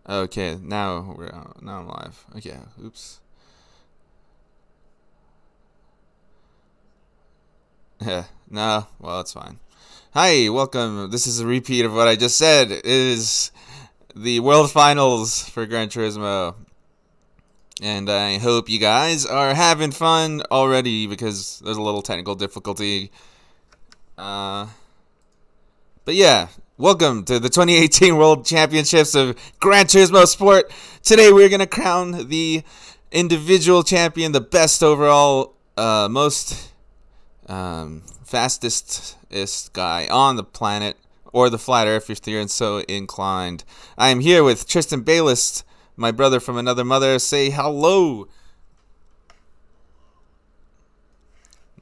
Okay, now now I'm live. Okay, oops. Yeah, no, well, it's fine. Hi, welcome. This is a repeat of what I just said. It is the World Finals for Gran Turismo. And I hope you guys are having fun already because there's a little technical difficulty. Uh, but yeah, welcome to the 2018 World Championships of Gran Turismo Sport. Today we're going to crown the individual champion, the best overall, most fastest guy on the planet, or the flat earth if you're so inclined. I am here with Tristan Bayless, my brother from another mother. Say hello.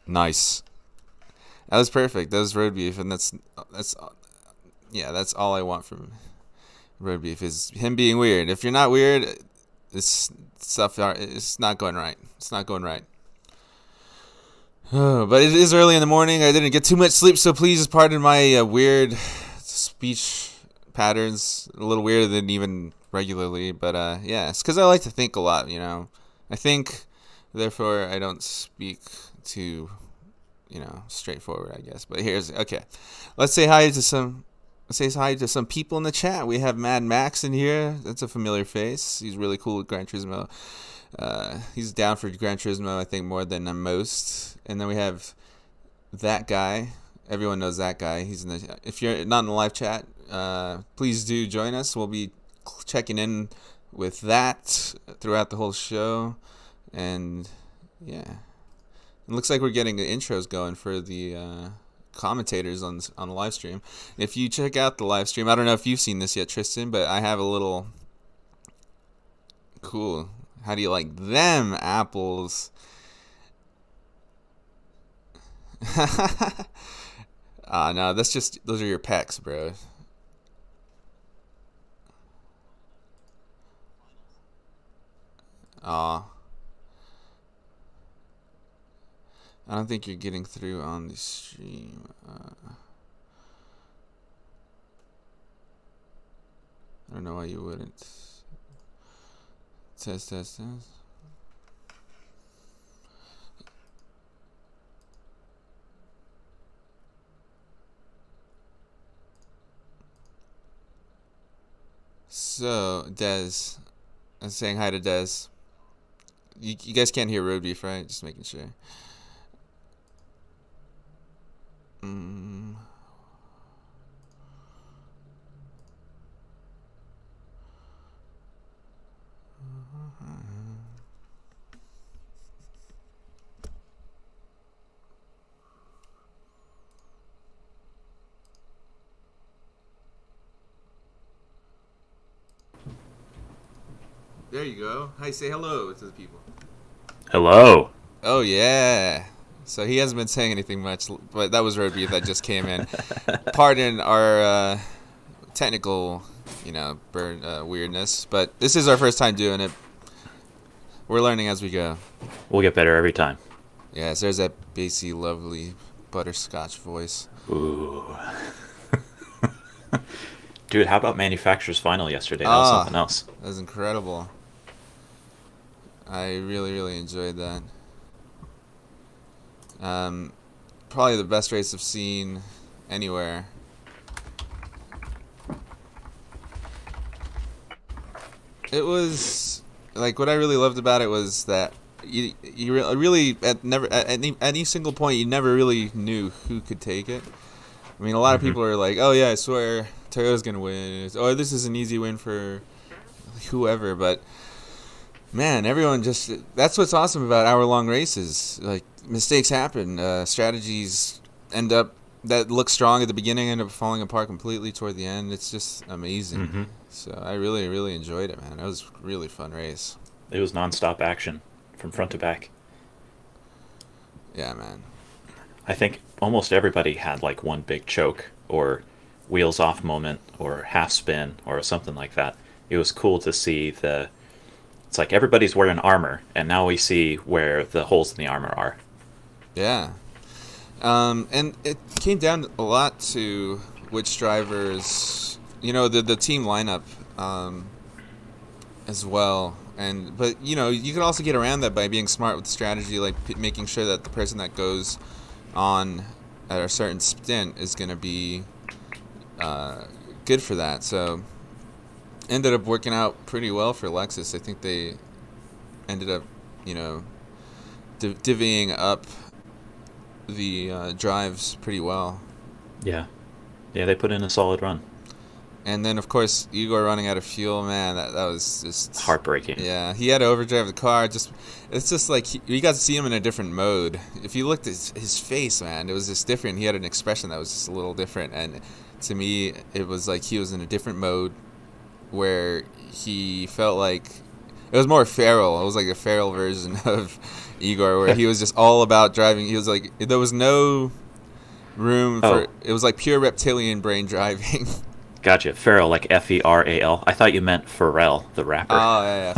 Nice. That was perfect. That was Roadbeef, and that's all I want from Roadbeef is him being weird. If you're not weird, this stuff it's not going right. It's not going right. Oh, but it is early in the morning. I didn't get too much sleep, so please pardon my weird speech patterns. A little weirder than even regularly, but yeah, it's because I like to think a lot. I think, therefore I don't speak too, straightforward, I guess. But here's okay. Let's say hi to some. Let's say hi to some people in the chat. We have Mad Max in here. That's a familiar face. He's really cool with Gran Turismo. He's down for Gran Turismo, I think, more than most. And then we have that guy. Everyone knows that guy. He's in the. If you're not in the live chat, please do join us. We'll be checking in with that throughout the whole show, and yeah, it looks like we're getting the intros going for the commentators on the live stream. If you check out the live stream, I don't know if you've seen this yet, Tristan, but I have a little cool. How do you like them apples? No, those are your pecs, bro. Aw. I don't think you're getting through on the stream. I don't know why you wouldn't. Test. So, Dez. I'm saying hi to Dez. You guys can't hear Roadbeef, right? Just making sure. There you go. Hi, say hello to the people. Hello. Oh, yeah. So he hasn't been saying anything much, but that was Roadbeef that just came in. Pardon our technical, weirdness, but this is our first time doing it. We're learning as we go. We'll get better every time. Yes, there's that bassy, lovely butterscotch voice. Ooh. Dude, how about Manufacturer's Final yesterday? That was something else. That was incredible. I really, really enjoyed that. Probably the best race I've seen anywhere. It was like what I really loved about it was that you really at any single point you never really knew who could take it. I mean, a lot of people are like, "Oh yeah, I swear Toyota's gonna win," or "This is an easy win for whoever," but man, everyone that's what's awesome about hour-long races. Like, mistakes happen. Strategies that look strong at the beginning end up falling apart completely toward the end. It's just amazing. So I really, really enjoyed it, man. It was a really fun race. It was nonstop action from front to back. Yeah, man. I think almost everybody had like one big choke or wheels off moment or half spin or something like that. It was cool to see it's like everybody's wearing armor, and now we see where the holes in the armor are. Yeah. And it came down a lot to which drivers, the team lineup. as well. But you know, you can also get around that by being smart with strategy, like making sure that the person that goes on at a certain stint is going to be good for that. So ended up working out pretty well for Lexus. I think they ended up, you know, divvying up the drives pretty well. Yeah. Yeah, they put in a solid run. And then, of course, Igor running out of fuel, man, that was just heartbreaking. Yeah, he had to overdrive the car. It's just like you got to see him in a different mode. If you looked at his face, man, it was just different. He had an expression that was just a little different. And to me, it was like he was in a different mode where he felt like it was more feral. It was like a feral version of Igor, where he was just all about driving. He was like, there was no room for it. Was like pure reptilian brain driving. Gotcha. Feral, like Feral. I thought you meant Pharrell, the rapper. Oh, yeah.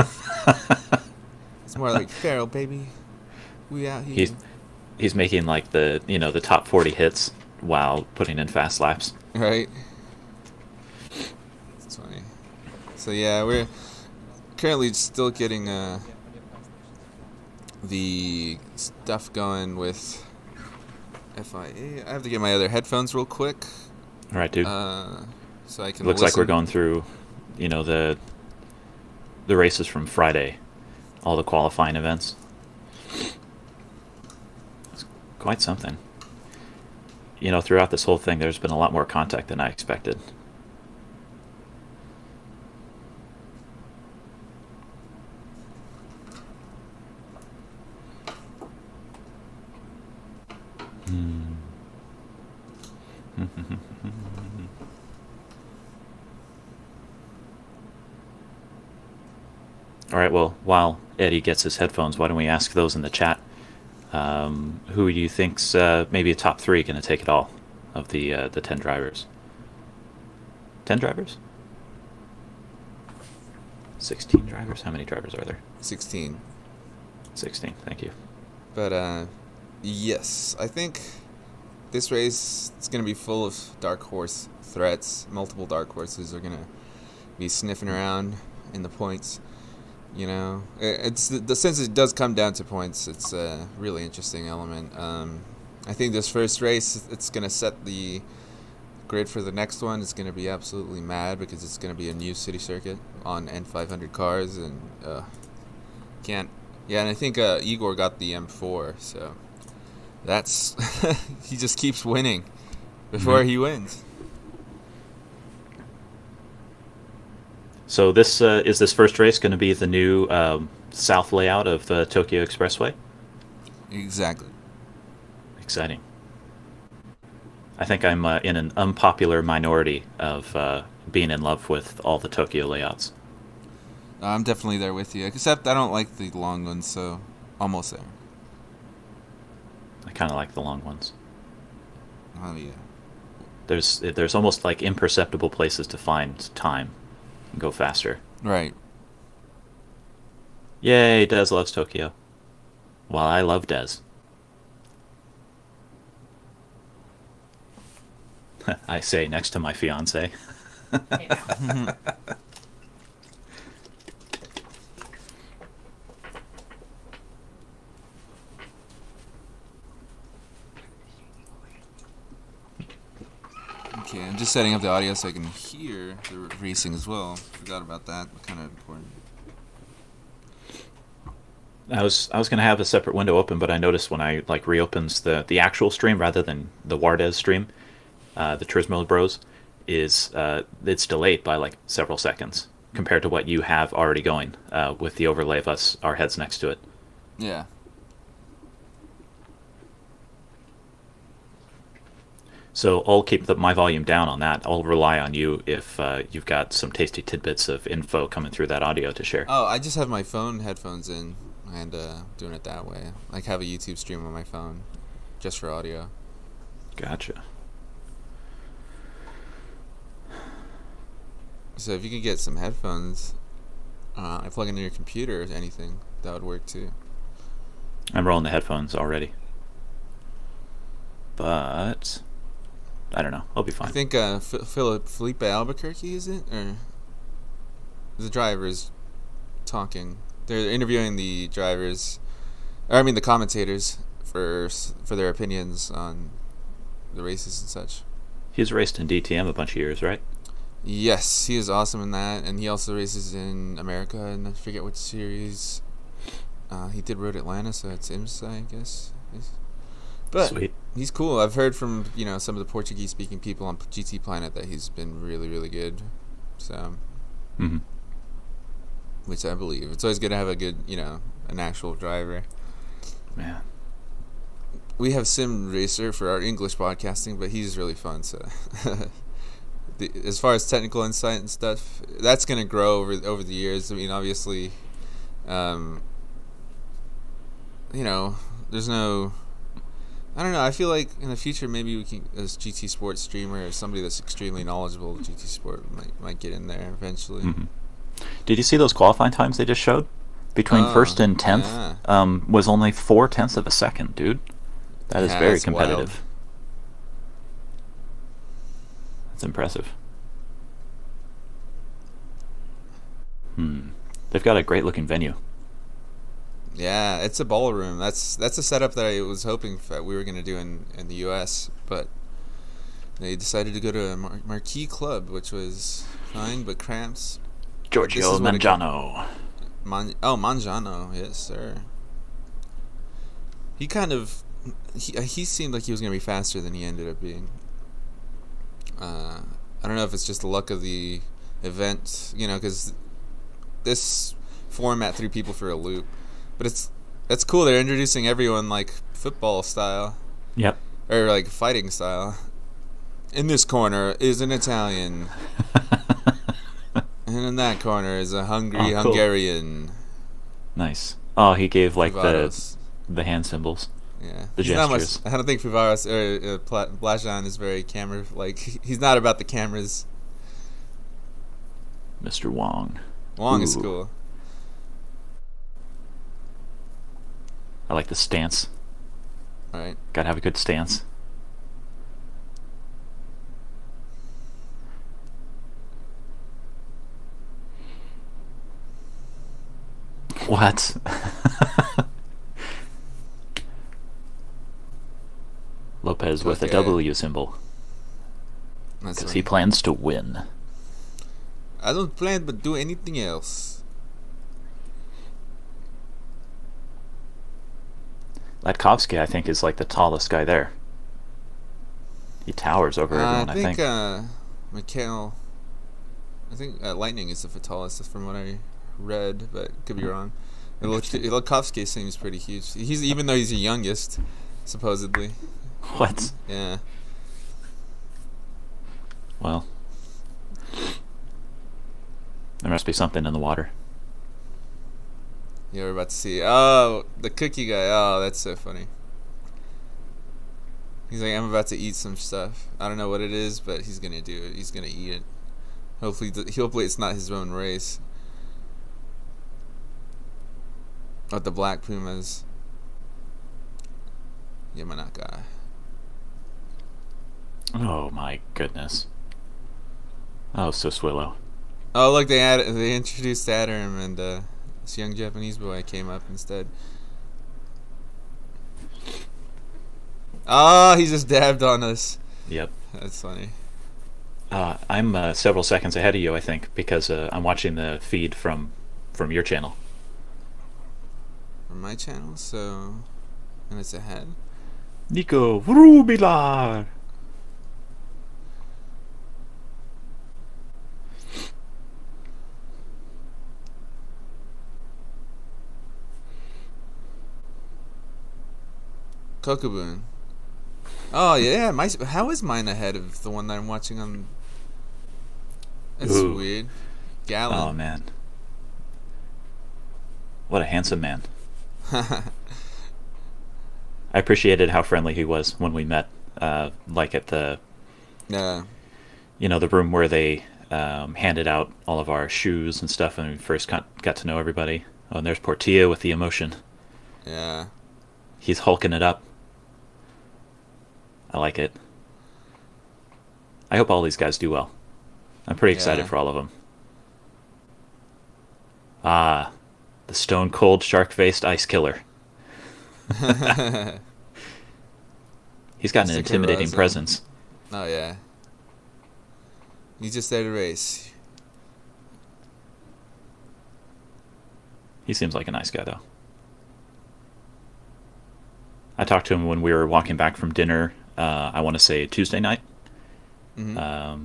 It's more like Feral, baby. We out here. He's making like the top 40 hits while putting in fast laps. Right. It's funny. So yeah, we're currently still getting the stuff going with FIA. I have to get my other headphones real quick. All right, dude. So I can Looks like we're going through, the races from Friday, all the qualifying events. It's quite something. Throughout this whole thing, there's been a lot more contact than I expected. All right, well, while Eddie gets his headphones, why don't we ask those in the chat, who do you think's maybe a top 3 going to take it all of the 10 drivers? 10 drivers? 16 drivers? How many drivers are there? 16. 16, thank you. But, yes, I think this race is going to be full of dark horse threats. Multiple dark horses are going to be sniffing around in the points. It's since it does come down to points, it's a really interesting element. I think this first race, it's going to set the grid for the next one. It's going to be absolutely mad because it's going to be a new city circuit on N500 cars, and can't. Yeah, and I think Igor got the M4, so that's he just keeps winning before he wins. So this is this first race going to be the new south layout of the Tokyo Expressway? Exactly. Exciting. I think I'm in an unpopular minority of being in love with all the Tokyo layouts. I'm definitely there with you, except I don't like the long ones, so almost there. I kind of like the long ones. Oh, yeah. There's almost like imperceptible places to find time. Go faster. Right. Yay, Des loves Tokyo. While I love Des. I say next to my fiance. Okay, I'm just setting up the audio so I can hear the racing as well. Forgot about that. Kind of important. I was gonna have a separate window open, but I noticed when I reopens the actual stream rather than the Wardez stream, the Turismo Bros, is it's delayed by several seconds compared to what you have already going with the overlay of our heads next to it. Yeah. So I'll keep my volume down on that. I'll rely on you if you've got some tasty tidbits of info coming through that audio to share. Oh, I just have my phone headphones in and doing it that way. Have a YouTube stream on my phone just for audio. Gotcha. So if you could get some headphones, I plug into your computer or anything, that would work too. I'm rolling the headphones already. But I don't know. I'll be fine. I think Felipe Albuquerque, is it? Or the driver's talking. They're interviewing the drivers, or I mean the commentators for their opinions on the races and such. He's raced in DTM a bunch of years, right? Yes, he is awesome in that, and he also races in America, and I forget which series. He did Road Atlanta, so it's IMSA, I guess. But Sweet. He's cool. I've heard from some of the Portuguese-speaking people on GT Planet that he's been really, really good. So, which I believe. It's always good to have a good, an actual driver. Man. We have Sim Racer for our English podcasting, but he's really fun. So, as far as technical insight and stuff, that's going to grow over the years. I mean, obviously, there's no. I don't know. I feel like in the future, maybe we can, as GT Sports streamer or somebody that's extremely knowledgeable of GT Sport, might get in there eventually. Mm-hmm. Did you see those qualifying times they just showed? Between first and 10th was only 0.4 of a second, dude. That is very competitive. Wild. That's impressive. They've got a great looking venue. Yeah, it's a ballroom. That's a setup that I was hoping that we were going to do in the U.S., but they decided to go to a marquee club, which was fine, but cramps. Giorgio Mangiano. Mangiano, yes, sir. He kind of... He seemed like he was going to be faster than he ended up being. I don't know if it's just the luck of the event, because this format threw people for a loop. But that's cool. They're introducing everyone like football style. Yep. Or like fighting style. In this corner is an Italian. And in that corner is a Hungarian. Nice. Oh, he gave like the hand symbols. Yeah. The gestures. I don't think Fivaros or Blajan is very camera he's not about the cameras. Mr. Wong. Wong is cool. I like the stance. Right. Gotta have a good stance. What? Lopez with a W symbol. Because he plans to win. I don't plan but do anything else. Latkovsky, I think, is like the tallest guy there. He towers over everyone, I think. Mikhail... I think Lightning is the tallest from what I read, but could be wrong. Latkovsky seems pretty huge. Even though he's the youngest, supposedly. What? Yeah. Well, there must be something in the water. Yeah, we're about to see. Oh, the cookie guy. Oh, that's so funny. He's like, I'm about to eat some stuff. I don't know what it is, but he's gonna do it. He's gonna eat it. Hopefully it's not his own race. Oh, the Black Pumas. Yamanaka. Oh my goodness. Oh, so Swillow. Oh, look, they introduced Adam, and this young Japanese boy came up instead. Oh, he just dabbed on us. Yep. That's funny. I'm several seconds ahead of you, I think, because I'm watching the feed from your channel. From my channel, so... And it's ahead. Nico Rubilar! Kokoboon. Oh yeah, how is mine ahead of the one that I'm watching on? It's weird. Gallon. Oh man, what a handsome man. I appreciated how friendly he was when we met, like at the, the room where they handed out all of our shoes and stuff, and we first got to know everybody. Oh, and there's Portillo with the emotion. Yeah. He's hulking it up. I like it. I hope all these guys do well. I'm pretty excited for all of them. Ah, the stone cold shark faced ice killer. He's got an Mr. intimidating Carrazzo. presence. Oh yeah. He's just there to race. He seems like a nice guy, though. I talked to him when we were walking back from dinner. I want to say Tuesday night. Mm-hmm.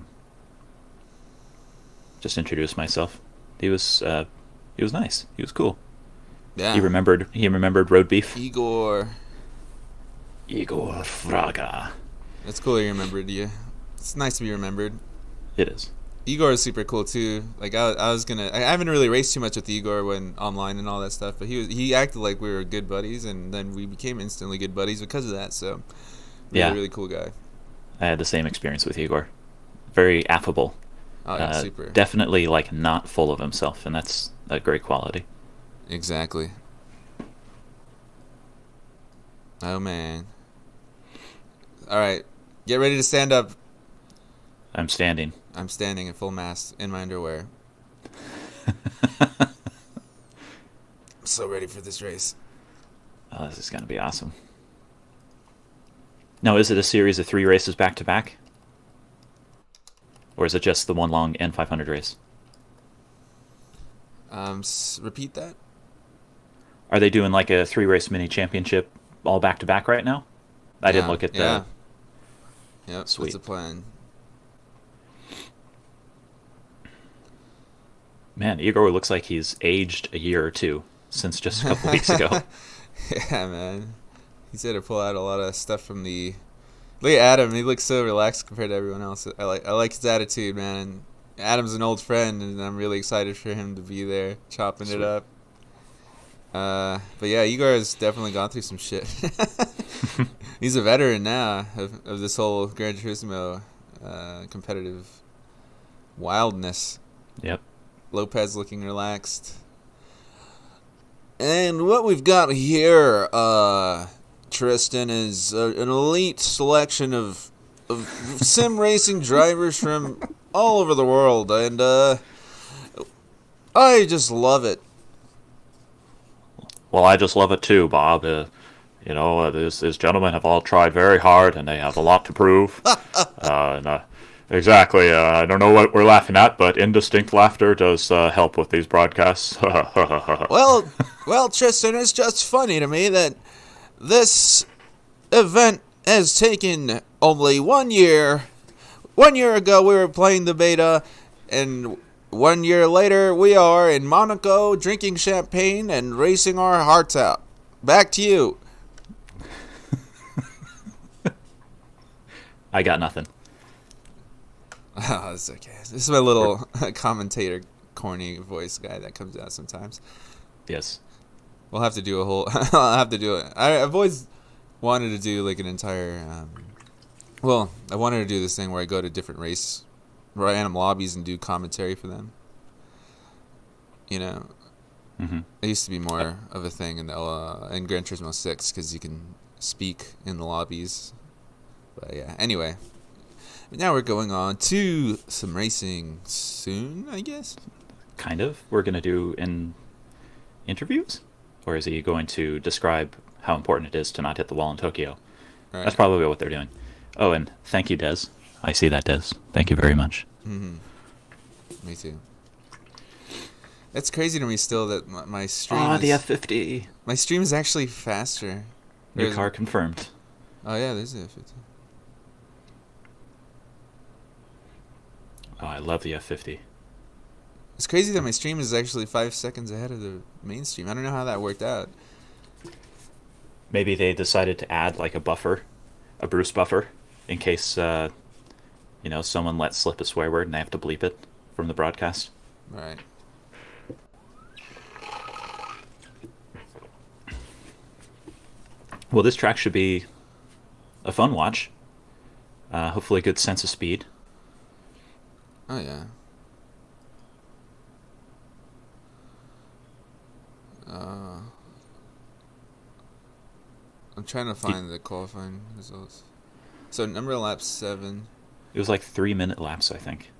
Just introduced myself. He was nice. He was cool. Yeah. He remembered Roadbeef. Igor. Igor Fraga. That's cool he remembered you. It's nice to be remembered. It is. Igor is super cool too. Like I haven't really raced too much with Igor when online and all that stuff, but he acted like we were good buddies, and then we became instantly good buddies because of that. So really cool guy. I had the same experience with Igor. Very affable. Oh yeah, super. Definitely like not full of himself, and that's a great quality. Exactly. Oh man. All right, get ready to stand up. I'm standing. I'm standing at full mast in my underwear. I'm so ready for this race. Oh, this is going to be awesome. Now, is it a series of 3 races back to back? Or is it just the one long N500 race? Repeat that? Are they doing like a 3-race mini championship all back to back right now? I didn't look at the... Yeah. Yep, Sweet. that's the plan. Man, Igor looks like he's aged a year or two since just a couple weeks ago. Yeah, man. He's had to pull out a lot of stuff from the... Look at Adam. He looks so relaxed compared to everyone else. I like his attitude, man. And Adam's an old friend, and I'm really excited for him to be there, chopping Sweet. it up. But yeah, Igor has definitely gone through some shit. He's a veteran now of this whole Gran Turismo competitive wildness. Yep. Lopez looking relaxed. And what we've got here, Tristan, is an elite selection of sim racing drivers from all over the world, and I just love it. Well, I just love it too, Bob. These gentlemen have all tried very hard, and they have a lot to prove. Exactly. I don't know what we're laughing at, but indistinct laughter does help with these broadcasts. Well, Tristan, it's just funny to me that this event has taken only 1 year. 1 year ago, we were playing the beta, and 1 year later, we are in Monaco drinking champagne and racing our hearts out. Back to you. I got nothing. Oh, it's okay. This is my little commentator, corny voice guy that comes out sometimes. Yes. We'll have to do a whole... I'll have to do it. I've always wanted to do like an entire... I wanted to do this thing where I go to different random lobbies and do commentary for them. You know? Mm-hmm. It used to be more of a thing in Gran Turismo 6 because you can speak in the lobbies. But yeah, anyway. Now we're going on to some racing soon, I guess. Kind of. We're going to do interviews? Or is he going to describe how important it is to not hit the wall in Tokyo? Right. That's probably what they're doing. Oh, and thank you, Des. I see that, Des. Thank you very much. Mm-hmm. Me too. It's crazy to me still that my stream the F50. My stream is actually faster. New car confirmed. Oh yeah, there's the F50. Oh, I love the F50. It's crazy that my stream is actually 5 seconds ahead of the main stream. I don't know how that worked out. Maybe they decided to add like a buffer, a Bruce buffer, in case someone lets slip a swear word and they have to bleep it from the broadcast. Right. Well, this track should be a fun watch. Hopefully a good sense of speed. Oh yeah. I'm trying to find the qualifying results. So number of laps 7. It was like 3-minute laps, I think.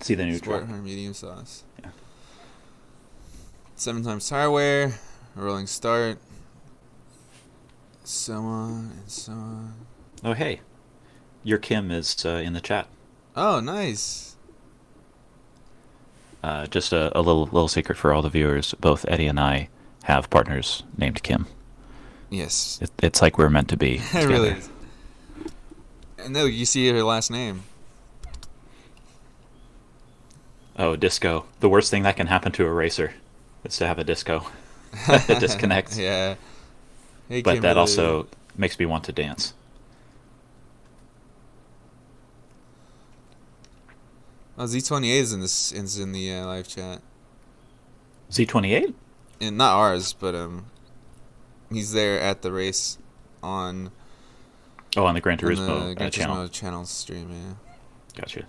See the new Sport truck. or medium sauce. Yeah. 7 times tire wear, rolling start, so on and so on. Oh, hey. Your Kim is in the chat. Oh, nice. Just a little secret for all the viewers. Both Eddie and I have partners named Kim. Yes. It's like we're meant to be It together. really is. And no, you see her last name. Oh, disco. The worst thing that can happen to a racer is to have a disco that disconnects. Yeah. Hey, But that Kimberly. also makes me want to dance. Oh, Z28 is in the live chat. Z28? And not ours, but he's there at the race on Oh, on the Gran the Turismo Gran channel. Turismo channel stream. Yeah. Gotcha.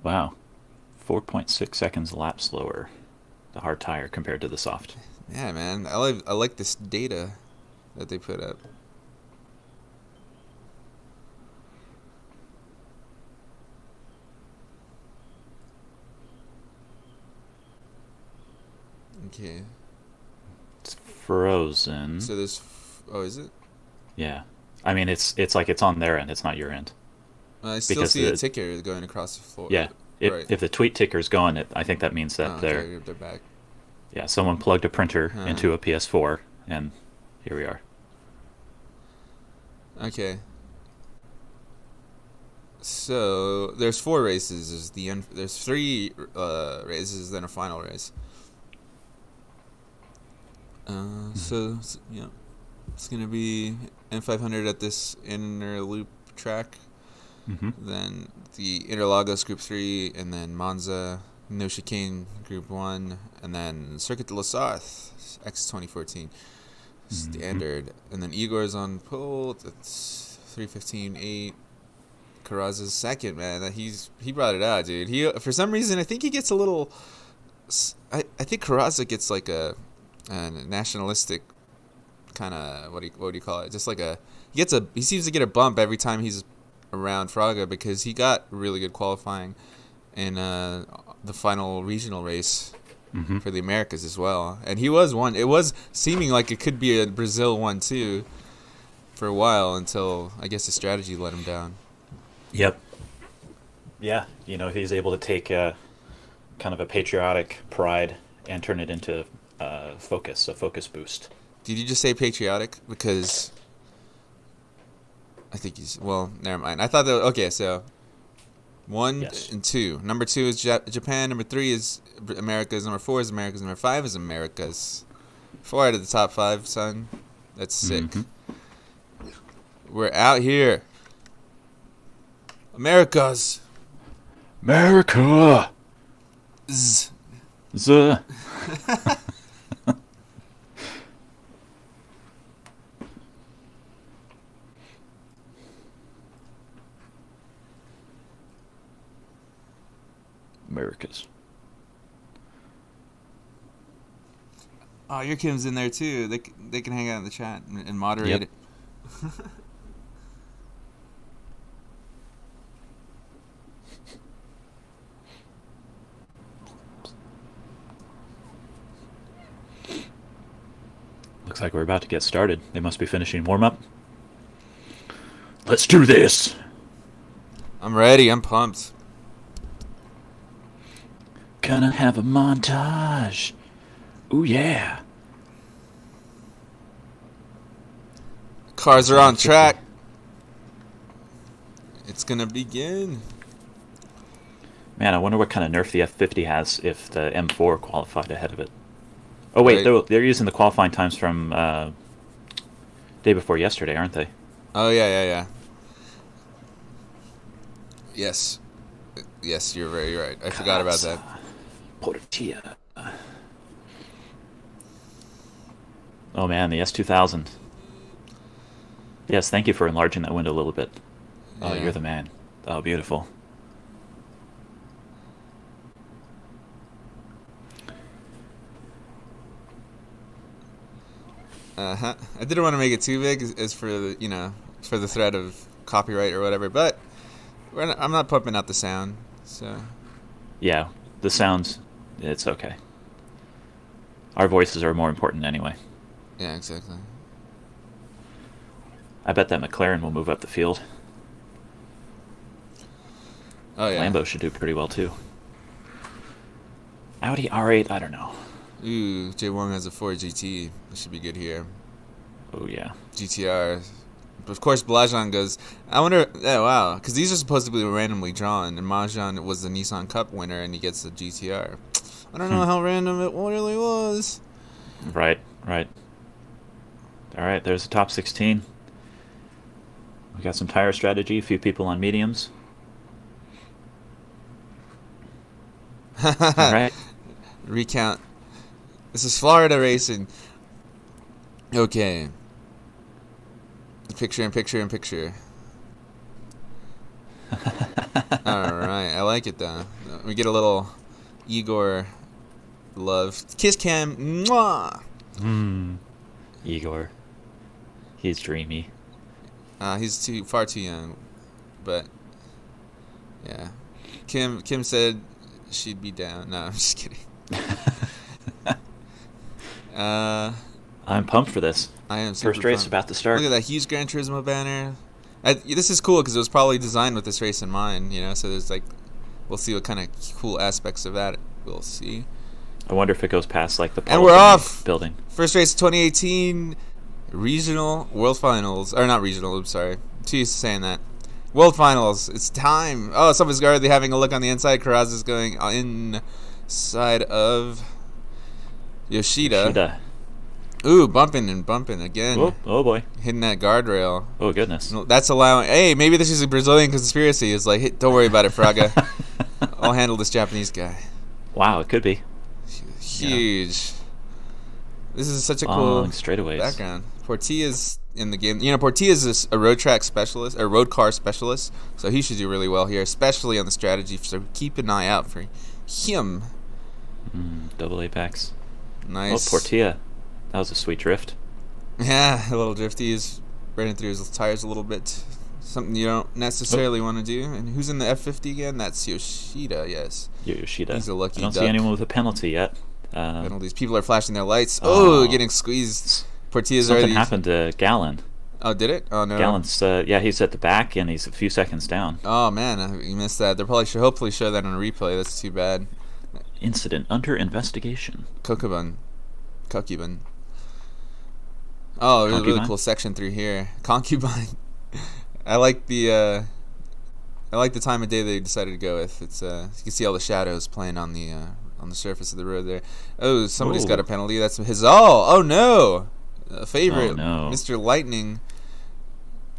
Wow. 4.6 seconds lap slower. The hard tire compared to the soft. Yeah, man. I like this data that they put up. Okay. It's frozen. So there's. Oh, is it? Yeah. I mean, it's like it's on their end. It's not your end. I still Because see a the- ticker going across the floor. Yeah. Right. If the tweet ticker's going, I think that means that Oh, they're... okay, they're back. Yeah, someone plugged a printer into a PS4, and here we are. Okay. So there's 4 races. There's 3 races, then a final race. So yeah, it's gonna be N500 at this inner loop track. Mm-hmm. Then the Interlagos Group 3, and then Monza, No Chicane Group 1, and then Circuit de la Sarthe, X 2014 standard. And then Igor's on pole, that's 3:15.8. Carrazza's second, man. He brought it out, dude. He, for some reason, I think he gets a little... I think Carrazza gets like a nationalistic kind of... What do you call it? Just like a... He seems to get a bump every time he's around Fraga, because he got really good qualifying in the final regional race for the Americas as well. And he was one. It was seeming like it could be a Brazil 1-2 for a while, until I guess the strategy let him down. Yep. Yeah, he's able to take kind of a patriotic pride and turn it into a focus boost. Did you just say patriotic? Because I think he's... Well, never mind. I thought that... Okay, so 1 Yes. and 2. Number 2 is Japan. Number 3 is Americas. Number 4 is Americas. Number 5 is Americas. 4 out of the top 5, son. That's sick. We're out here. Americas. America! Z. Z. Americas. Oh, your Kim's in there too. They can hang out in the chat and moderate Yep. it. Looks like we're about to get started. They must be finishing warm-up. Let's do this! I'm ready. I'm pumped. Gonna have a montage. Ooh, yeah. Cars are on track. It's gonna begin. Man, I wonder what kind of nerf the F50 has if the M4 qualified ahead of it. Oh, wait, Right. they're using the qualifying times from day before yesterday, aren't they? Oh yeah. Yes, you're very right. I forgot about that. Portilla. Oh man, the S2000. Yes, thank you for enlarging that window a little bit. Oh, Yeah. you're the man. Oh, beautiful. I didn't want to make it too big, as for the, you know, for the threat of copyright or whatever. But I'm not pumping out the sound, so. Yeah, the sounds, it's okay. Our voices are more important anyway. Yeah, exactly. I bet that McLaren will move up the field. Oh yeah. Lambo should do pretty well too. Audi R8, I don't know. Ooh, Jay Wong has a Ford GT. It should be good here. Oh yeah. GTR. Of course, Blajan goes. I wonder. Oh wow, because these are supposed to be randomly drawn, and Majan was the Nissan Cup winner, and he gets the GTR. I don't know how random it really was. Right. All right, there's the top 16. We got some tire strategy, a few people on mediums. All right. Recount. This is Florida racing. Okay. Picture in picture in picture. Alright, I like it though. We get a little Igor love. Kiss cam. Mwah! Igor. He's dreamy. He's far too young. But yeah. Kim said she'd be down. No, I'm just kidding. I'm pumped for this. I am super First race pumped. about to start. Look at that huge Gran Turismo banner. This is cool because it was probably designed with this race in mind, you know. So there's like, we'll see what kind of cool aspects of that we'll see. I wonder if it goes past like the And we're off building. First race of 2018 regional world finals, or not regional. I'm sorry, too used to saying that. World finals. It's time. Oh, someone's already having a look on the inside. Carrazza's going inside of Yoshida. Ooh, bumping again. Oh boy. Hitting that guardrail. Oh goodness. That's allowing. Hey, maybe this is a Brazilian conspiracy. It's like, hey, don't worry about it, Fraga. I'll handle this Japanese guy. Wow, it could be. Huge. Yeah. This is such a long cool straightaways. Background. Portilla's in the game. You know, Portilla's a road track specialist, or road car specialist, so he should do really well here, especially on the strategy. So keep an eye out for him. Double apex. Nice. Oh, Portilla. That was a sweet drift. Yeah, a little drifty. He's burning through his tires a little bit. Something you don't necessarily want to do. And who's in the F50 again? That's Yoshida, yes. Yoshida. He's a lucky I don't duck. see anyone with a penalty yet. Penalties. People are flashing their lights. Oh, getting squeezed. Portilla's Something already... happened to Gallon. Oh, did it? Oh, no. Gallon's, yeah, he's at the back, and he's a few seconds down. Oh, man, you missed that. They'll probably hopefully show that on a replay. That's too bad. Incident under investigation. Kokuban. Oh, there's a really cool section through here. Concubine. I like the time of day they decided to go with. It's you can see all the shadows playing on the surface of the road there. Oh, somebody's got a penalty. That's his. Oh no, a favorite. Oh, no. Mr. Lightning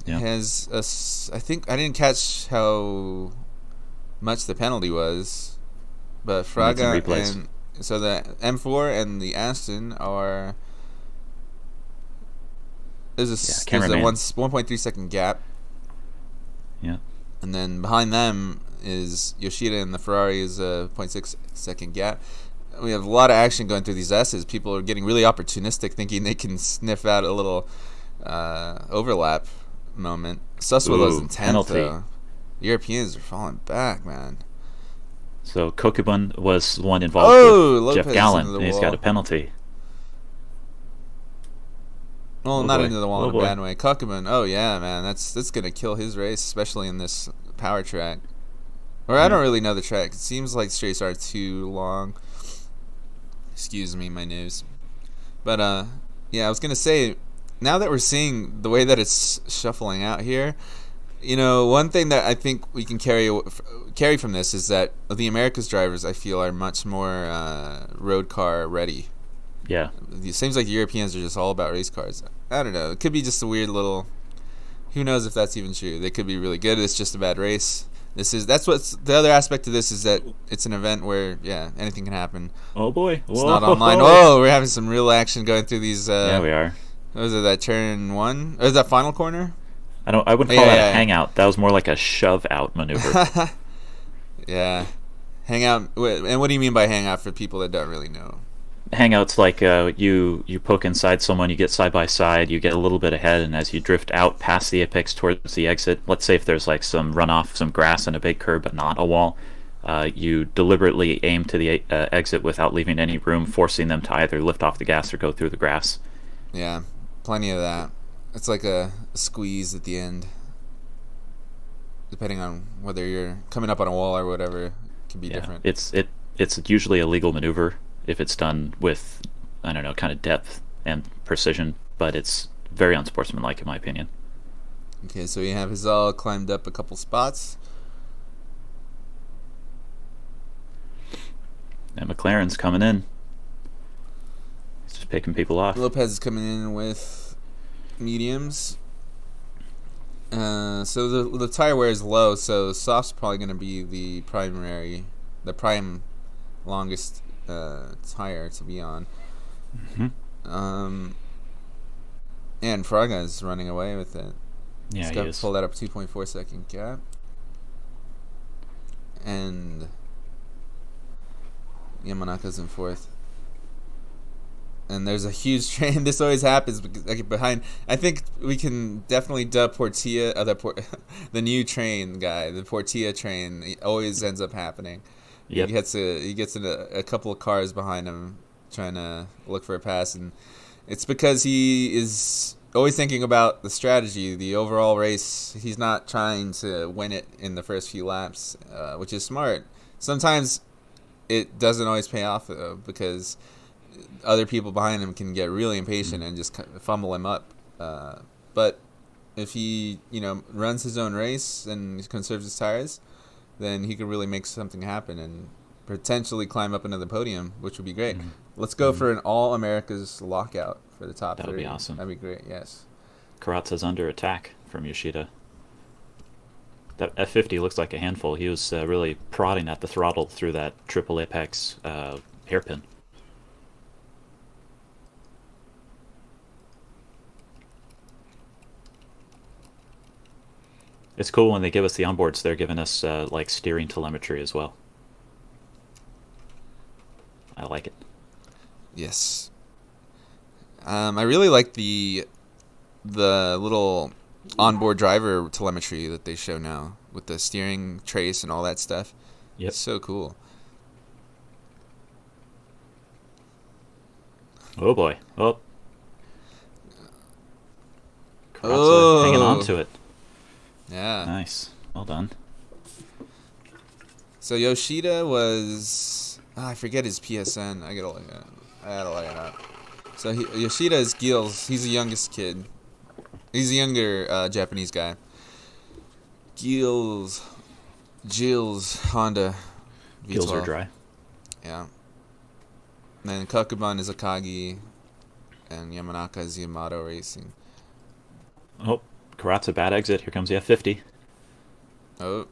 has a. I think I didn't catch how much the penalty was, but Fraga and so the M4 and the Aston are. There's a 1.3 second gap. Yeah. And then behind them is Yoshida, and the Ferrari is a 0.6 second gap. We have a lot of action going through these S's. People are getting really opportunistic, thinking they can sniff out a little overlap moment. Suswellow's in 10th, though. Europeans are falling back, man. So Kokubun was the one involved with Jeff Gallen, and he's got a penalty. Well, not into the wall in a bad way. Kokubun, oh yeah, man, that's gonna kill his race, especially in this power track. Or I don't really know the track. It seems like straights are too long. Excuse me, my nose. But yeah, I was gonna say, now that we're seeing the way that it's shuffling out here, you know, one thing that I think we can carry from this is that the America's drivers, I feel, are much more road car ready. Yeah. It seems like the Europeans are just all about race cars. I don't know. It could be just a weird little... Who knows if that's even true. They could be really good. It's just a bad race. That's what's... The other aspect of this is that it's an event where, yeah, anything can happen. Oh, boy. It's not online. Oh, we're having some real action going through these... yeah, we are. What was it, that turn one? Or is that final corner? I wouldn't call that a hangout. That was more like a shove-out maneuver. Yeah. Hangout... And what do you mean by hangout for people that don't really know? Hangout's like you poke inside someone, you get side by side, you get a little bit ahead, and as you drift out past the apex towards the exit, let's say if there's like some runoff, some grass and a big curb, but not a wall, you deliberately aim to the exit without leaving any room, forcing them to either lift off the gas or go through the grass. Yeah, plenty of that. It's like a squeeze at the end, depending on whether you're coming up on a wall or whatever. It can be different. It's usually a legal maneuver if it's done with, I don't know, kind of depth and precision, but it's very unsportsmanlike in my opinion. Okay, so we have his all climbed up a couple spots. And McLaren's coming in. He's just picking people off. Lopez is coming in with mediums. So the tire wear is low, so soft's probably going to be the prime longest tire to be on. Mm-hmm. And Fraga is running away with it. Yeah, he's got to pull that up 2.4 second gap. And Yamanaka's in fourth. And there's a huge train. This always happens because like behind. I think we can definitely dub Portilla, the new train guy, the Portilla train. It always ends up happening. Yep. He gets in a couple of cars behind him, trying to look for a pass, and it's because he is always thinking about the strategy, the overall race. He's not trying to win it in the first few laps, which is smart. Sometimes it doesn't always pay off though, because other people behind him can get really impatient and just fumble him up. But if he, runs his own race and conserves his tires, then he could really make something happen and potentially climb up another podium, which would be great. Mm-hmm. Let's go for an All-America's lockout for the top 30. That would be awesome. That'd be great, yes. Karatsa's under attack from Yoshida. That F50 looks like a handful. He was really prodding at the throttle through that triple apex hairpin. It's cool when they give us the onboards. They're giving us like steering telemetry as well. I like it. Yes. I really like the little onboard driver telemetry that they show now with the steering trace and all that stuff. Yep. It's so cool. Oh boy. Oh. Karatsa hanging on to it. Yeah. Nice. Well done. So Yoshida was... I forget his PSN. I gotta look it up. So Yoshida is Gilles. He's the youngest kid. He's a younger Japanese guy. Gilles Honda V12. Gilles are dry. Yeah. And then Kakuban is Akagi. And Yamanaka is Yamato Racing. Oh. Karatsa bad exit. Here comes the F50. Oh.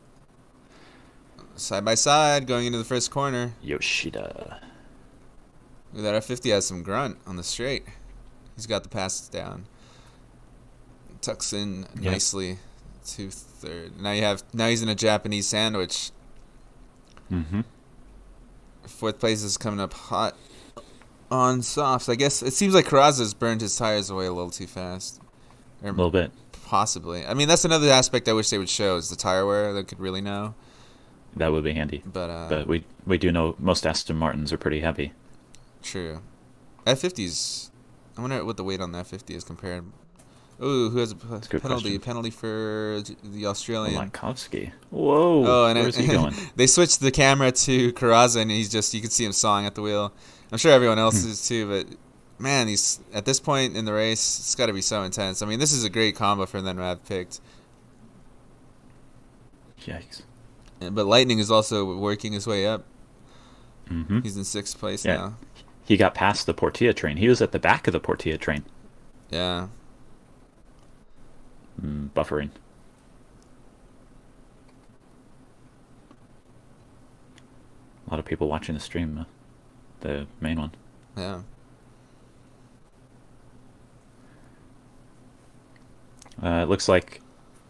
Side by side going into the first corner. Yoshida. Ooh, that F50 has some grunt on the straight. He's got the passes down. Tucks in nicely to third. Now he's in a Japanese sandwich. Mm-hmm. Fourth place is coming up hot on softs. I guess it seems like Karatsa's burned his tires away a little too fast. A little bit. Possibly. I mean, that's another aspect I wish they would show is the tire wear. They could really know. That would be handy. But we do know most Aston Martins are pretty heavy. True. F50s. I wonder what the weight on the F50 is compared. Ooh, who has a penalty? Penalty for the Australian. Makovsky. Whoa. Oh, and where's he going? They switched the camera to Karatsa, and you can see him sawing at the wheel. I'm sure everyone else is too, but man, he's at this point in the race, it's got to be so intense. I mean, this is a great combo for them to have picked. Yikes. But Lightning is also working his way up. Mm-hmm. He's in 6th place now. He got past the Portilla train. He was at the back of the Portilla train. Yeah. Buffering. A lot of people watching the stream, the main one. Yeah. It looks like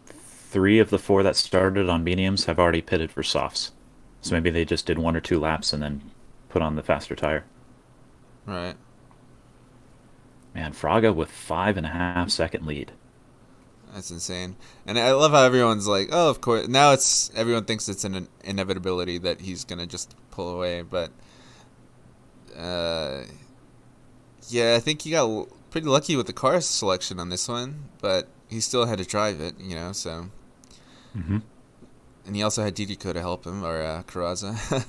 3 of the 4 that started on mediums have already pitted for softs. So maybe they just did 1 or 2 laps and then put on the faster tire. Right. Man, Fraga with 5.5 second lead. That's insane. And I love how everyone's like, oh, of course. Now everyone thinks it's an inevitability that he's going to just pull away. But, yeah, I think he got pretty lucky with the car selection on this one. But he still had to drive it, so. Mm-hmm. And he also had Didiko to help him, or Karaza.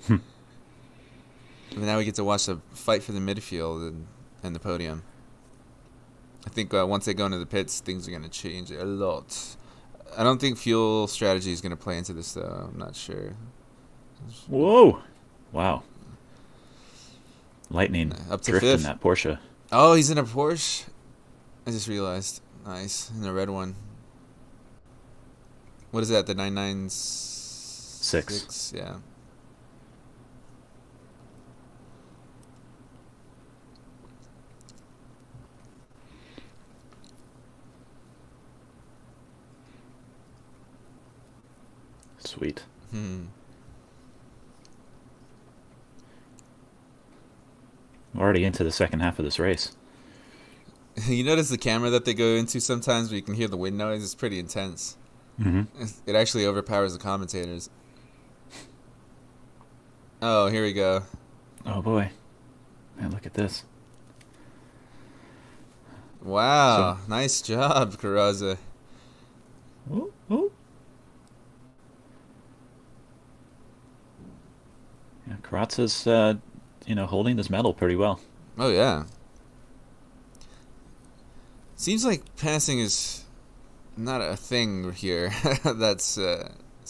But now we get to watch the fight for the midfield and the podium. I think once they go into the pits, things are going to change a lot. I don't think fuel strategy is going to play into this, though. I'm not sure. Whoa. Wow. Lightning up to drifting fifth. that Porsche. Oh, he's in a Porsche? I just realized. Nice. In the red one. What is that? The 996? Yeah. Sweet. We're already into the second half of this race. You notice the camera that they go into sometimes where you can hear the wind noise? It's pretty intense. Mm-hmm. It actually overpowers the commentators. Oh, here we go. Oh, boy. Man, look at this. Wow. Nice job, Karaza. Oh, oh. Yeah, Karatza's, holding his medal pretty well. Oh, yeah. Seems like passing is not a thing here. It's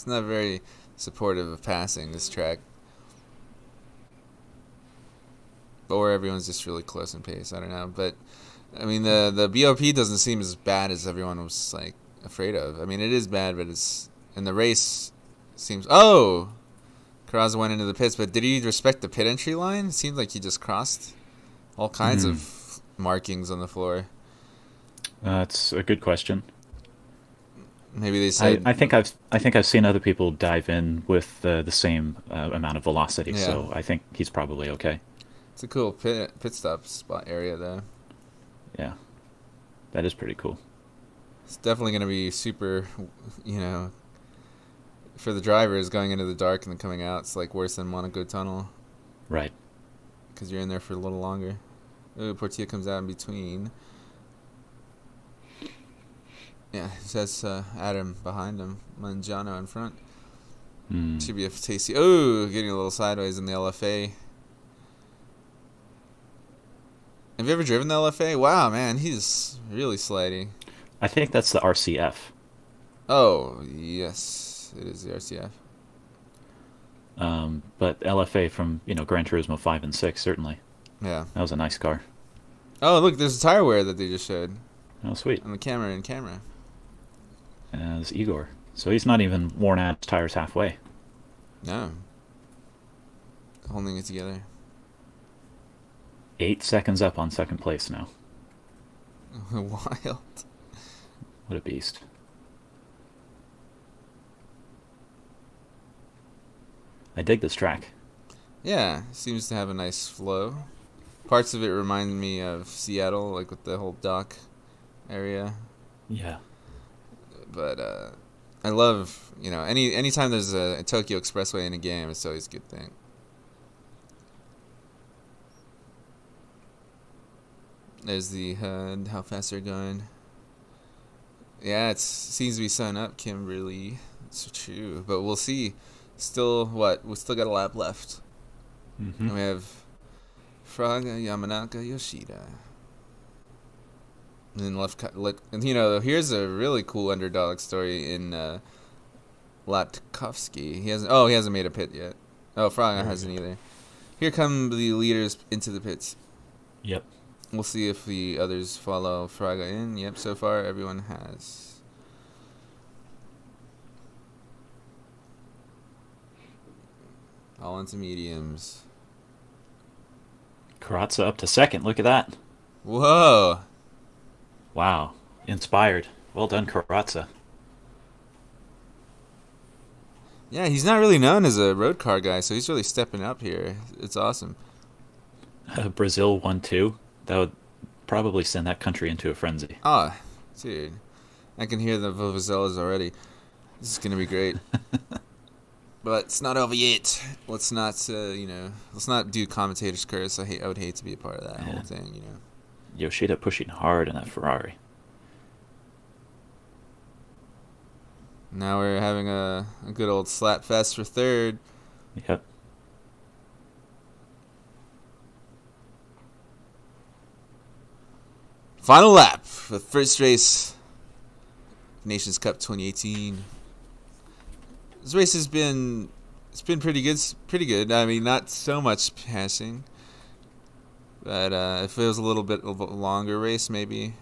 not very supportive of passing, this track. Or everyone's just really close in pace. I don't know. But, I mean, the BOP doesn't seem as bad as everyone was, like, afraid of. I mean, it is bad, but it's... And the race seems... Oh! Karaza went into the pits, but did he respect the pit entry line? It seemed like he just crossed all kinds of markings on the floor. That's a good question. Maybe they said... I think I've seen other people dive in with the same amount of velocity, so I think he's probably okay. It's a cool pit stop spot area, though. Yeah, that is pretty cool. It's definitely going to be super, for the drivers going into the dark and then coming out. It's like worse than Monaco Tunnel. Right. Because you're in there for a little longer. Ooh, Portilla comes out in between. Yeah, it says Adam behind him, Mangiano in front. Should be a tasty. Oh, getting a little sideways in the LFA. Have you ever driven the LFA? Wow, man, he's really slidey. I think that's the RCF. Oh, yes, it is the RCF. But LFA from, Gran Turismo 5 and 6, certainly. Yeah. That was a nice car. Oh, look, there's a tire wear that they just showed. Oh, sweet. On the camera. It's Igor. So he's not even worn out his tires halfway. No. Holding it together. 8 seconds up on second place now. Wild. What a beast. I dig this track. Yeah, seems to have a nice flow. Parts of it remind me of Seattle, like with the whole dock area. Yeah. But I love, anytime there's a Tokyo Expressway in a game, it's always a good thing. There's the HUD, how fast they're going. Yeah, it seems to be sun up, Kimberly. It's true, but we'll see. Still, we still got a lap left. Mm-hmm. And we have Fraga, Yamanaka, Yoshida. And then and here's a really cool underdog story in Latkovsky. He hasn't made a pit yet. Oh, Fraga hasn't either. Here come the leaders into the pits. Yep. We'll see if the others follow Fraga in. Yep, so far everyone has. All into mediums. Karatza up to second. Look at that. Whoa. Wow. Inspired. Well done, Karatza. Yeah, he's not really known as a road car guy, so he's really stepping up here. It's awesome. Brazil won too. That would probably send that country into a frenzy. Oh, dude. I can hear the vuvuzelas already. This is going to be great. But it's not over yet. Let's not, let's not do commentator's curse. I would hate to be a part of that whole thing, you know. Yoshida pushing hard in that Ferrari. Now we're having a good old slap fest for third. Yep. Final lap, the first race, Nations Cup 2018. This race has been pretty good. I mean, not so much passing, but if it was a little bit of a longer race, maybe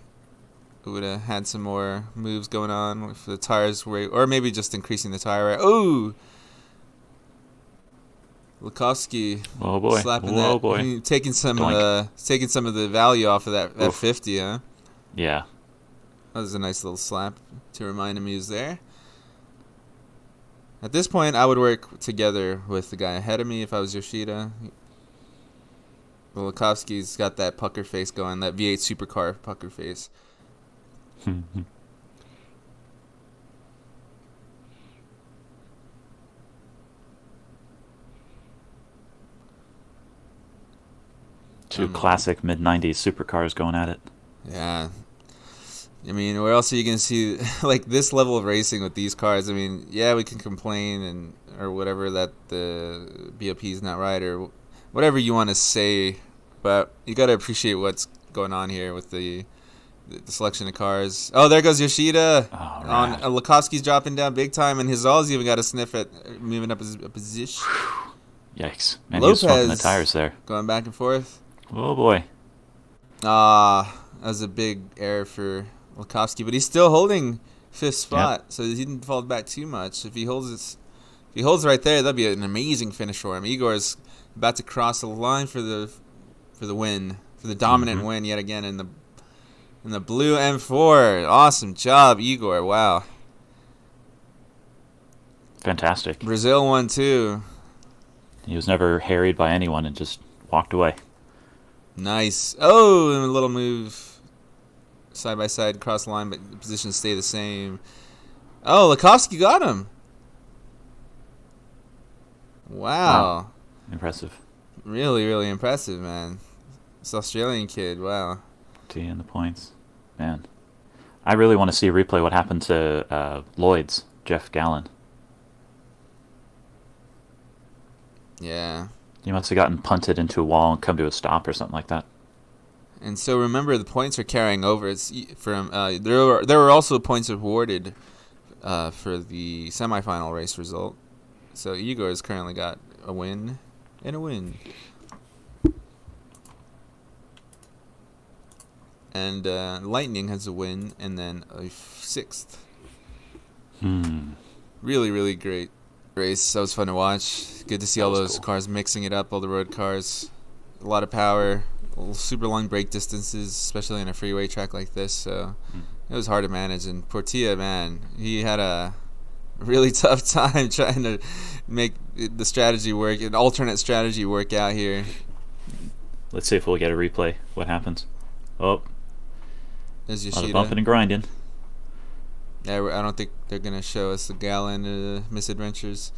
it would have had some more moves going on if the tires were, or maybe just increasing the tire wear. Oh, Lukovsky. Oh boy. Slapping oh that. boy. Taking some of the value off of that F50, huh? Yeah. That was a nice little slap to remind him he was there. At this point, I would work together with the guy ahead of me if I was Yoshida. Lukovsky's got that pucker face going, that V8 supercar pucker face. Two classic mid-90s supercars going at it. Yeah. I mean, where else are you going to see like this level of racing with these cars? I mean, yeah, we can complain or whatever that the BOP is not right or whatever you want to say, but you got to appreciate what's going on here with the selection of cars. Oh, there goes Yoshida. Right. Lukovsky's dropping down big time, and Hizal's even got a sniff at moving up his position. Yikes. Man, Lopez he was smoking the tires there. Going back and forth. Oh boy. That was a big error for Lukovsky, but he's still holding fifth spot, so he didn't fall back too much. If he holds right there, that'd be an amazing finish for him. Igor's about to cross the line for the win, for the dominant win yet again in the blue M4. Awesome job, Igor. Wow. Fantastic. Brazil won too. He was never harried by anyone and just walked away. Nice. Oh, and a little move side by side, cross the line, but the positions stay the same. Oh, Lukovsky got him. Wow. Impressive. Really, really impressive, man. This Australian kid, wow. T in the points. Man. I really want to see a replay what happened to Lloyd's, Jeff Gallen. Yeah. He must have gotten punted into a wall and come to a stop or something like that. And so remember, the points are carrying over. It's from there were also points awarded for the semifinal race result. So Igor's currently got a win and a win. And Lightning has a win and then a sixth. Really, really great race. That was fun to watch. Good to see all those cars mixing it up, all the road cars. A lot of power, super long brake distances, especially on a freeway track like this. So it was hard to manage. And Portilla, man, he had a really tough time trying to make the strategy work, an alternate strategy work out here. Let's see if we'll get a replay. What happens? Oh, there's a lot Yoshida. of bumping and grinding. Yeah, I don't think they're gonna show us the Gallen misadventures.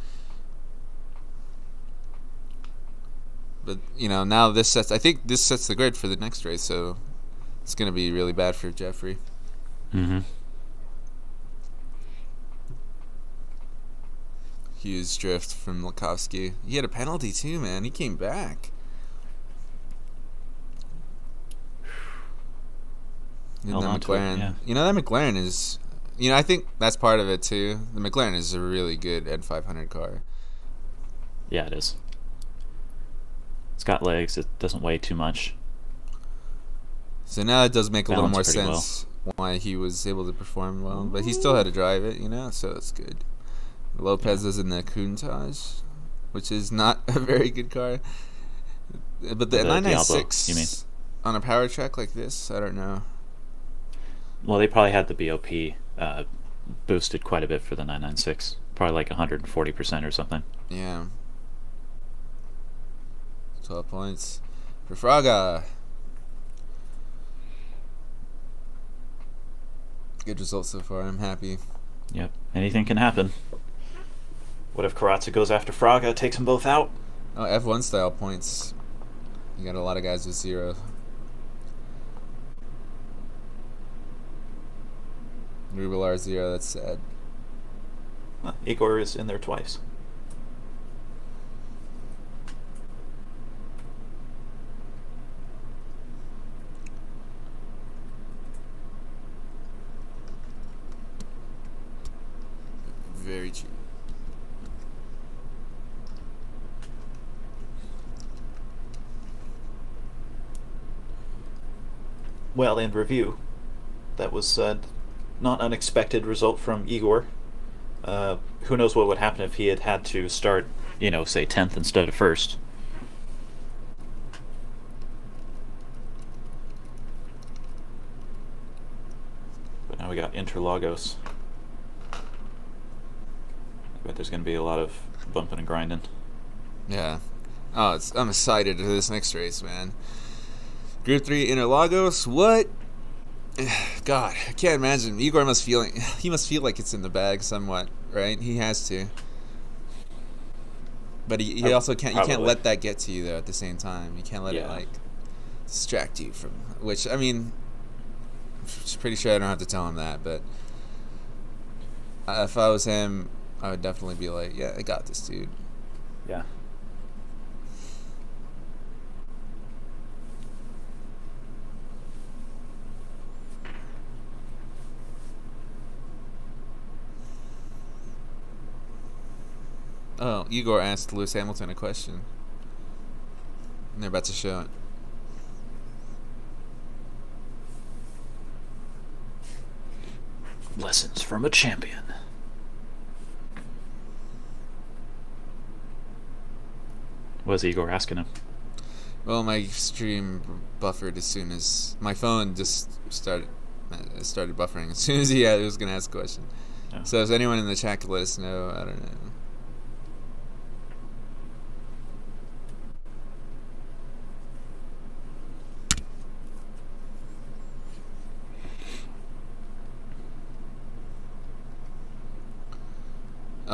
But now this sets. I think this sets the grid for the next race, so it's gonna be really bad for Jeffrey. Huge drift from Lukovsky. He had a penalty too, man. He came back. And that McLaren, that McLaren is, I think that's part of it too. The McLaren is a really good N500 car. Yeah, it is. It's got legs. It doesn't weigh too much. So now it does make a little more sense why he was able to perform well. But he still had to drive it, so it's good. Lopez is in the Countach, which is not a very good car. But the 996 Diablo, you mean? On a power track like this, I don't know. Well, they probably had the BOP boosted quite a bit for the 996. Probably like 140% or something. Yeah. 12 points. for Fraga. Good result so far. I'm happy. Yep. Anything can happen. What if Karatza goes after Fraga, takes them both out? Oh, F1 style points. You got a lot of guys with 0. Rubelar 0, that's sad. Well, Igor is in there twice. Very true. Well, in review, that was not unexpected result from Igor. Who knows what would happen if he had had to start, say 10th instead of 1st. But now we got Interlagos. I bet there's going to be a lot of bumping and grinding. Yeah. Oh, I'm excited for this next race, man. Group 3 Interlagos. What? God, I can't imagine. Igor must feel like it's in the bag somewhat, right? He has to. But he also can't. You can't let that get to you though. At the same time, you can't let it like distract you from. Which I mean, I'm pretty sure I don't have to tell him that. But if I was him, I would definitely be like, "Yeah, I got this, dude." Yeah. Oh, Igor asked Lewis Hamilton a question. And they're about to show it. Lessons from a champion. What was Igor asking him? Well, my stream buffered as soon as my phone just started buffering as soon as he was going to ask a question. Oh. So if anyone in the chat could let us know, I don't know.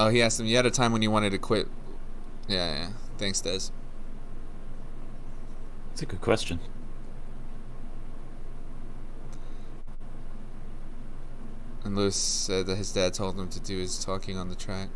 Oh, he asked him, you had a time when you wanted to quit. Yeah. Thanks, Des. That's a good question. And Lewis said that his dad told him to do his talking on the track.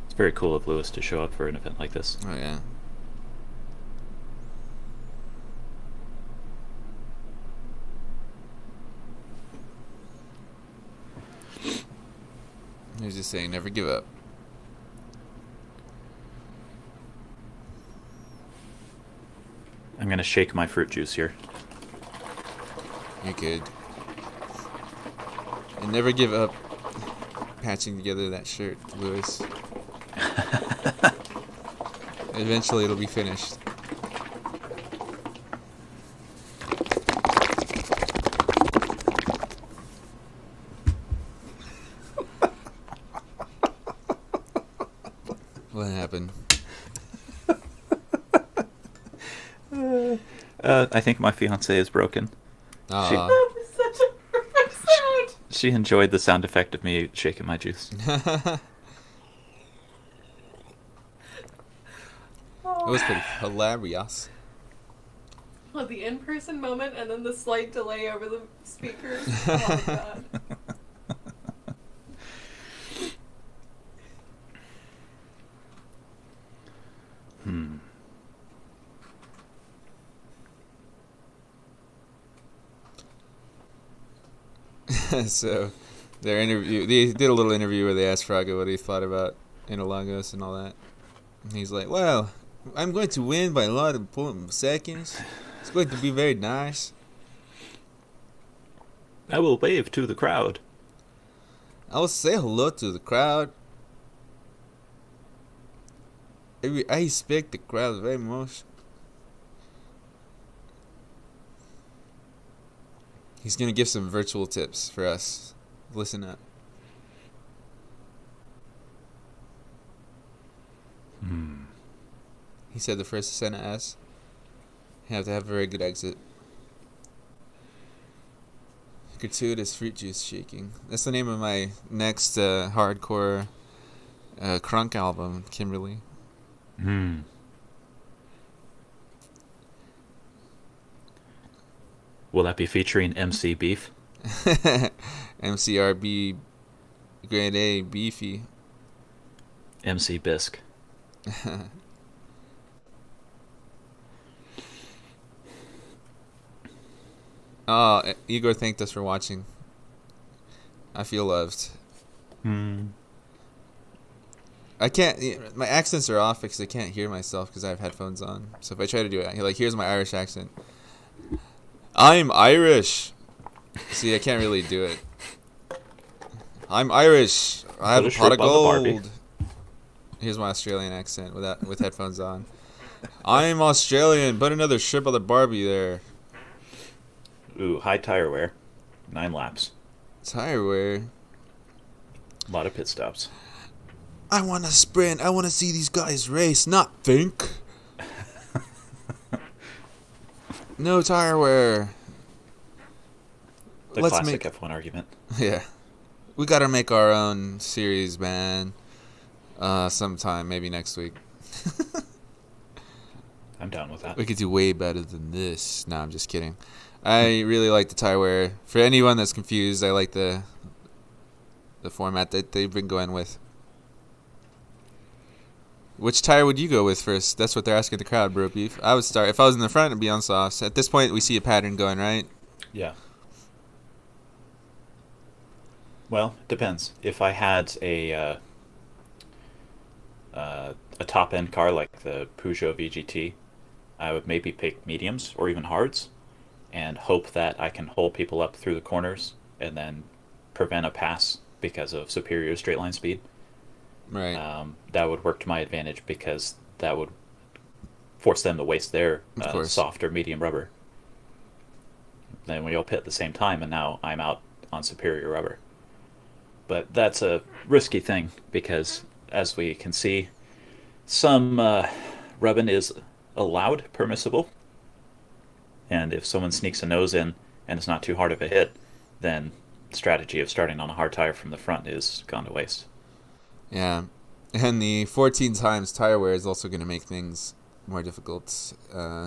It's very cool of Lewis to show up for an event like this. Oh, yeah. He was just saying, never give up. I'm going to shake my fruit juice here. You could. And never give up patching together that shirt, Lewis. Eventually it'll be finished. What happened? I think my fiance is broken. That was such a perfect sound. She enjoyed the sound effect of me shaking my juice. It was pretty hilarious. Oh, the in-person moment and then the slight delay over the speakers. Oh my god. So, they did a little interview where they asked Fraga what he thought about Interlagos and all that. And he's like, well, I'm going to win by a lot of seconds. It's going to be very nice. I will wave to the crowd. I will say hello to the crowd. I respect the crowd very much. He's gonna give some virtual tips for us. Listen up. He said the first ascent of S. You have to have a very good exit. Gratuitous fruit juice shaking. That's the name of my next hardcore crunk album, Kimberly. Will that be featuring MC Beef? MCRB Grade A Beefy. MC Bisque. Oh, Igor thanked us for watching. I feel loved. I can't. My accents are off because I can't hear myself because I have headphones on. So if I try to do it, like, here's my Irish accent. I'm Irish. See, I can't really do it. I'm Irish. I have a pot of gold. Here's my Australian accent with headphones on. I'm Australian. Put another strip of the Barbie there. Ooh, high tire wear. 9 laps. Tire wear. A lot of pit stops. I want to sprint. I want to see these guys race, not think. No tire wear. The classic F1 argument. Yeah. We got to make our own series, man. Sometime, maybe next week. I'm down with that. We could do way better than this. No, I'm just kidding. I really like the tire wear. For anyone that's confused, I like the format that they've been going with. Which tire would you go with first? That's what they're asking the crowd, Roadbeef. I would start. If I was in the front, it'd be on softs. At this point, we see a pattern going, right? Yeah. Well, it depends. If I had a top-end car like the Peugeot VGT, I would maybe pick mediums or even hards and hope that I can hold people up through the corners and then prevent a pass because of superior straight line speed. Right. That would work to my advantage because that would force them to waste their soft or medium rubber. Then we all pit at the same time, and now I'm out on superior rubber. But that's a risky thing because, as we can see, some rubbing is allowed, permissible. And if someone sneaks a nose in and it's not too hard of a hit, then the strategy of starting on a hard tire from the front is gone to waste. Yeah. And the 14 times tire wear is also going to make things more difficult. So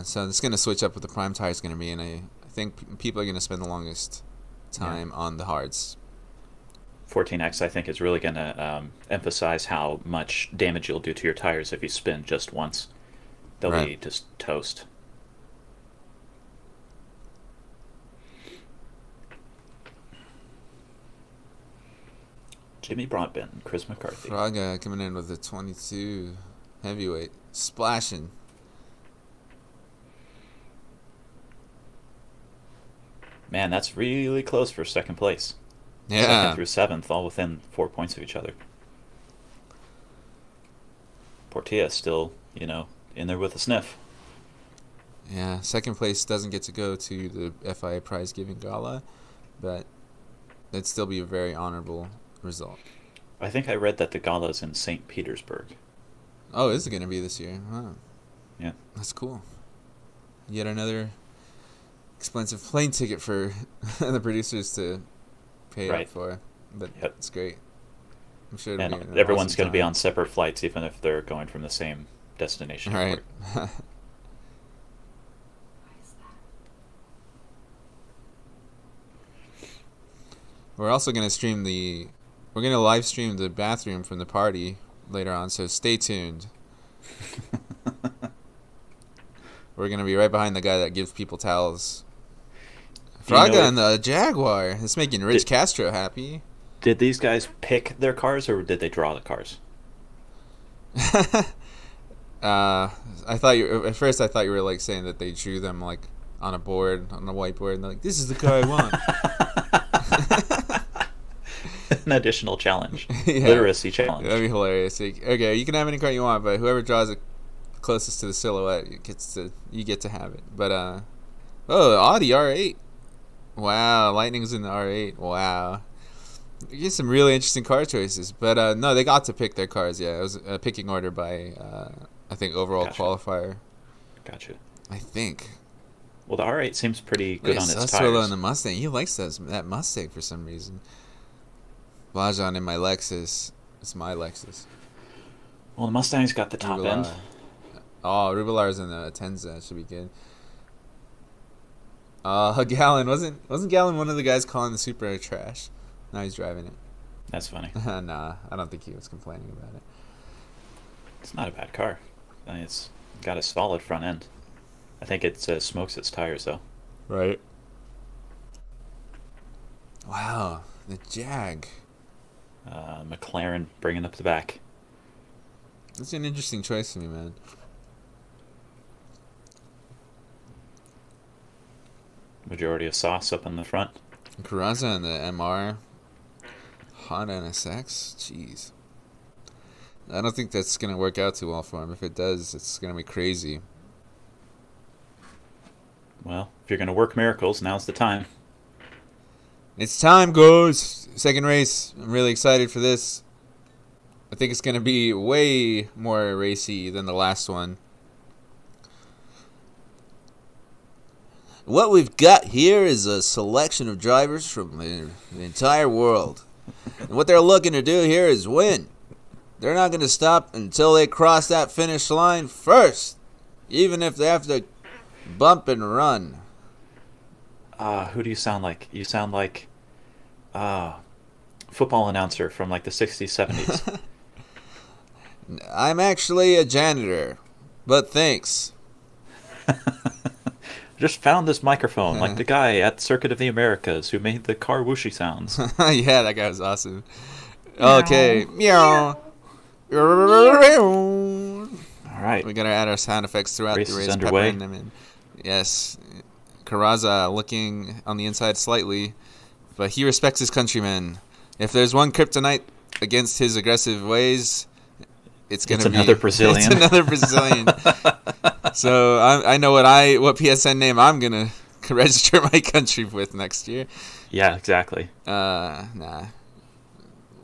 it's going to switch up what the prime tire is going to be, and I think people are going to spend the longest time on the hards. 14X, I think, is really going to emphasize how much damage you'll do to your tires if you spin just once. They'll be just toast. Jimmy Broadbent, Chris McCarthy. Fraga coming in with a 22 heavyweight. Splashing. Man, that's really close for second place. Yeah. 2nd through 7th, all within 4 points of each other. Portilla still, in there with a sniff. Yeah, second place doesn't get to go to the FIA prize giving gala, but it'd still be a very honorable result. I think I read that the gala's in St. Petersburg. Oh, is it going to be this year? Wow. Yeah. That's cool. Yet another expensive plane ticket for the producers to pay up for. But it's great. I'm sure it'll be everyone's going to be on separate flights, even if they're going from the same destination. Right. We're also going to we're going to live stream the bathroom from the party later on, so stay tuned. We're going to be right behind the guy that gives people towels. Fraga and the Jaguar. It's making Rich Castro happy. Did these guys pick their cars, or did they draw the cars? At first I thought you were like saying that they drew them like on a board, on a whiteboard, and they're like, this is the car I want. An additional challenge. Yeah. Literacy challenge. That'd be hilarious. Okay, you can have any car you want, but whoever draws it closest to the silhouette you get to have it. But Audi R8. Wow, Lightning's in the R8. Wow. You get some really interesting car choices. But no, they got to pick their cars. Yeah, it was a picking order by, I think, overall qualifier. Gotcha. I think. Well, the R8 seems pretty good on its Sassuolo tires. in the Mustang. He likes that Mustang for some reason. Blajan in my Lexus. It's my Lexus. Well, the Mustang's got the top end. Oh, Rubilar's in the Tenza. That should be good. Gallon wasn't Gallon one of the guys calling the Supra trash? Now he's driving it. That's funny. Nah, I don't think he was complaining about it. It's not a bad car. I mean, it's got a solid front end. I think it smokes its tires though. Right. Wow, the Jag. McLaren bringing up the back. That's an interesting choice to me, man. Majority of sauce up in the front. Carranza and the MR. Honda NSX. Jeez. I don't think that's going to work out too well for him. If it does, it's going to be crazy. Well, if you're going to work miracles, now's the time. It's time, guys. Second race. I'm really excited for this. I think it's going to be way more racy than the last one. What we've got here is a selection of drivers from the entire world. And what they're looking to do here is win. They're not going to stop until they cross that finish line first, even if they have to bump and run. Who do you sound like? You sound like football announcer from like the 60s, 70s. I'm actually a janitor, but thanks. Just found this microphone, like the guy at Circuit of the Americas who made the car whooshy sounds. Yeah, that guy was awesome. Okay. Meow. All right. We got to add our sound effects throughout Race the race. is underway. Peppering them in. Yes. Carranza looking on the inside slightly, but he respects his countrymen. If there's one kryptonite against his aggressive ways, it's another Brazilian. It's another Brazilian. So I know what PSN name I'm gonna register my country with next year. Yeah, exactly. Nah.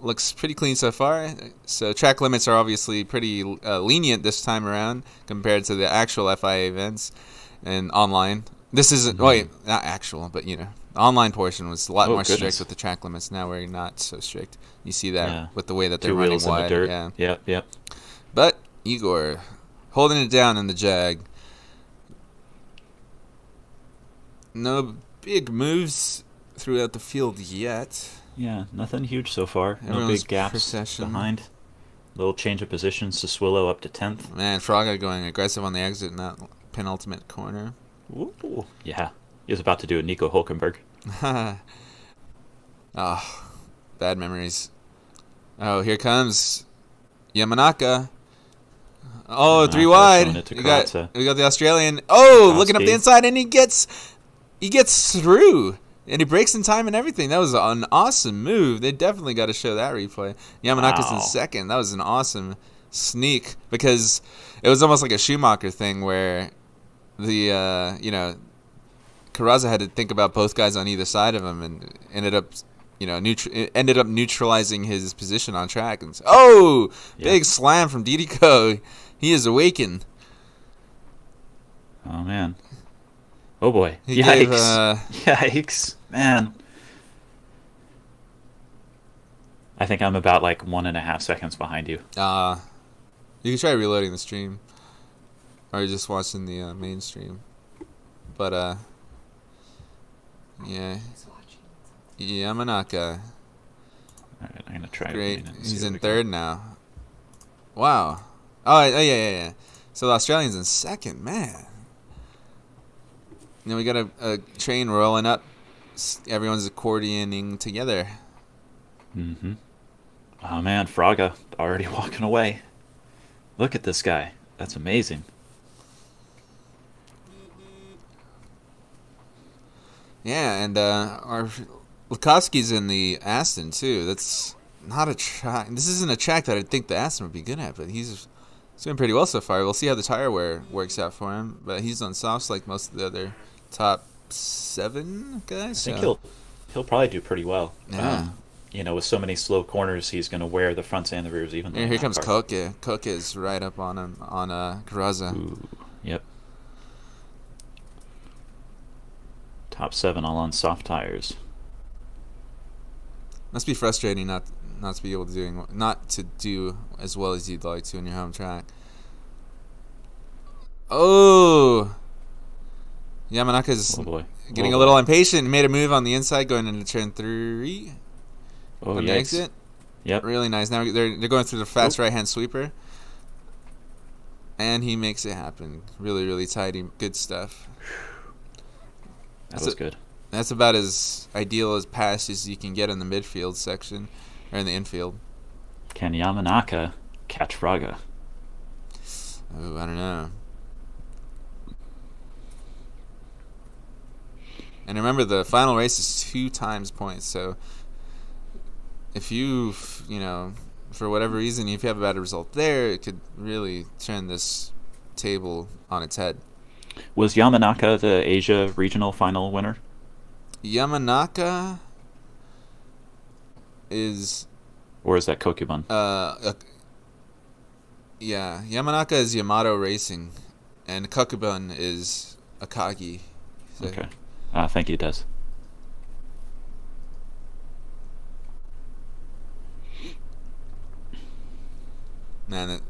Looks pretty clean so far. So track limits are obviously pretty lenient this time around compared to the actual FIA events and online. This isn't not actual, but the online portion was a lot more strict with the track limits. Now we're not so strict. You see that with the way that they're running wheels wide. in the dirt. Yeah. Yep. But Igor holding it down in the Jag. No big moves throughout the field yet. Yeah, nothing huge so far. No Everyone's big gaps procession. behind. Little change of positions. Sassuolo up to 10th. Man, Fraga going aggressive on the exit in that penultimate corner. Ooh. Yeah, he was about to do a Nico Hulkenberg. Bad memories. Oh, here comes Yamanaka. Oh, Yamanaka 3 wide. We got the Australian. Oh, looking up the inside, and he gets through. And he breaks in time and everything. That was an awesome move. They definitely got to show that replay. Yamanaka's in second. That was an awesome sneak because it was almost like a Schumacher thing where the Carranza had to think about both guys on either side of him and ended up neutralizing his position on track. And big slam from Didico. He is awakened. Oh man. Oh boy. He Yikes. Yikes. Man. I think I'm about like 1.5 seconds behind you. You can try reloading the stream. Or just watching the main stream. But, yeah. Yamanaka. Alright, I'm going to try. Great. He's in third now. Wow. Oh, yeah. So the Australian's in second. Man. Then we got a train rolling up. Everyone's accordioning together. Mm-hmm. Oh, man. Fraga already walking away. Look at this guy. That's amazing. Yeah, and our Lukowski's in the Aston, too. That's not a track. This isn't a track that I think the Aston would be good at, but he's doing pretty well so far. We'll see how the tire wear works out for him, but he's on softs like most of the other top 7 guys. I think he'll probably do pretty well. Yeah. With so many slow corners, he's going to wear the fronts and the rears even. Here comes Koke. Koke is right up on him on Graza. Ooh, yep. Top 7 all on soft tires. Must be frustrating not to be able to do as well as you'd like to in your home track. Oh, Yamanaka's getting a little impatient. Made a move on the inside going into turn 3. Oh, on the exit. Yep. Really nice. Now they're going through the fast right-hand sweeper. And he makes it happen. Really, really tidy. Good stuff. That was good. That's about as ideal as pass as you can get in the midfield section. Or in the infield. Can Yamanaka catch Fraga? Oh, I don't know. And remember, the final race is 2 times points, so if you for whatever reason, if you have a bad result there, it could really turn this table on its head. Was Yamanaka the Asia regional final winner? Yamanaka is... Or is that Kokubun? Yeah, Yamanaka is Yamato Racing, and Kokubun is Akagi. So. Okay. Thank you, Des. Man,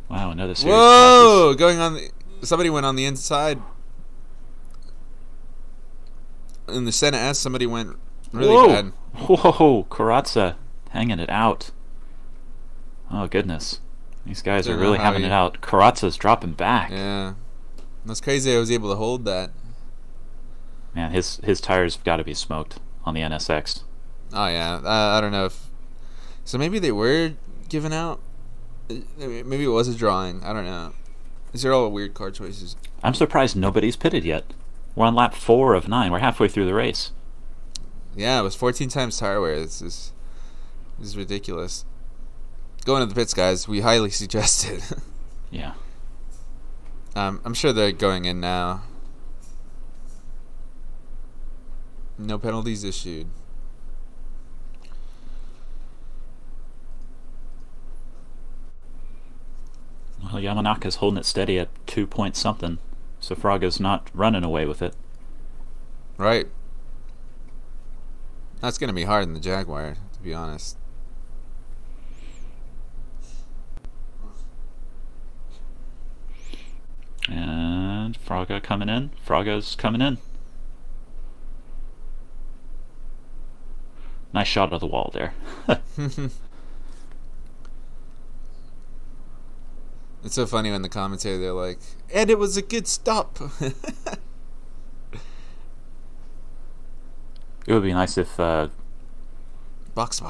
wow, another series. Whoa! Going on somebody went on the inside. In the Senna S, somebody went really bad. Whoa, Karatsa hanging it out. Oh, goodness. These guys are really having it out. Karatsa's dropping back. Yeah. That's crazy I was able to hold that. Man, his tires got to be smoked on the NSX. Oh, yeah. I don't know if... So maybe they were given out? Maybe it was a drawing. I don't know. These are all weird car choices. I'm surprised nobody's pitted yet. We're on lap 4 of 9. We're halfway through the race. Yeah, it was 14 times tire wear. This is ridiculous. Going to the pits, guys. We highly suggest it. Yeah. I'm sure they're going in now. No penalties issued. Well, Yamanaka's holding it steady at 2 point something, so Fraga's not running away with it. Right. That's going to be hard in the Jaguar, to be honest. And Fraga coming in. Fraga's coming in. Nice shot of the wall there. It's so funny when the commentator, they're like, and it was a good stop. It would be nice if box.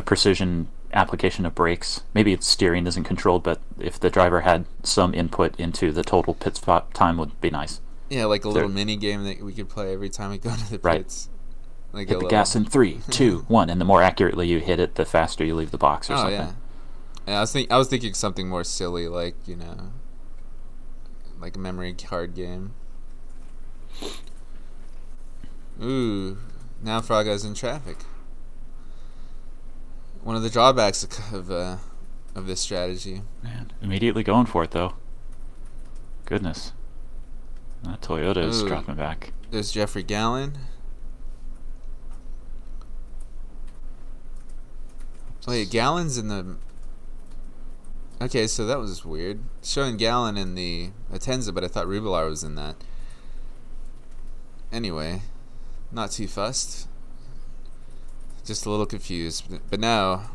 Precision application of brakes. Maybe its steering isn't controlled, but if the driver had some input into the total pit stop time, would be nice. Yeah, like a little mini game that we could play every time we go to the pits. Like hit the gas in 3, 2, 1, and the more accurately you hit it, the faster you leave the box or something. Yeah. Yeah, I was thinking something more silly, like like a memory card game. Ooh, now Fraga's in traffic. One of the drawbacks of this strategy. Man, immediately going for it though. Goodness, that Toyota is dropping back. There's Jeffrey Gallen. Wait, Gallen's in the... Okay, so that was weird. Showing Gallen in the Atenza, but I thought Rubilar was in that. Anyway, not too fussed. Just a little confused. But now,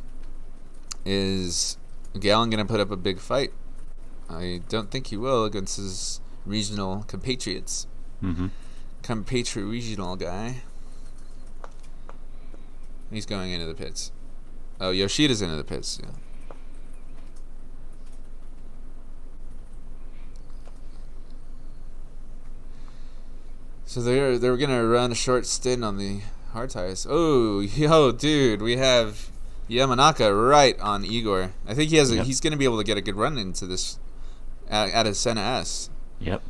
is Gallen going to put up a big fight? I don't think he will against his regional compatriots. Mm-hmm. Compatriot regional guy. He's going into the pits. Oh, Yoshida's into the pits. Yeah. So they're gonna run a short stint on the hard tires. Oh, yo, dude, we have Yamanaka right on Igor. I think he has. He's gonna be able to get a good run into this at a Senna S. Yep.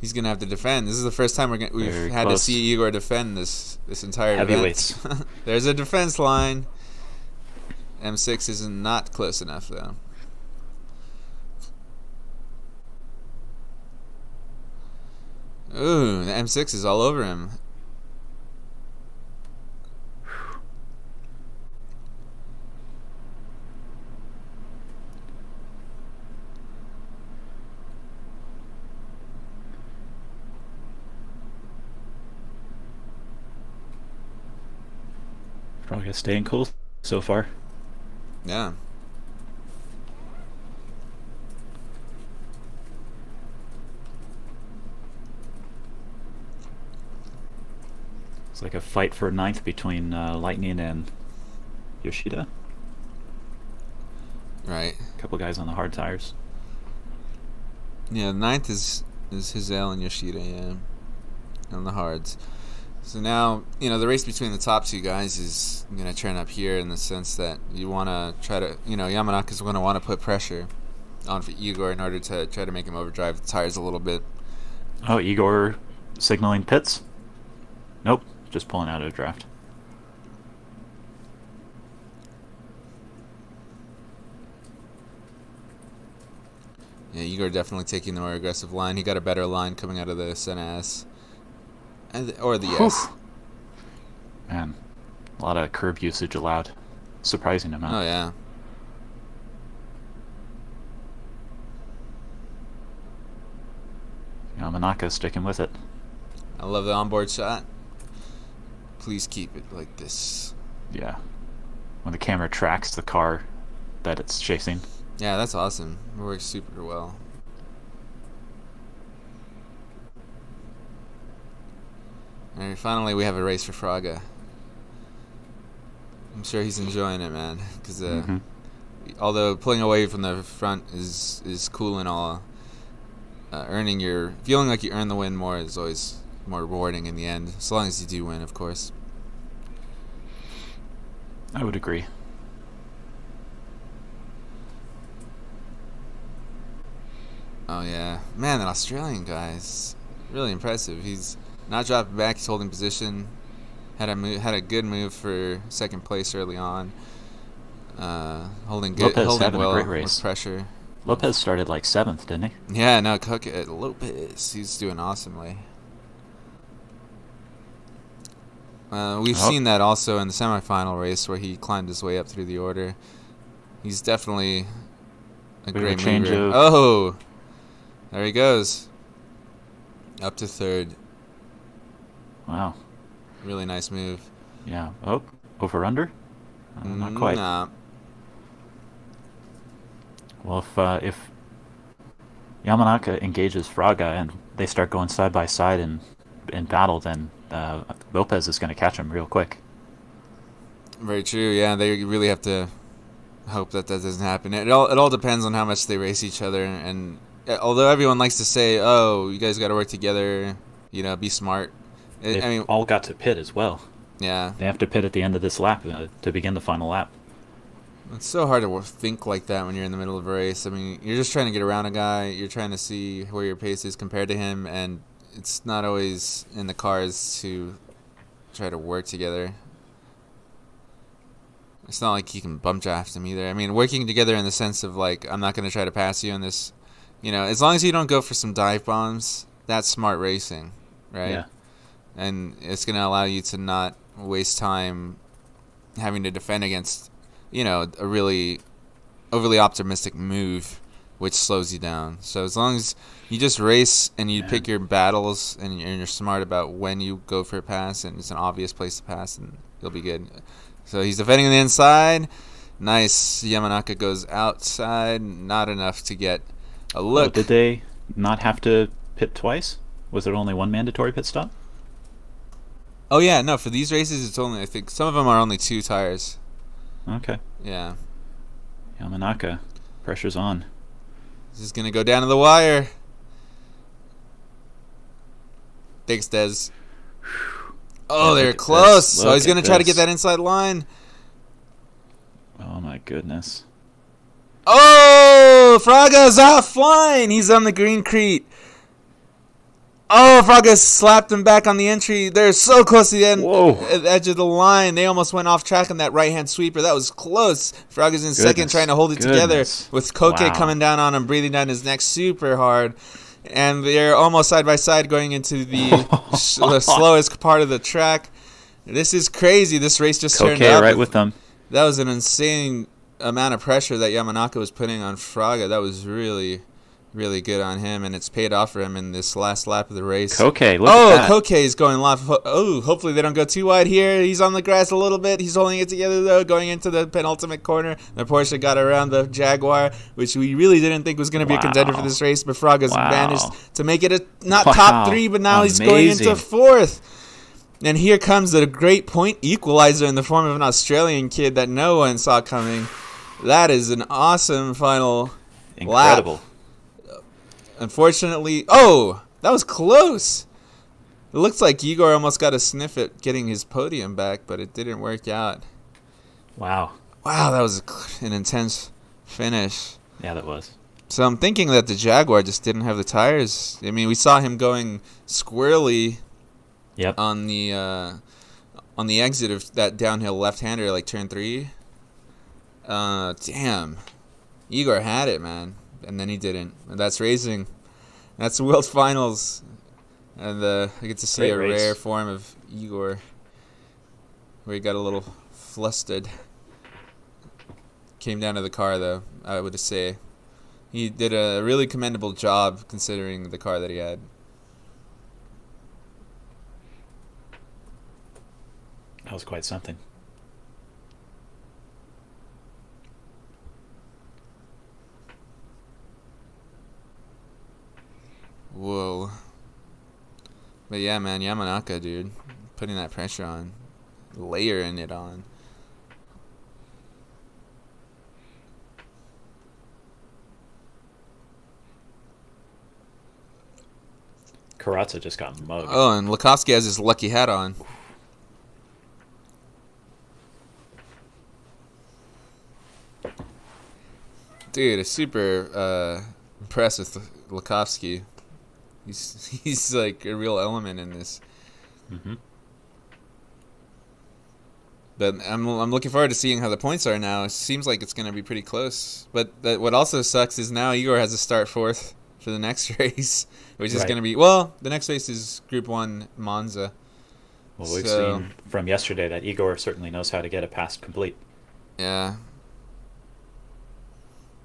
He's gonna have to defend. This is the first time we've Very had close. to see Igor defend this entire Heavyweights. event. There's a defense line. M6 is not close enough though. Ooh, the M6 is all over him. Probably staying cool so far. Yeah. It's like a fight for ninth between Lightning and Yoshida. Right. A couple guys on the hard tires. Yeah, ninth is Hazel and Yoshida, yeah. On the hards. So now, you know, the race between the top two guys is going to turn up here in the sense that you want to try to, you know, Yamanaka's going to want to put pressure on Igor in order to try to make him overdrive the tires a little bit. Oh, Igor signaling pits? Nope, just pulling out of a draft. Yeah, Igor definitely taking the more aggressive line. He got a better line coming out of the Senna S. Or the S. Man, a lot of curb usage allowed. Surprising amount. Oh, yeah. Yamanaka sticking with it. I love the onboard shot. Please keep it like this. Yeah. When the camera tracks the car that it's chasing. Yeah, that's awesome. It works super well. And finally, we have a race for Fraga. I'm sure he's enjoying it, man. Because although pulling away from the front is cool and all, feeling like you earn the win more is always more rewarding in the end. As long as you do win, of course. I would agree. Oh yeah, man, that Australian guy is really impressive. He's not dropping back. He's holding position. Had a good move for second place early on. Holding Having well a great race. with pressure. Lopez started like 7th, didn't he? Yeah, no, Lopez, he's doing awesomely. We've seen that also in the semifinal race where he climbed his way up through the order. He's definitely a great change mover. of... Oh, there he goes. Up to third. Wow. Really nice move. Yeah. Oh, over under? Not quite. Nah. Well, if Yamanaka engages Fraga and they start going side by side in battle, then Lopez is going to catch him real quick. Very true. Yeah, they really have to hope that doesn't happen. It all depends on how much they race each other. And although everyone likes to say, "Oh, you guys got to work together," you know, be smart. They've all got to pit as well. Yeah. They have to pit at the end of this lap to begin the final lap. It's so hard to think like that when you're in the middle of a race. I mean, you're just trying to get around a guy. You're trying to see where your pace is compared to him, and it's not always in the cards to try to work together. It's not like you can bump draft him either. I mean, working together in the sense of, like, I'm not going to try to pass you in this. You know, as long as you don't go for some dive bombs, that's smart racing, right? Yeah. And it's going to allow you to not waste time having to defend against, you know, a really overly optimistic move, which slows you down. So as long as you just race and you pick your battles and you're smart about when you go for a pass and it's an obvious place to pass, and you'll be good. So he's defending on the inside. Nice. Yamanaka goes outside. Not enough to get a look. Oh, did they not have to pit twice? Was there only one mandatory pit stop? Oh, yeah. No, for these races, it's only, I think, some of them are only 2 tires. Okay. Yeah. Yamanaka. Pressure's on. This is going to go down to the wire. Thanks, Des. Oh, they're close. So he's going to try to get that inside line. Oh, my goodness. Oh, Fraga's offline. He's on the green crete. Oh, Fraga slapped him back on the entry. They're so close to the end, Whoa. at the edge of the line. They almost went off track on that right-hand sweeper. That was close. Fraga's in second, trying to hold it together with Koke coming down on him, breathing down his neck super hard. And they're almost side by side going into the slowest part of the track. This is crazy. This race just turned up. Right with them. That was an insane amount of pressure that Yamanaka was putting on Fraga. That was really, really good on him, and it's paid off for him in this last lap of the race. Koke, look at that. Koke is going live. Oh, hopefully they don't go too wide here. He's on the grass a little bit. He's holding it together, though, going into the penultimate corner. The Porsche got around the Jaguar, which we really didn't think was going to be a contender for this race, but Fraga's managed to make it top 3, but now he's going into 4th. And here comes a great point equalizer in the form of an Australian kid that no one saw coming. That is an awesome final Incredible. lap. Unfortunately, that was close. It looks like Igor almost got a sniff at getting his podium back, but it didn't work out. Wow. Wow, that was an intense finish. Yeah, that was. So I'm thinking that the Jaguar just didn't have the tires. I mean, we saw him going squirrely on the exit of that downhill left-hander, like turn 3. Damn. Igor had it, man. And then he didn't. And that's racing. That's the World Finals. And I get to see a rare form of Igor where he got a little flustered. Came down to the car, though, I would say. He did a really commendable job considering the car that he had. That was quite something. Whoa. But yeah, man, Yamanaka, dude. Putting that pressure on. Layering it on. Karatza just got mugged. Oh, and Lukovsky has his lucky hat on. Dude, I'm super impressed with Lukovsky. He's like a real element in this. Mm-hmm. But I'm looking forward to seeing how the points are now. It seems like it's going to be pretty close. But what also sucks is now Igor has to start 4th for the next race, which is going to be... Well, the next race is Group 1 Monza. Well, we've seen from yesterday that Igor certainly knows how to get a pass complete. Yeah.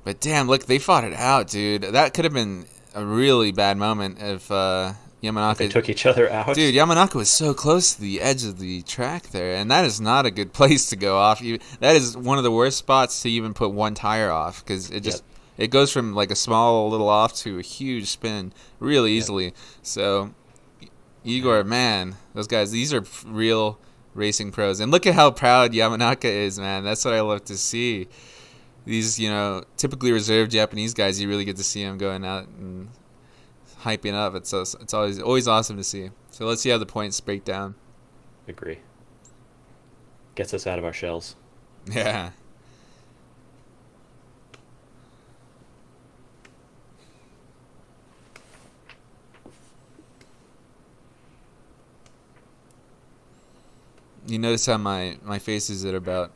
But damn, look, they fought it out, dude. That could have been a really bad moment if Yamanaka... They took each other out. Dude, Yamanaka was so close to the edge of the track there, and that is not a good place to go off. That is one of the worst spots to even put one tire off, because it just... It goes from like a small little off to a huge spin really easily. So, Igor, man, those guys, these are real racing pros. And look at how proud Yamanaka is, man. That's what I love to see. These, typically reserved Japanese guys, you really get to see them going out and hyping up. It's always awesome to see. So let's see how the points break down. Agree. Gets us out of our shells. Yeah. You notice how my face is at about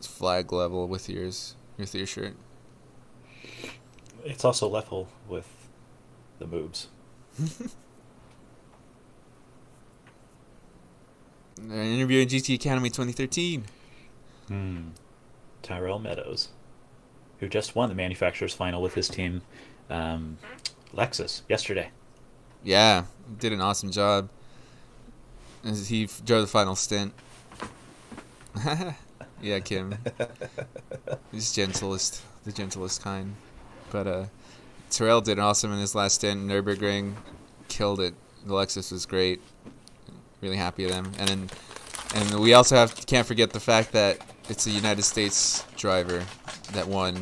flag level with yours, with your shirt. It's also level with the moobs. An interview in GT Academy 2013. Tyrell Meadows, who just won the manufacturer's final with his team, Lexus, yesterday. Yeah, did an awesome job. He drove the final stint. Yeah, Kim. He's the gentlest kind. But Terrell did awesome in his last stint. Nürburgring killed it. The Lexus was great. Really happy with him. And we also can't forget the fact that it's a United States driver that won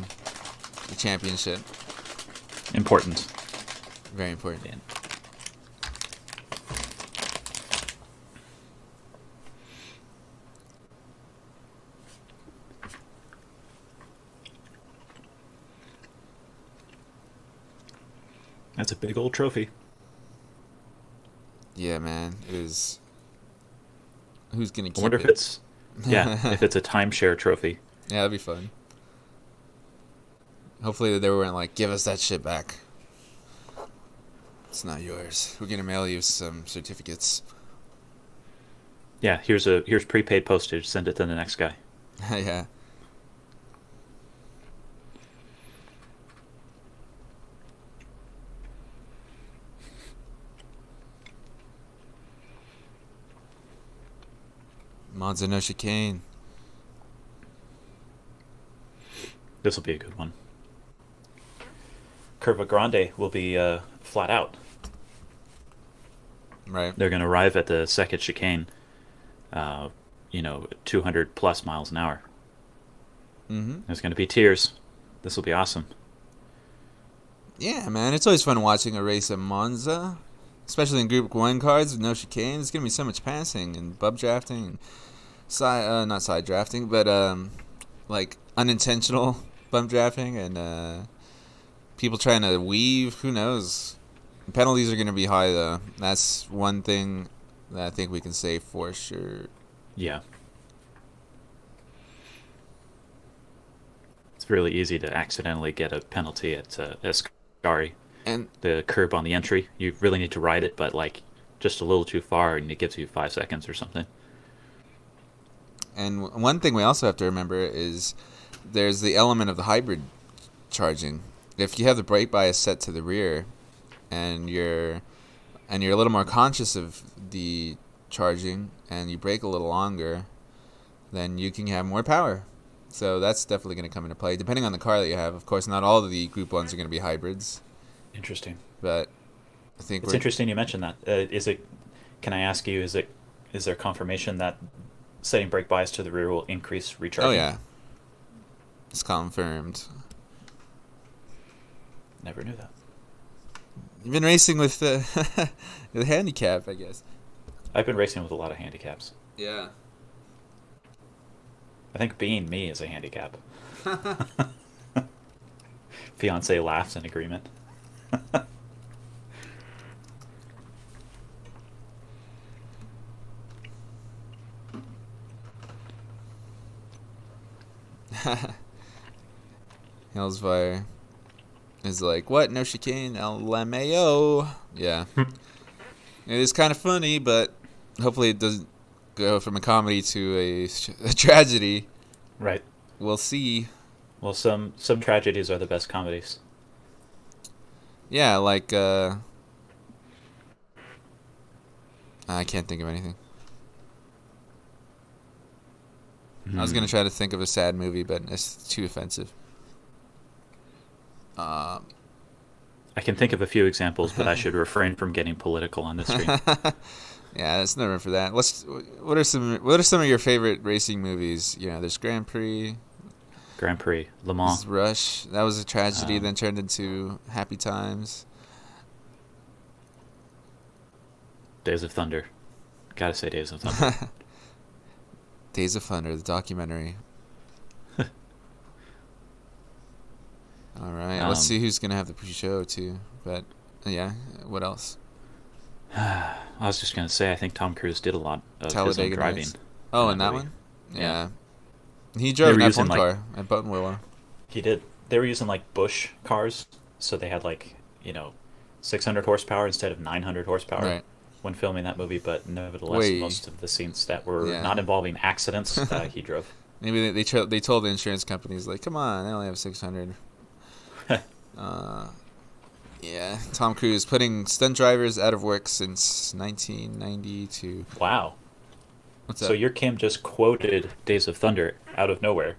the championship. Important. Very important. Yeah. It's a big old trophy. Yeah, man. It was. Who's gonna keep I wonder it? if it's if it's a timeshare trophy. Yeah, that'd be fun. Hopefully they weren't like, give us that shit back. It's not yours. We're gonna mail you some certificates. Yeah, here's prepaid postage. Send it to the next guy. Yeah. Monza no chicane. This will be a good one. Curva Grande will be flat out. Right. They're going to arrive at the second chicane, 200 plus miles an hour. Mm-hmm. There's going to be tears. This will be awesome. Yeah, man. It's always fun watching a race at Monza, especially in Group 1 cars with no chicane. There's going to be so much passing and bub drafting. Not side drafting, but like unintentional bump drafting and people trying to weave. Who knows? Penalties are going to be high, though. That's one thing that I think we can say for sure. Yeah. It's really easy to accidentally get a penalty at Ascari. And The curb on the entry, you really need to ride it, but like just a little too far, and it gives you 5 seconds or something. And one thing we also have to remember is there's the element of the hybrid charging. If you have the brake bias set to the rear, and you're a little more conscious of the charging, and you brake a little longer, then you can have more power. So that's definitely going to come into play, depending on the car that you have. Of course, not all of the Group 1s are going to be hybrids, Interesting. but I think It's interesting you mentioned that. Can I ask you, is there confirmation that setting brake bias to the rear will increase recharging? Oh, yeah. It's confirmed. Never knew that. You've been racing with the handicap, I guess. I've been racing with a lot of handicaps. Yeah. I think being me is a handicap. Fiance laughs in agreement. Hellsfire is like, what? No chicane, LMAO. Yeah. It is kind of funny, but hopefully it doesn't go from a comedy to a tragedy. Right. We'll see. Well, some tragedies are the best comedies. Yeah, like, I can't think of anything. I was going to try to think of a sad movie, but it's too offensive. I can think of a few examples, but I should refrain from getting political on this stream. Yeah, there's no room for that. What are some of your favorite racing movies? You know, there's Grand Prix, Le Mans. there's Rush. That was a tragedy, then turned into happy times. Days of Thunder. Gotta say Days of Thunder. Days of Thunder, the documentary. All right, let's see who's gonna have the pre-show too. But yeah, what else? I was just gonna say, I think Tom Cruise did a lot of his own Talladega driving. Nights. Oh, in that movie. one? Yeah. He They drove were an using, F1 like- car at Buttonwillow. He did. They were using like Bush cars, so they had 600 horsepower instead of 900 horsepower Right. when filming that movie. But nevertheless, Wait. most of the scenes that were Yeah. not involving accidents, he drove. Maybe they told the insurance companies, like, come on, they only have 600. Yeah, Tom Cruise putting stunt drivers out of work since 1992. Wow. What's So up? your Kim just quoted Days of Thunder out of nowhere.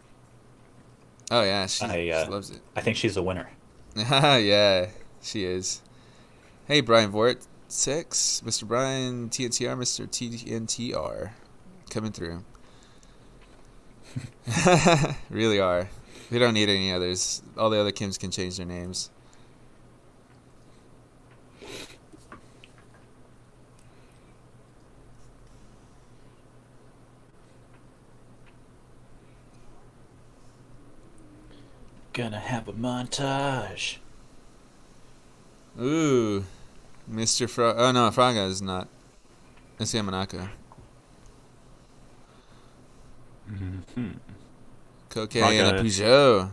Oh yeah, she I loves it. I think she's a winner. Yeah, she is. Hey, Brian Vort, 6, Mr. Brian TNTR, Mr. TNTR, coming through. Really are. We don't need any others. All the other Kims can change their names. Gonna have a montage. Ooh, Mr. Frog. Oh no, Fraga is not. It's Yamanaka. Mm-hmm. Koke and a Peugeot.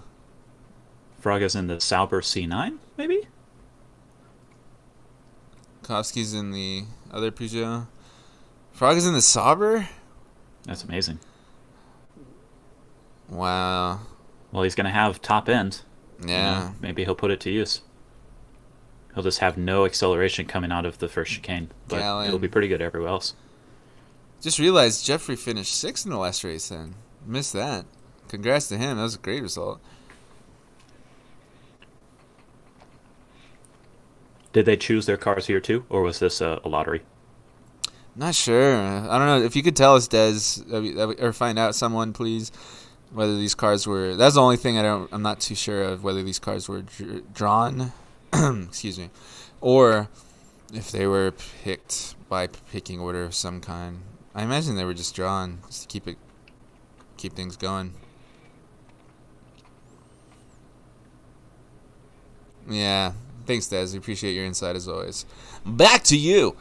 Fraga's in the Sauber C9, maybe? Kofsky's in the other Peugeot. Fraga's in the Sauber? That's amazing. Wow. Well, he's going to have top end. Yeah. You know, maybe he'll put it to use. He'll just have no acceleration coming out of the first chicane, but it'll be pretty good everywhere else. Just realized Jeffrey finished 6th in the last race then. Missed that. Congrats to him. That was a great result. Did they choose their cars here too, or was this a lottery? Not sure. I don't know. If you could tell us, Des, or find out someone, please, whether these cars were... That's the only thing I'm not too sure of, whether these cars were drawn, excuse me, or if they were picked by picking order of some kind. I imagine they were just drawn just to keep things going. Yeah. Thanks, Des. We appreciate your insight as always. Back to you.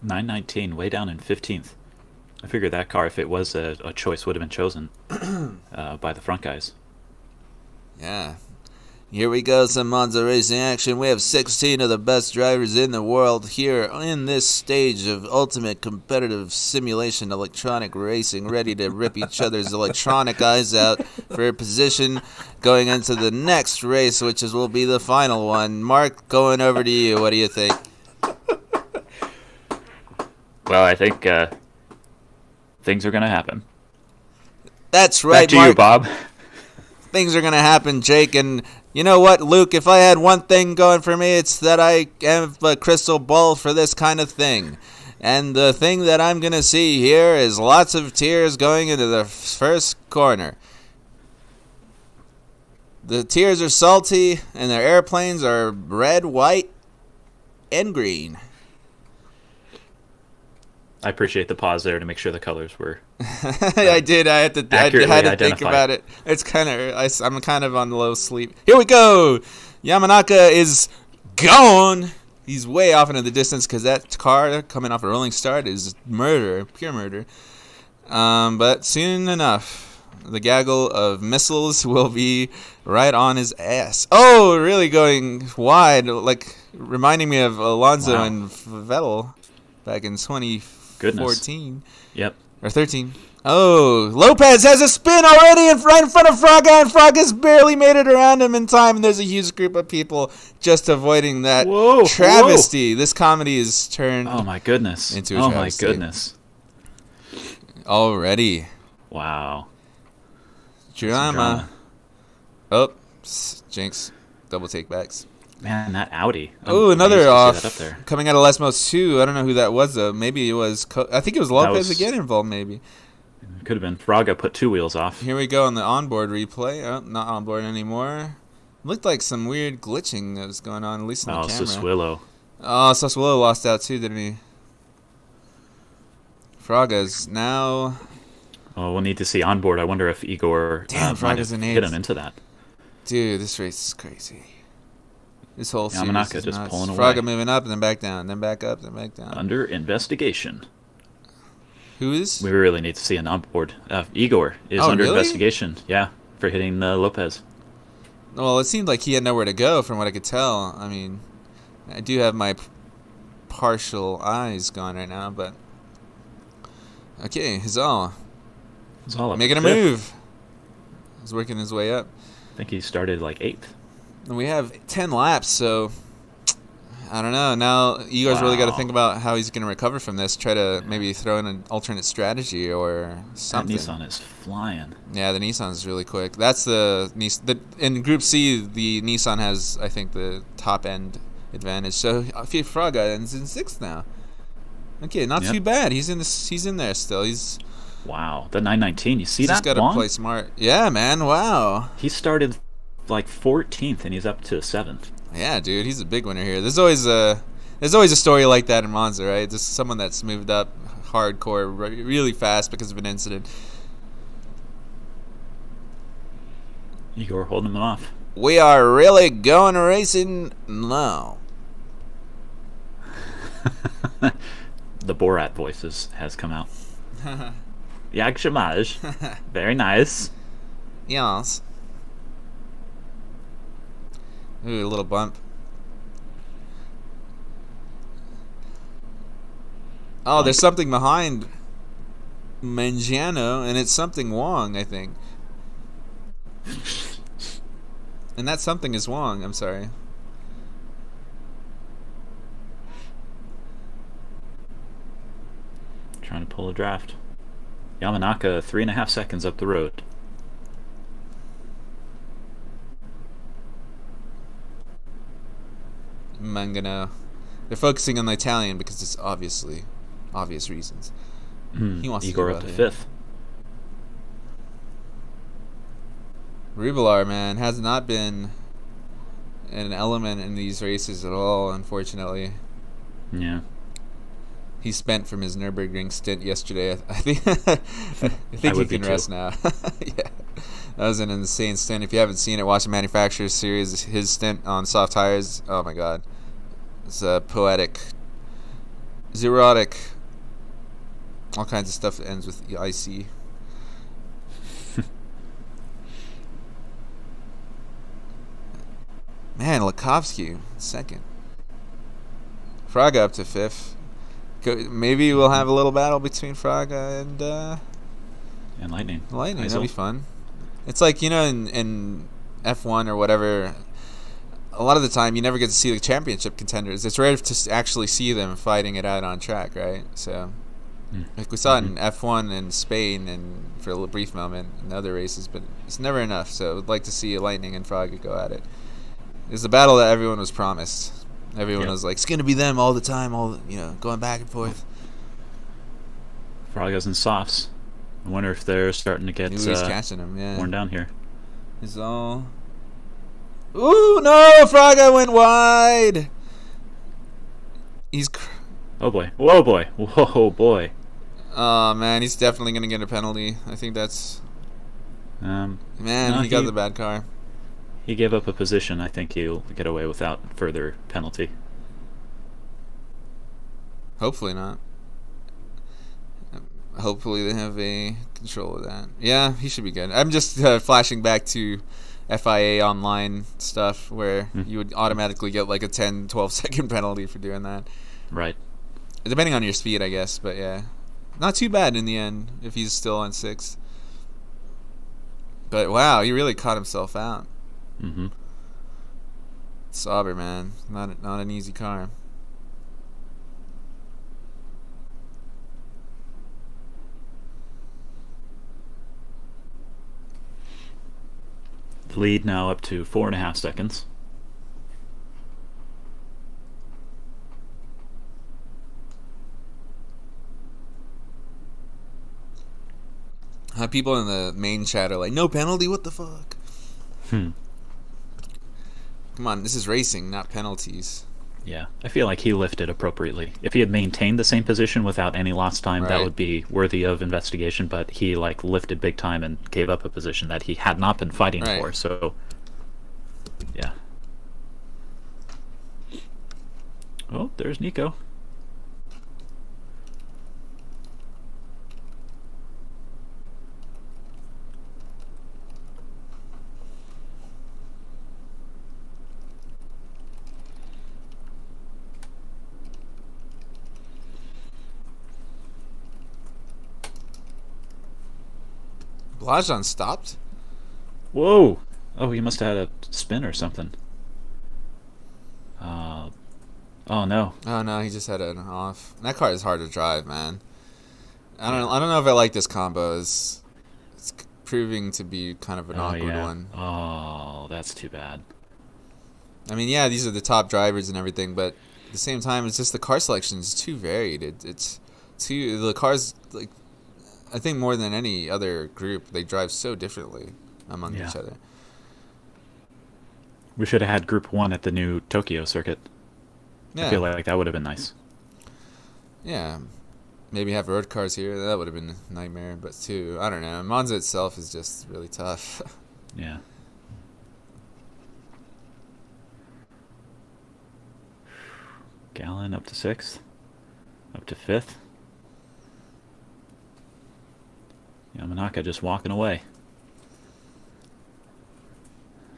919, way down in 15th. I figured that car, if it was a choice, would have been chosen by the front guys. Yeah. Here we go, some Monza racing action. We have 16 of the best drivers in the world here in this stage of ultimate competitive simulation electronic racing, ready to rip each other's electronic eyes out for a position going into the next race, which will be the final one. Mark, going over to you. What do you think? Well, I think things are going to happen. That's right, Back to Mark. you, Bob. Things are going to happen, Jake, and you know what, Luke? If I had one thing going for me, it's that I have a crystal ball for this kind of thing. And the thing that I'm going to see here is lots of tears going into the first corner. The tears are salty, and their airplanes are red, white, and green. I appreciate the pause there to make sure the colors were... I did. I had to think about it. It's kind of. I'm kind of on low sleep. Here we go. Yamanaka is gone. He's way off into the distance because that car coming off a rolling start is murder, pure murder. But soon enough, the gaggle of missiles will be right on his ass. Oh, really going wide, like reminding me of Alonso and Vettel back in 2014. Yep. Or 13. Oh, Lopez has a spin already right in front of Fraga, and Fraga's barely made it around him in time, and there's a huge group of people just avoiding that travesty. Whoa. This comedy is turned into a travesty. Oh, my goodness. Already. Wow. Drama. Oh, jinx. Double take backs. Man, that Audi. Oh, another off. Coming out of Last Most 2. I don't know who that was, though. Maybe it was... I think it was Lopez again involved, maybe. It could have been. Fraga put 2 wheels off. Here we go on the onboard replay. Oh, not onboard anymore. Looked like some weird glitching that was going on, at least in the camera. Sassuolo. Oh, Sassuolo lost out, too, didn't he? Fraga's now... Oh, we'll need to see onboard. I wonder if Igor might have hit him into that. Dude, this race is crazy. This whole series Yamanaka is just nuts. pulling away. Fraga moving up and then back down, then back up, then back down. Under investigation. Who is? We really need to see an onboard. Igor is under investigation. Yeah, for hitting Lopez. Well, it seemed like he had nowhere to go, from what I could tell. I mean, I do have my partial eyes gone right now, but okay, Hazal making a move. He's working his way up. I think he started like 8th. And we have 10 laps, so I don't know. Now Igor's really got to think about how he's going to recover from this. Try to maybe throw in an alternate strategy or something. That Nissan is flying. Yeah, the Nissan is really quick. That's in Group C, the Nissan has, I think, the top end advantage. So Fraga is in 6th now. Okay, not too bad. He's in there still. Wow, the 919. You see he's that? Just got to play smart. Yeah, man. Wow. He started like 14th and he's up to 7th. Yeah, dude, he's a big winner here. There's always a story like that in Monza, right? Just someone that's moved up hardcore really fast because of an incident. Igor holding them off. We are really going racing now. The Borat voices has come out. Jak się masz? Very nice. Yes. Ooh, a little bump. Oh, there's something behind Mangiano, and it's something Wong, I think. And that something is Wong, I'm sorry. Trying to pull a draft. Yamanaka 3.5 seconds up the road. Mangano. They're focusing on the Italian because it's obvious reasons. He wants Igor to up to do it. 5th. Rubelar, man, has not been an element in these races at all, unfortunately. Yeah. He spent from his Nürburgring stint yesterday. I think he can rest now. Yeah, that was an insane stint. If you haven't seen it, watch the Manufacturers Series. His stint on soft tires. Oh my God, it's poetic, zerotic, all kinds of stuff that ends with IC. Man, Lakovsky second. Fraga up to 5th. Maybe we'll have a little battle between Fraga And Lightning. That'll be fun. It's like, you know, in F1 or whatever, a lot of the time you never get to see the championship contenders. It's rare to actually see them fighting it out on track, right? So, like we saw in F1 in Spain and for a brief moment in other races, but it's never enough. So I'd like to see Lightning and Fraga go at it. It's the battle that everyone was promised. Everyone was like, it's going to be them all the time, going back and forth. Fraga's and softs. I wonder if they're starting to get he's catching him, worn down here. It's all... Ooh, no! Fraga went wide! Oh, boy. Whoa, boy. Whoa, boy. Oh, man, he's definitely going to get a penalty. I think that's... he got the bad car. He gave up a position. I think he'll get away without further penalty. Hopefully not. Hopefully they have a control of that. Yeah, he should be good. I'm just flashing back to FIA online stuff where you would automatically get like a 10, 12-second penalty for doing that. Right. Depending on your speed, I guess. But yeah, not too bad in the end if he's still on 6th. But wow, he really caught himself out. Sauber, man, not an easy car. The lead now up to 4.5 seconds. People in the main chat are like, no penalty, what the fuck? Come on, this is racing, not penalties. Yeah, I feel like he lifted appropriately. If he had maintained the same position without any lost time, that would be worthy of investigation, but he lifted big time and gave up a position that he had not been fighting for, so yeah. Oh, there's Nico. Blajan stopped? Whoa! Oh, he must have had a spin or something. Oh no. Oh no, he just had an off. That car is hard to drive, man. I don't know if I like this combo. It's proving to be kind of an awkward one. Oh, that's too bad. I mean, yeah, these are the top drivers and everything, but at the same time, it's just the car selection is too varied. The cars, like, I think more than any other group, they drive so differently among each other. We should have had Group 1 at the new Tokyo circuit. Yeah. I feel like that would have been nice. Yeah. Maybe have road cars here. That would have been a nightmare. But, too, I don't know. Monza itself is just really tough. Yeah. Gallon up to 6th. Up to 5th. Yamanaka just walking away.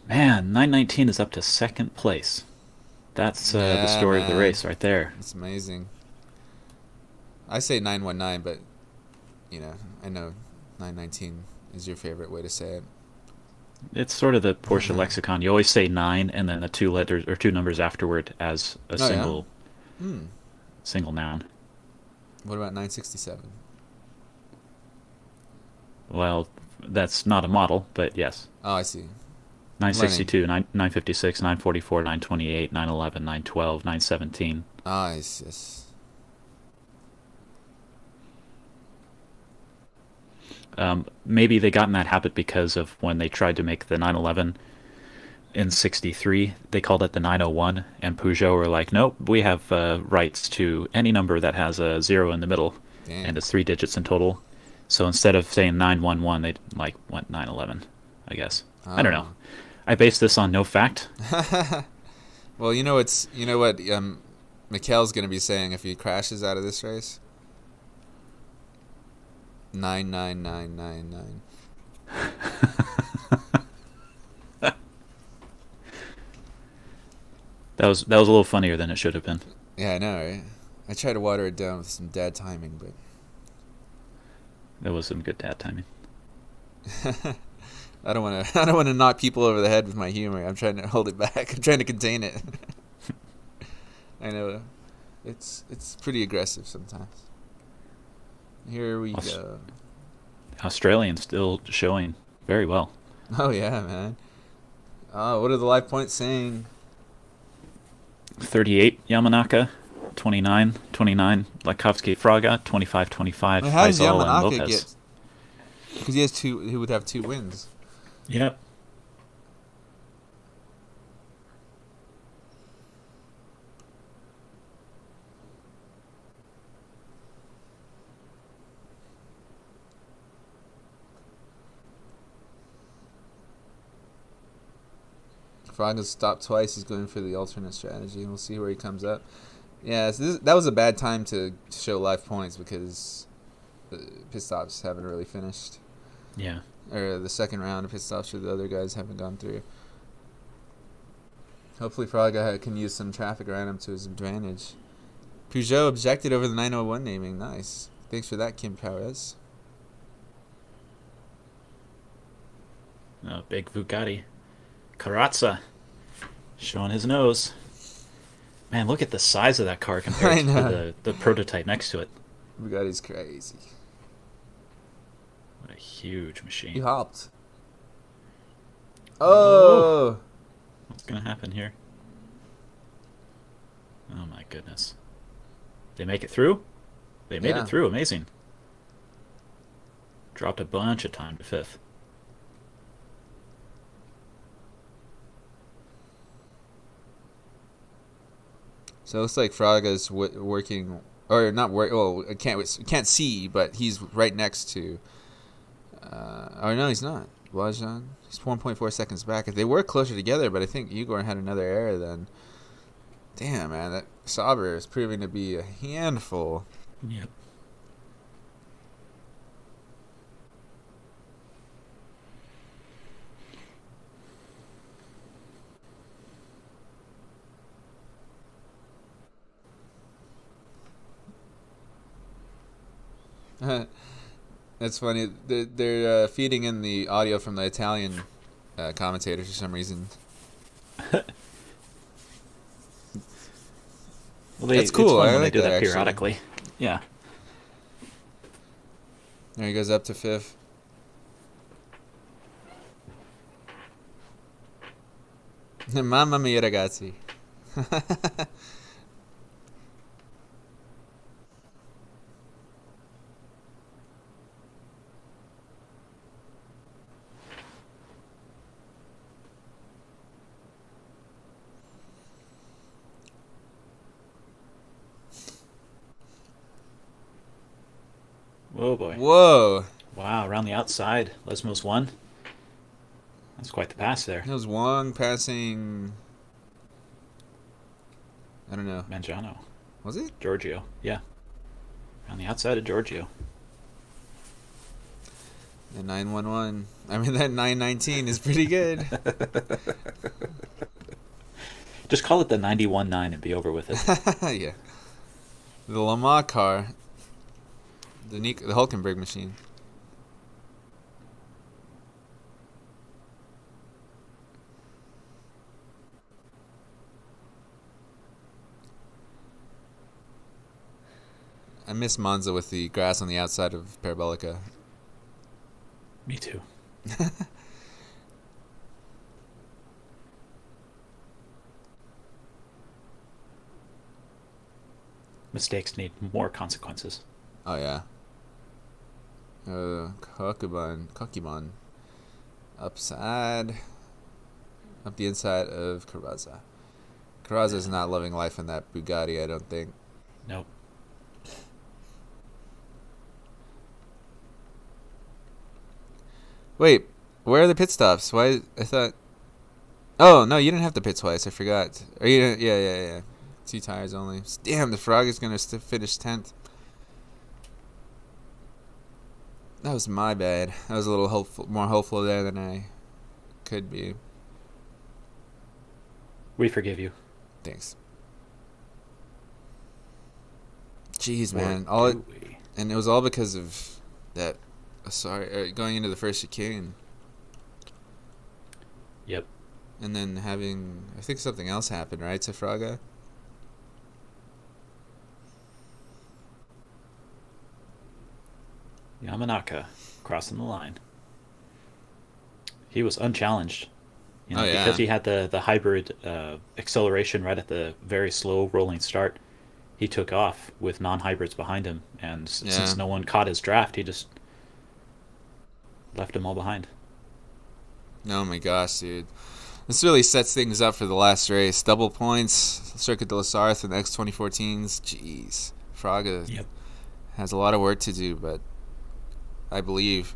Man, 919 is up to 2nd place. That's the story of the race right there. It's amazing. I say 919, but, I know 919 is your favorite way to say it. It's sort of the Porsche lexicon. You always say 9 and then the 2 letters or 2 numbers afterward as a single noun. What about 967? Well, that's not a model, but yes. Oh, I see. 962, 956, 944, 928, 911, 912, 917. Ah, yes. Maybe they got in that habit because of when they tried to make the 911 in 63, they called it the 901, and Peugeot were like, nope, we have rights to any number that has a 0 in the middle. Damn. And it's 3 digits in total. So instead of saying 911, they went 911, I guess. I don't know. I base this on no fact. Well, you know what Mikhail's going to be saying if he crashes out of this race? 99999. That was a little funnier than it should have been. Yeah, I know, right? I tried to water it down with some dad timing, but That was some good dad timing. I don't want to knock people over the head with my humor. I'm trying to hold it back. I'm trying to contain it. I know it's pretty aggressive sometimes. Here we go. Australian still showing very well. Oh yeah, man. What are the live points saying? 38 Yamanaka, 29 Lakovsky Fraga, 25 How does Faisal and Yamanaka Lopez. get? Because he has two. He would have 2 wins. Yep. Fraga's stopped twice. He's going for the alternate strategy. We'll see where he comes up. Yeah, so that was a bad time to show live points because the pit stops haven't really finished. Yeah. Or the second round of pit stops for the other guys haven't gone through. Hopefully Fraga can use some traffic around him to his advantage. Peugeot objected over the 901 naming. Nice. Thanks for that, Kim Perez. Oh, big Bugatti. Carazza. Showing his nose. Man, look at the size of that car compared to the prototype next to it. Bugatti's crazy. What a huge machine. He hopped. Oh! What's going to happen here? Oh my goodness. They make it through? They made it through. Amazing. Dropped a bunch of time to 5th. So it looks like Fraga's working, or not work. Oh, I can't see, but he's right next to. Or no, he's not. Blajan. He's 1.4 seconds back. If they were closer together, but I think Igor had another error then. Damn, man, that Sauber is proving to be a handful. Yep. That's funny. They're feeding in the audio from the Italian commentators for some reason. Well, that's cool. It's fun I when like they do that actually. periodically. Yeah. There he goes up to 5th. Mamma mia, ragazzi. Whoa, boy. Whoa. Wow, around the outside. Lesmos won. That's quite the pass there. That was Wong passing I don't know. Mangiano. Was it? Giorgio. Yeah. On the outside of Giorgio. The 911. I mean, that 919 is pretty good. Just call it the 91.9 and be over with it. Yeah. The Lamar car. The Hulkenberg machine. I miss Monza with the grass on the outside of Parabolica. Me too. Mistakes need more consequences. Oh, yeah. Kokimon. Upside. Up the inside of Carrazza. Carrazza's not loving life in that Bugatti, I don't think. Nope. Wait, where are the pit stops? Why? I thought. Oh no, you didn't have to pit twice. I forgot. Are you? Yeah. 2 tires only. Damn, the Frog is gonna finish 10th. That was my bad. I was a little more hopeful there than I could be. We forgive you. Thanks. Jeez, Or man. do we? And it was all because of that. Going into the first chicane. Yep. And then I think something else happened, right, to Fraga? Yamanaka crossing the line. He was unchallenged. Oh, yeah. Because he had the hybrid acceleration right at the very slow rolling start. He took off with non-hybrids behind him, and since no one caught his draft, he just left them all behind. Oh my gosh, dude. This really sets things up for the last race. Double points, Circuit de la Sarthe and the X2014s. Jeez. Fraga has a lot of work to do, but I believe.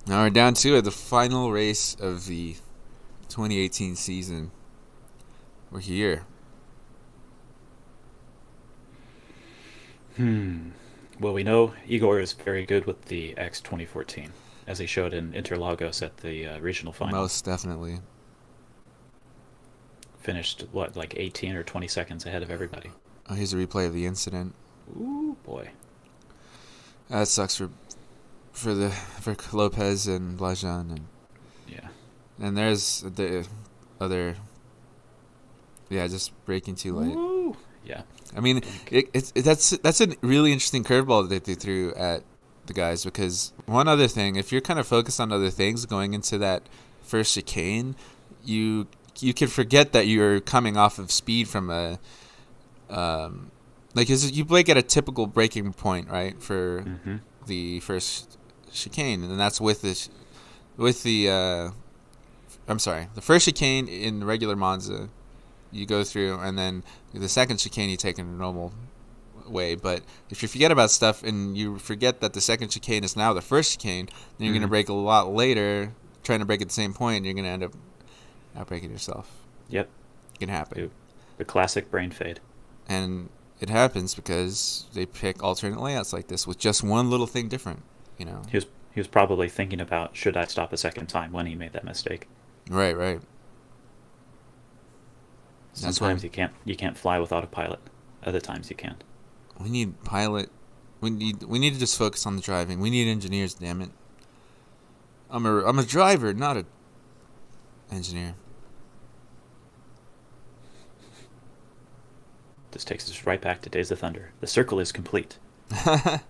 Now we're down to it, the final race of the 2018 season. We're here. Well, we know Igor is very good with the X2014, as he showed in Interlagos at the regional final. Most definitely. Finished, like 18 or 20 seconds ahead of everybody. Oh, here's a replay of the incident. Ooh, boy. That sucks for Lopez and Blajan, and there's the other. Yeah, just braking too late. Ooh. Yeah. I mean, that's a really interesting curveball that they threw at the guys, because one other thing, if you're kind of focused on other things going into that first chicane, you can forget that you're coming off of speed from a you brake at a typical braking point, right, for the first chicane, and that's the first chicane in regular Monza you go through, and then the second chicane you take in a normal way. But if you forget about stuff and you forget that the second chicane is now the first chicane, then you're going to brake a lot later, trying to brake at the same point, and you're going to end up outbraking yourself. Yep. It can happen. The classic brain fade. And it happens because they pick alternate layouts like this with just one little thing different, you know. He was probably thinking about, should I stop a second time, when he made that mistake. Right. Sometimes you can't fly with autopilot. Other times you can. We need pilot. We need to just focus on the driving. We need engineers, damn it. I'm a driver, not a engineer. This takes us right back to Days of Thunder. The circle is complete. I'm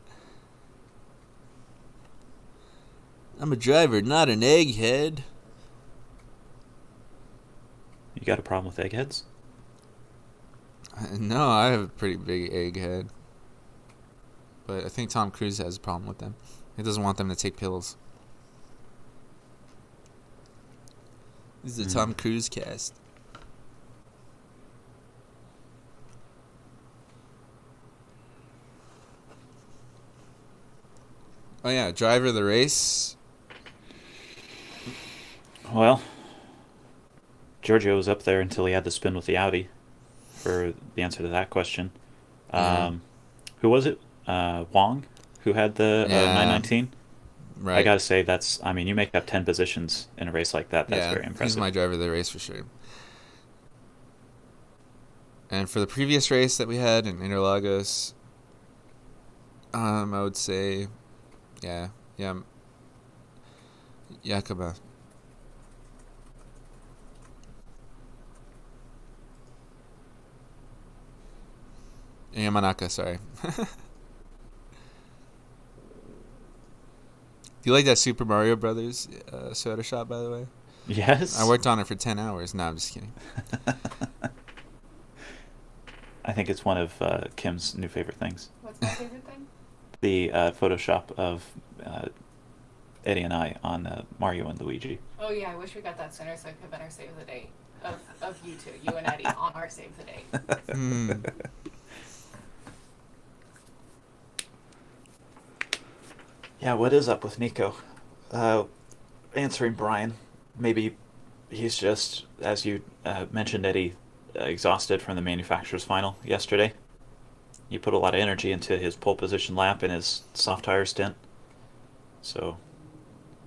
a driver, not an egghead. You got a problem with eggheads? No, I have a pretty big egghead. But I think Tom Cruise has a problem with them. He doesn't want them to take pills. This is the Tom Cruise cast. Oh yeah, driver of the race. Well, Giorgio was up there until he had to spin with the Audi for the answer to that question. Yeah. Who was it? Wong, who had the Yeah. 919. Right. I gotta say, you make up 10 positions in a race like that. That's Yeah, very impressive. he's my driver of the race for sure. And for the previous race that we had in Interlagos, I would say, yeah, Yakaba. Yamanaka, sorry. Do you like that Super Mario Brothers soda shop, by the way? Yes. I worked on it for 10 hours. No, I'm just kidding. I think it's one of Kim's new favorite things. What's my favorite thing? The Photoshop of Eddie and I on Mario and Luigi. Oh yeah, I wish we got that sooner so I could have been our save the date of you two, you and Eddie, on our save the date. Yeah, what is up with Nico? Answering Brian, maybe he's just, as you mentioned, Eddie, exhausted from the manufacturer's final yesterday. He put a lot of energy into his pole position lap and his soft tire stint. So.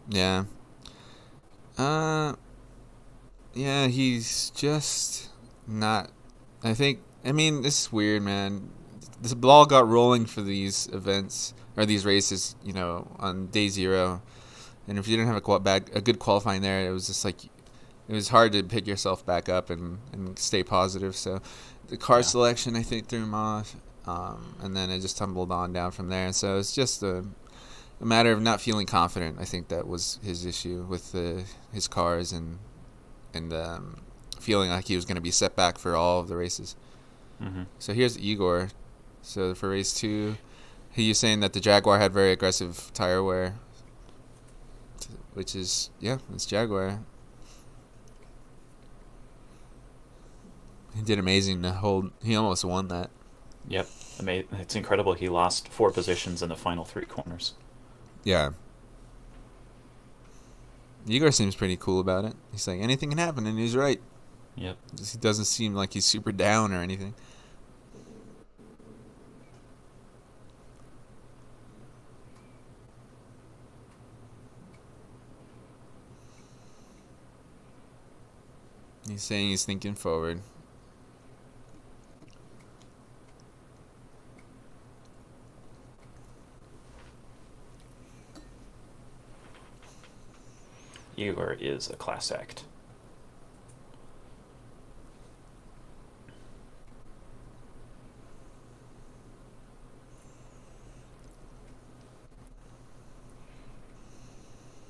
Yeah. Yeah, he's just not. I mean, this is weird, man. This ball got rolling for these events, or these races, on day 0. And if you didn't have a good qualifying there, it was just like, it was hard to pick yourself back up and stay positive. So the car selection, I think, threw him off. And then it just tumbled on down from there. So it's just a matter of not feeling confident. I think that was his issue with his cars and feeling like he was going to be set back for all of the races. Mm-hmm. So here's Igor. So for race 2, he was saying that the Jaguar had very aggressive tire wear, which is, it's Jaguar. He did amazing to hold. He almost won that. Yep. It's incredible. He lost 4 positions in the final 3 corners. Yeah. Igor seems pretty cool about it. He's like, anything can happen, and he's right. Yep. He doesn't seem like he's super down or anything. He's saying he's thinking forward. Igor is a class act.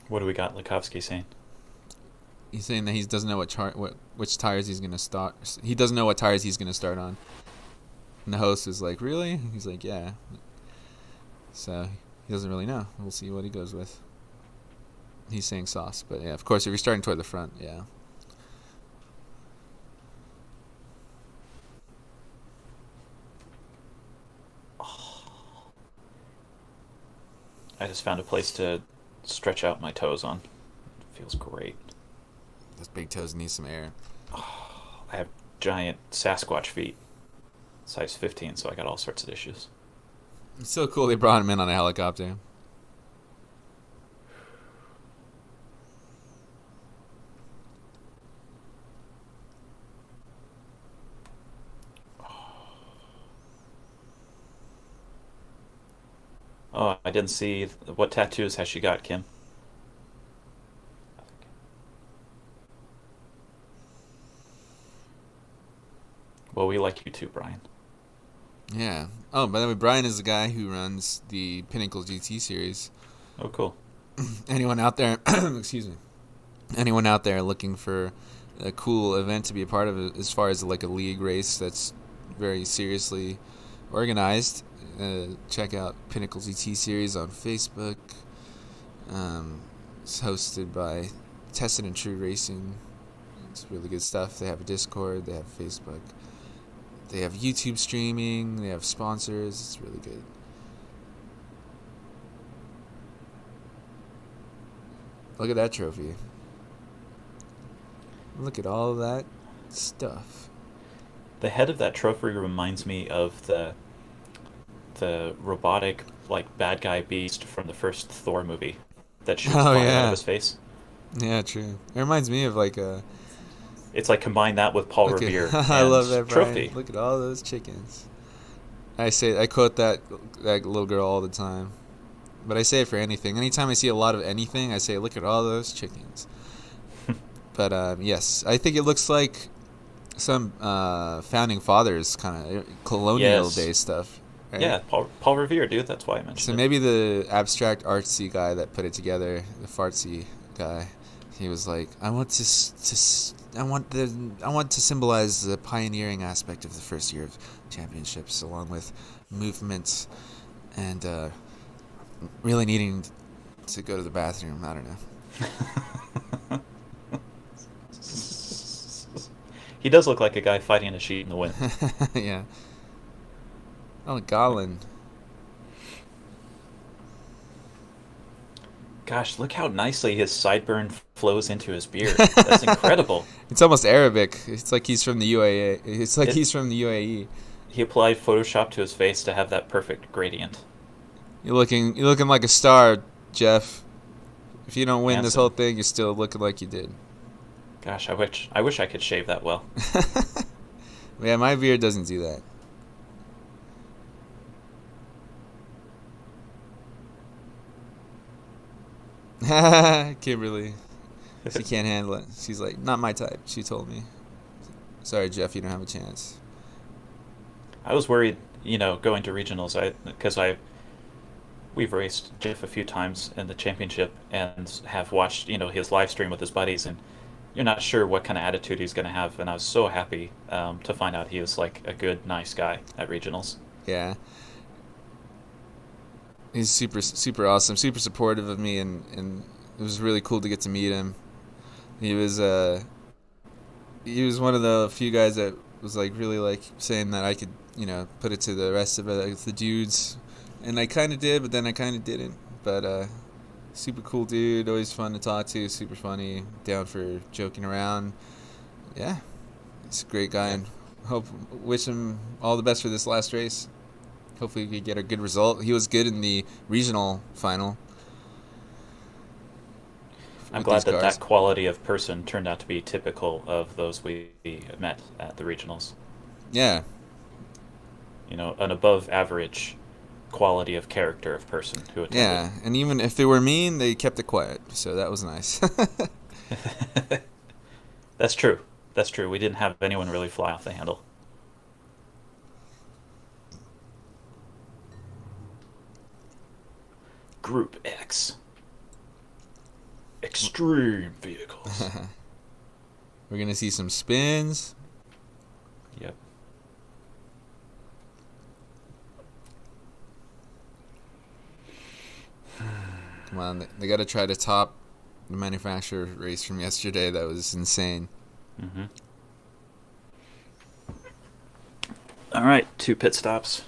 What do we got Likovsky saying? He's saying that he doesn't know which tires he's gonna start. He doesn't know what tires he's gonna start on. And the host is like, "Really?" He's like, "Yeah." So he doesn't really know. We'll see what he goes with. He's saying sauce, but yeah, of course, if you're starting toward the front, yeah. I just found a place to stretch out my toes on. It feels great. Those big toes need some air. I have giant Sasquatch feet, size 15, so I got all sorts of issues. It's so cool they brought him in on a helicopter. Oh, I didn't see. What tattoos has she got, Kim? Well, we like you too, Brian. Yeah. Oh, by the way, Brian is the guy who runs the Pinnacle GT series. Oh, cool. Anyone out there, excuse me, anyone out there looking for a cool event to be a part of, as far as like a league race that's very seriously organized, check out Pinnacle GT series on Facebook. It's hosted by Tested and True Racing. It's really good stuff. They have a Discord, they have Facebook, they have YouTube streaming, they have sponsors. It's really good. Look at that trophy. Look at all of that stuff. The head of that trophy reminds me of the robotic like bad guy beast from the first Thor movie that shoots fire out of his face. Yeah, true. It reminds me of like a. It's like combine that with Paul Revere and I love that, Brian. trophy. Look at all those chickens. I quote that little girl all the time, but I say it for anything. Anytime I see a lot of anything, I say, "Look at all those chickens." But yes, I think it looks like some founding fathers kind of colonial day stuff. Right? Yeah, Paul Revere, dude. That's why I mentioned it. So maybe the abstract artsy guy that put it together, the fartsy guy, he was like, I want to symbolize the pioneering aspect of the first year of championships, along with movements and really needing to go to the bathroom. I don't know. He does look like a guy fighting a sheet in the wind. Yeah. Oh, Gollin. Gosh, look how nicely his sideburn flows into his beard. That's incredible. It's almost Arabic. It's like he's from the UAE. It's like he's from the UAE. He applied Photoshop to his face to have that perfect gradient. You're looking like a star, Jeff. If you don't win this Handsome. whole thing, you're still looking like you did. Gosh, I wish I could shave that well. Yeah, my beard doesn't do that. Kimberly. She can't handle it. She's like, not my type. She told me. Sorry, Jeff, you don't have a chance. I was worried, going to regionals, because we've raced Jeff a few times in the championship and have watched, his live stream with his buddies, and you're not sure what kind of attitude he's going to have. And I was so happy to find out he was like a good, nice guy at regionals. Yeah. He's super, super awesome, super supportive of me, and it was really cool to get to meet him. He was one of the few guys that was like really like saying that I could, put it to the rest of the dudes, and I kind of did, but then I kind of didn't. But super cool dude, always fun to talk to, super funny, down for joking around. Yeah, he's a great guy, and wish him all the best for this last race. Hopefully we get a good result. He was good in the regional final. I'm glad that quality of person turned out to be typical of those we met at the regionals. Yeah. An above average quality of character of person who attended. Yeah, and even if they were mean, they kept it quiet, so that was nice. That's true. That's true. We didn't have anyone really fly off the handle. Group X. Extreme vehicles. We're going to see some spins. Yep. Come on, they got to try to top the manufacturer race from yesterday. That was insane. Mm-hmm. All right, 2 pit stops.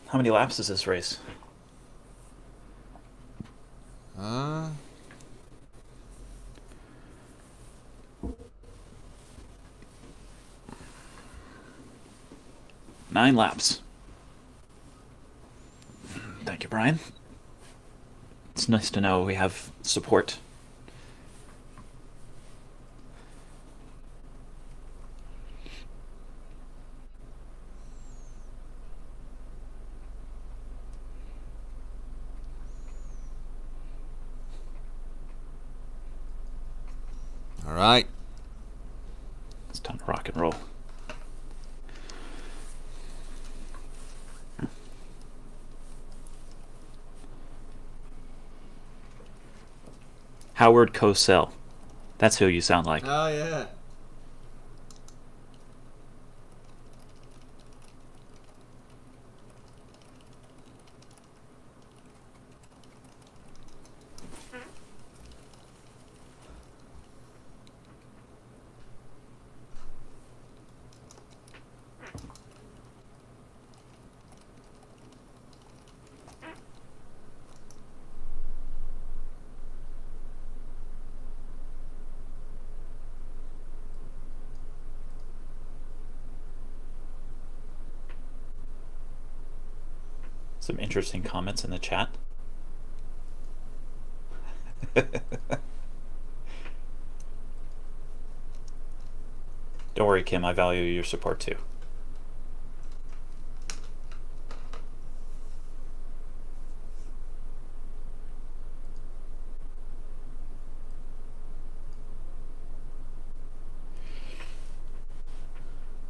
How many laps is this race? Uh, 9 laps. Thank you, Brian. It's nice to know we have support. all right. It's time to rock and roll. Howard Cosell. That's who you sound like. Oh, yeah. Some interesting comments in the chat. Don't worry, Kim. I value your support too.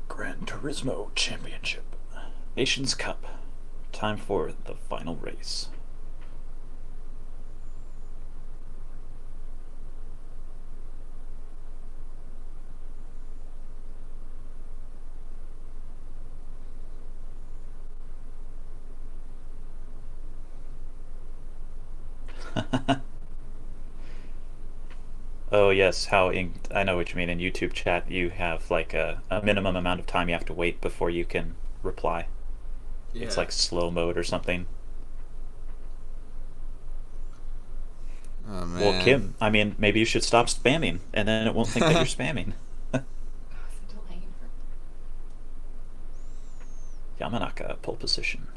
Gran Turismo Championship. Nations Cup. Time for the final race. Oh yes, how I know what you mean. In YouTube chat, you have like a minimum amount of time you have to wait before you can reply. Yeah. It's like slow mode or something. Oh man. Well, Kim, I mean, maybe you should stop spamming, and then it won't think that you're spamming. Yamanaka, pole position.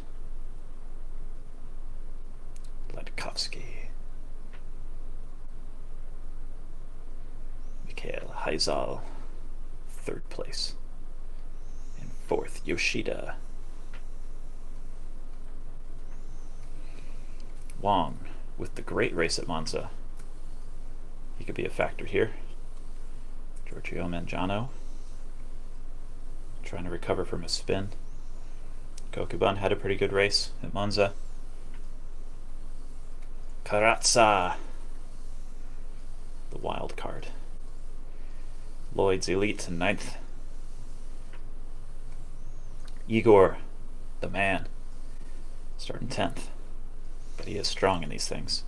Ledkovsky. Mikhail Heizal, 3rd place. And 4th, Yoshida. Wong with the great race at Monza. He could be a factor here. Giorgio Mangiano trying to recover from a spin. Kokuban had a pretty good race at Monza. Karatsa, the wild card. Lloyd's Elite in 9th. Igor, the man, starting 10th. But he is strong in these things.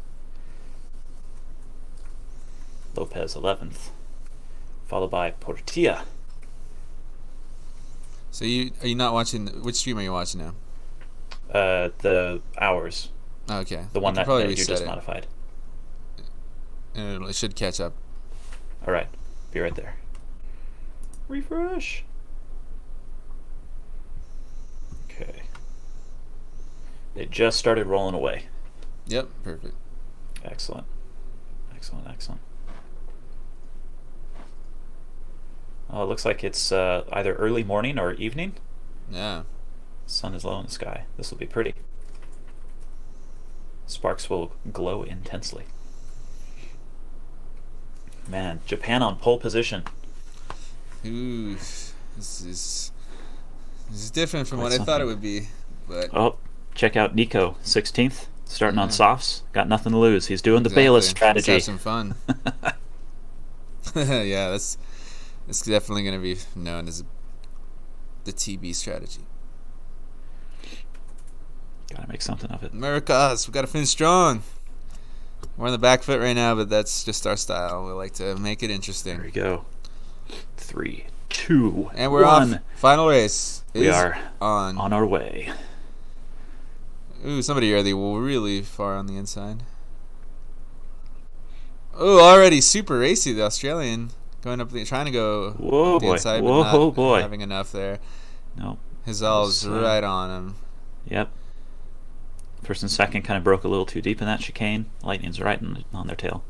Lopez 11th, followed by Portilla. So are you not watching? Which stream are you watching now? The hours. Oh, okay. The one that you just modified. And it should catch up. All right, be right there. Refresh. Okay. They just started rolling away. Yep, perfect. Excellent. Excellent, excellent. Oh, it looks like it's either early morning or evening. Yeah. Sun is low in the sky. This will be pretty. Sparks will glow intensely. Man, Japan on pole position. Ooh, this is different from what I thought it would be. But oh, check out Nico, 16th, starting on softs. Got nothing to lose. He's doing the Bayless strategy. Let's have some fun. Yeah, that's definitely going to be known as the TB strategy. Gotta make something of it. Americas, we got to finish strong. We're on the back foot right now, but that's just our style. We like to make it interesting. There we go. 3, 2, and we're 1. Off. Final race. We are on our way. Ooh, somebody really far on the inside. Oh, already super racy. The Australian going up, trying to go the inside, but not having enough there. Nope. Hazal's right on him. Yep. First and second kind of broke a little too deep in that chicane. Lightning's right on their tail.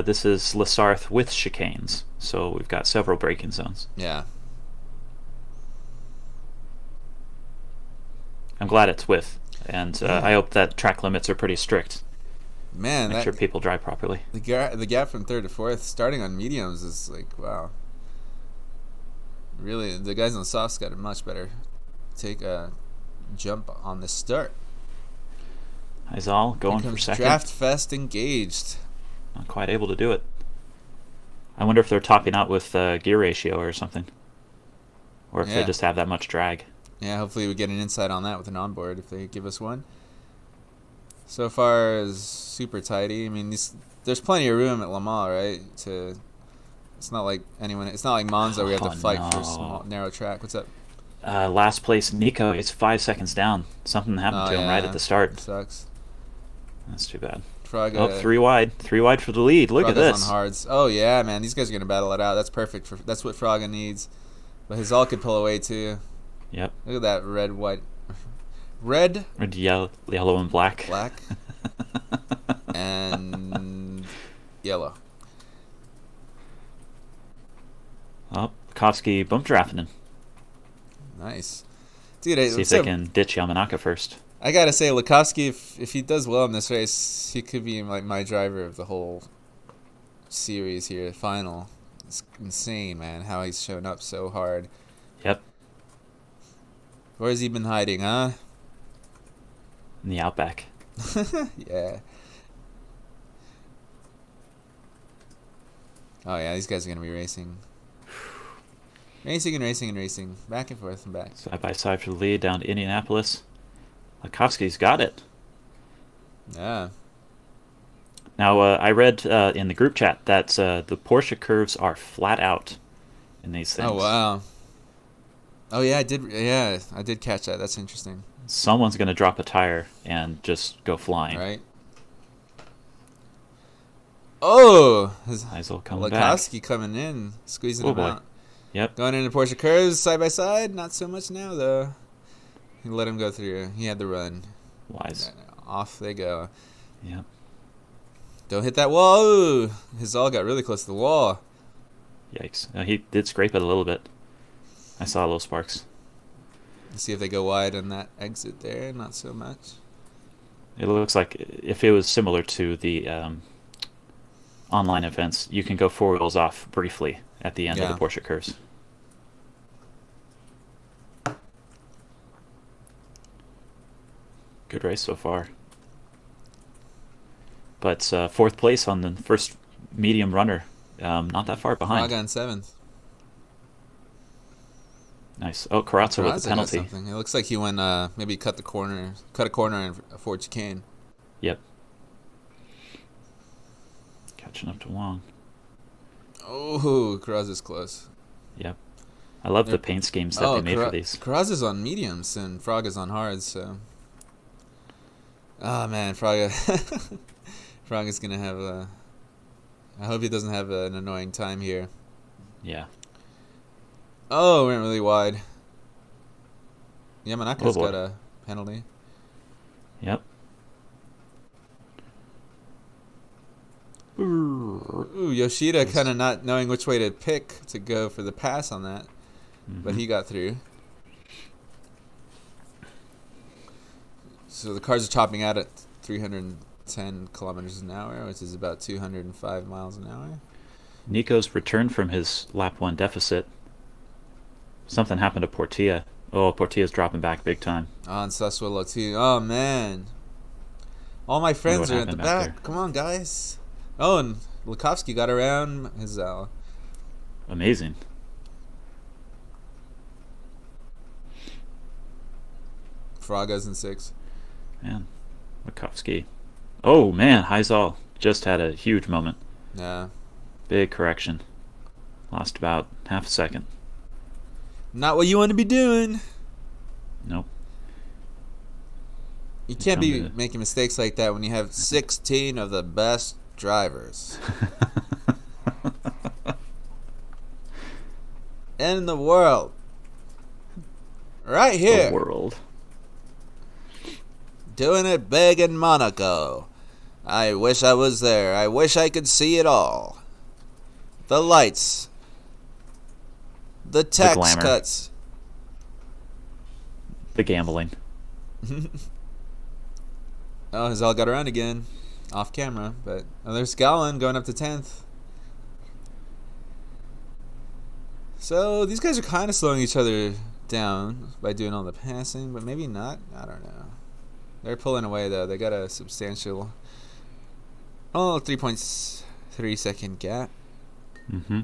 This is Lasarth with chicanes, so we've got several braking zones. Yeah. I'm glad it's with, and I hope that track limits are pretty strict. Man, make sure people drive properly. The gap from 3rd to 4th, starting on mediums, is like, wow. Really, the guys on the softs got a much better jump on the start. Heizal going for second. Draft Fest engaged. Not quite able to do it. I wonder if they're topping out with gear ratio or something, or if they just have that much drag. Yeah, hopefully we get an insight on that with an onboard if they give us one. So far is super tidy. I mean, there's plenty of room at Le Mans, right? It's not like Monza where we have to fight for a small, narrow track. What's up? Last place, Nico is 5 seconds down. Something happened to him right at the start. Sucks. That's too bad. Fraga, 3 wide. 3 wide for the lead. Look at this. On hards. Oh, yeah, man. These guys are going to battle it out. That's perfect. That's what Fraga needs. But Hazal could pull away, too. Yep. Look at that red, white, red, Red, yellow, and black. black, and yellow. Oh, Kofsky bump drafting him. Nice. Dude, See if they can ditch Yamanaka first. I gotta say, Lukovsky, if he does well in this race, he could be like my driver of the whole series here, final. It's insane, man, how he's shown up so hard. Yep. Where's he been hiding, huh? In the Outback. Yeah. Oh, yeah, these guys are gonna be racing. Racing and racing and racing. Back and forth and back. Side by side for the lead down to Indianapolis. Lukovsky's got it. Yeah. Now, I read in the group chat that the Porsche curves are flat out in these things. Oh, wow. Oh, yeah, I did catch that. That's interesting. Someone's going to drop a tire and just go flying. Right. Oh! Heisel coming back. Lukovsky coming in, squeezing Oh, him boy. out. Yep. Going into Porsche curves side by side. Not so much now, though. You let him go through. He had the run. Wise. Off they go. Yep. Don't hit that wall. Ooh, his all got really close to the wall. Yikes. He did scrape it a little bit. I saw little sparks. Let's see if they go wide on that exit there. Not so much. It looks like if it was similar to the online events, you can go 4 wheels off briefly at the end of the Porsche curves. Good race so far. But 4th place on the first medium runner. Not that far behind. Fraga in 7th. Nice. Oh, Carazzo with the penalty. It looks like he went, maybe cut a corner in a Ford chicane. Yep. Catching up to Wong. Oh, Carazzo's close. Yep. I love the paint schemes that they made for these. Carazzo's on mediums and Fraga's on hards, so. Oh, man, Fraga's going to have a... I hope he doesn't have an annoying time here. Yeah. Oh, went really wide. Yamanaka's boy. got a penalty. Yep. Ooh, Yoshida kind of not knowing which way to pick to go for the pass on that. But he got through. So the cars are topping out at 310 kilometers an hour, which is about 205 miles an hour. Nico's returned from his lap 1 deficit. Something happened to Portilla. Oh, Portilla's dropping back big time. Oh, and Sassuolo too. Oh, man. All my friends are at the back. Come on, guys. Oh, and Lukovsky got around his... Amazing. Fraga's in 6th. Man, Lukovsky. Oh, man, Heisel just had a huge moment. Yeah. Big correction. Lost about half a second. Not what you want to be doing. Nope. You can't be making mistakes like that when you have 16 of the best drivers in the world. Right here. The world. Doing it big in Monaco. I wish I was there. I wish I could see it all. The lights. The tax cuts. The gambling. Oh, his all got around again. Off camera. But there's Gallon going up to 10th. So these guys are kind of slowing each other down by doing all the passing, but maybe not. I don't know. They're pulling away, though. They got a substantial 3.3 second gap. Mm-hmm.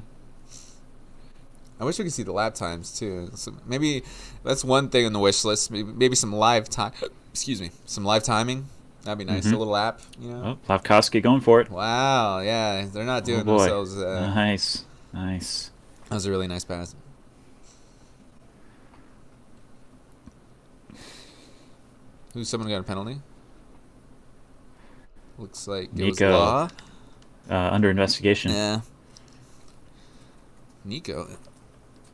I wish we could see the lap times too. So maybe that's one thing on the wish list. Maybe some live time. Excuse me, some live timing. That'd be nice. A little lap, you know. Oh, Lavkowski going for it. Wow, yeah, they're not doing themselves. Nice. That was a really nice pass. Who's someone got a penalty? Looks like it was Nico. Law. Under investigation. Yeah. Nico.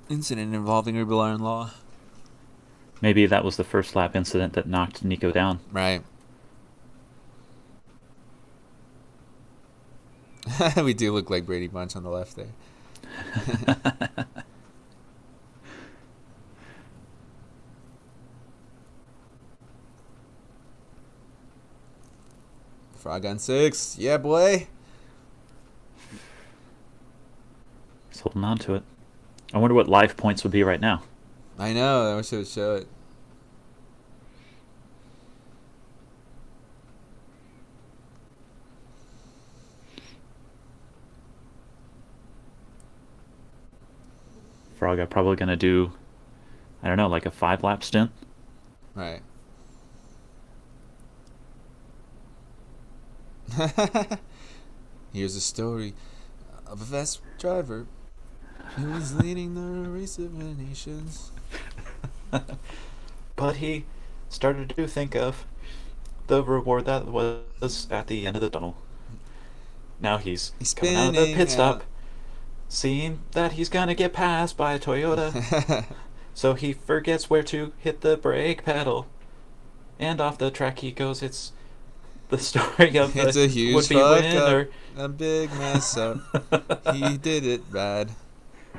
Incident involving Urbillard and Law. Maybe that was the first lap incident that knocked Nico down. Right. We do look like Brady Bunch on the left there. Frog on 6. Yeah, boy. He's holding on to it. I wonder what live points would be right now. I know. I wish it would show it. Fraga probably going to do, I don't know, like a 5-lap stint. Right. Here's a story of a fast driver who was leading the race of the nations. But he started to think of the reward that was at the end of the tunnel. Now he's coming out of the pit stop, seeing that he's going to get passed by a Toyota. So he forgets where to hit the brake pedal. And off the track he goes. It's the story of It's the a huge would-be fuck winner. up, a big mess up. He did it bad.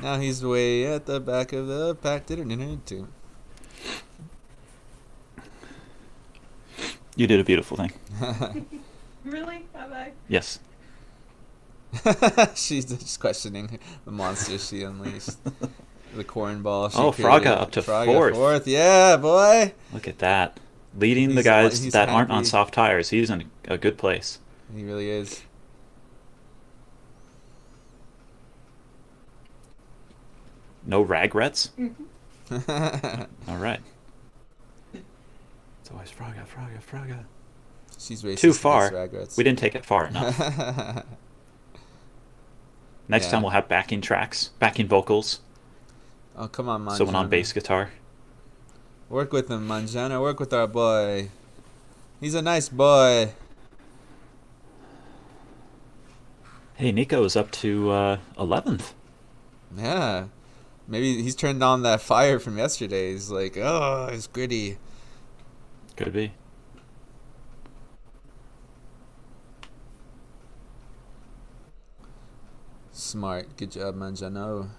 Now he's way at the back of the pack. You did a beautiful thing. Really? Have I? Yes. She's just questioning the monster she unleashed. The cornball. She Fraga up to fourth. Yeah, boy. Look at that. Leading the He's guys that aren't on happy. soft tires. He's in a good place. He really is. No regrets? Mm-hmm. All right. It's always Fraga. She's racist. Too far. against Ragrets. We didn't take it far enough. Next Yeah. time we'll have backing tracks, backing vocals, Oh, come on, Manjana. someone on bass guitar. Work with him, Manjana. Work with our boy. He's a nice boy. Hey, Nico is up to 11th. Yeah. Maybe he's turned on that fire from yesterday. He's like, oh, it's gritty. Could be. Smart. Good job, Manjano.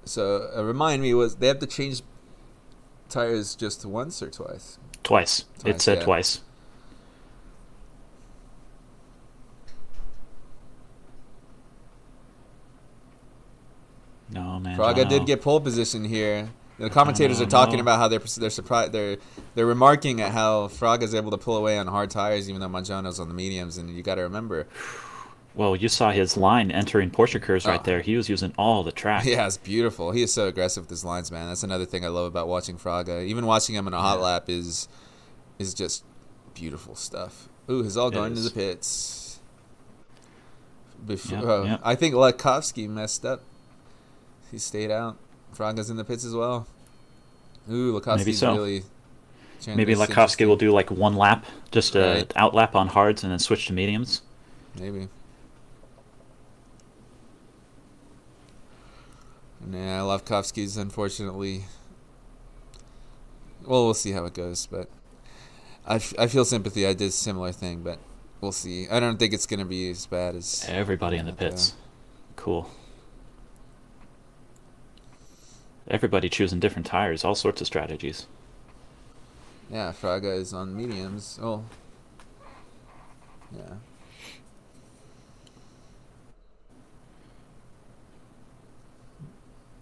So, remind me, they have to change tires just once or twice? Twice. It said yeah. twice. No, man. Fraga did get pole position here. The commentators are talking about how they're surprised. They're remarking at how Fraga's able to pull away on hard tires, even though Manjano's on the mediums. And you got to remember. Well, you saw his line entering Porsche curves right there. He was using all the track. Yeah, it's beautiful. He is so aggressive with his lines, man. That's another thing I love about watching Fraga. Even watching him in a hot lap is just beautiful stuff. Ooh, he's all going to the pits. Before, I think Latkovsky messed up. He stayed out. Fraga's in the pits as well. Ooh, Latkovsky's really... Maybe Latkovsky will do like one lap, just a out lap on hards and then switch to mediums. Maybe. Yeah, Latkovsky's unfortunately... Well, we'll see how it goes, but... I feel sympathy. I did a similar thing, but we'll see. I don't think it's going to be as bad as... Everybody in the pits. Cool. Everybody choosing different tires, all sorts of strategies. Yeah, Fraga is on mediums. Oh. Yeah.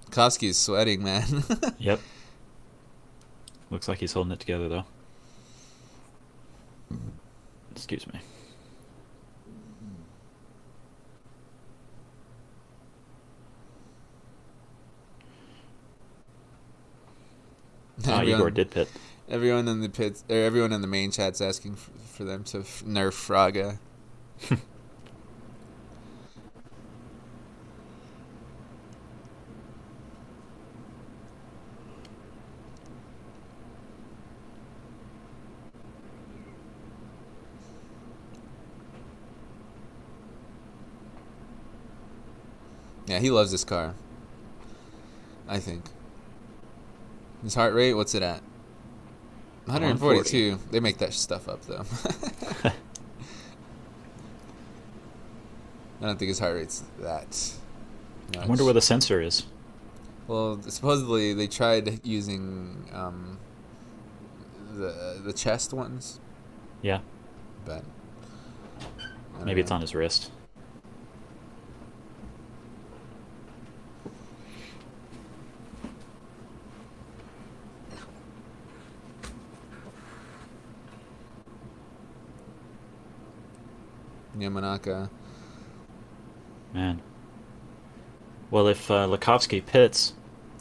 Latkovsky's sweating, man. Yep. Looks like he's holding it together, though. Excuse me. Igor did pit. Everyone in the pits, or everyone in the main chat's asking for them to nerf Fraga. Yeah, he loves this car. I think. His heart rate, what's it at? 142. They make that stuff up, though. I don't think his heart rate's that much. I wonder where the sensor is. Well, supposedly they tried using the chest ones. Yeah. But maybe it's on his wrist. Yamanaka. Man. Well, if Lakovsky pits,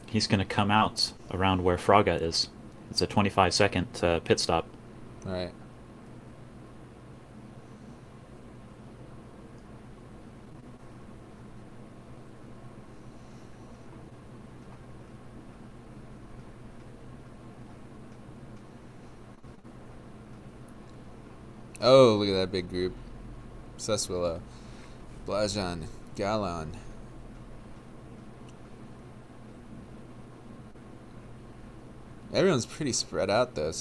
he's going to come out around where Fraga is. It's a 25-second pit stop. All right. Oh, look at that big group. Suswillow, Blajan, Galon. Everyone's pretty spread out, though.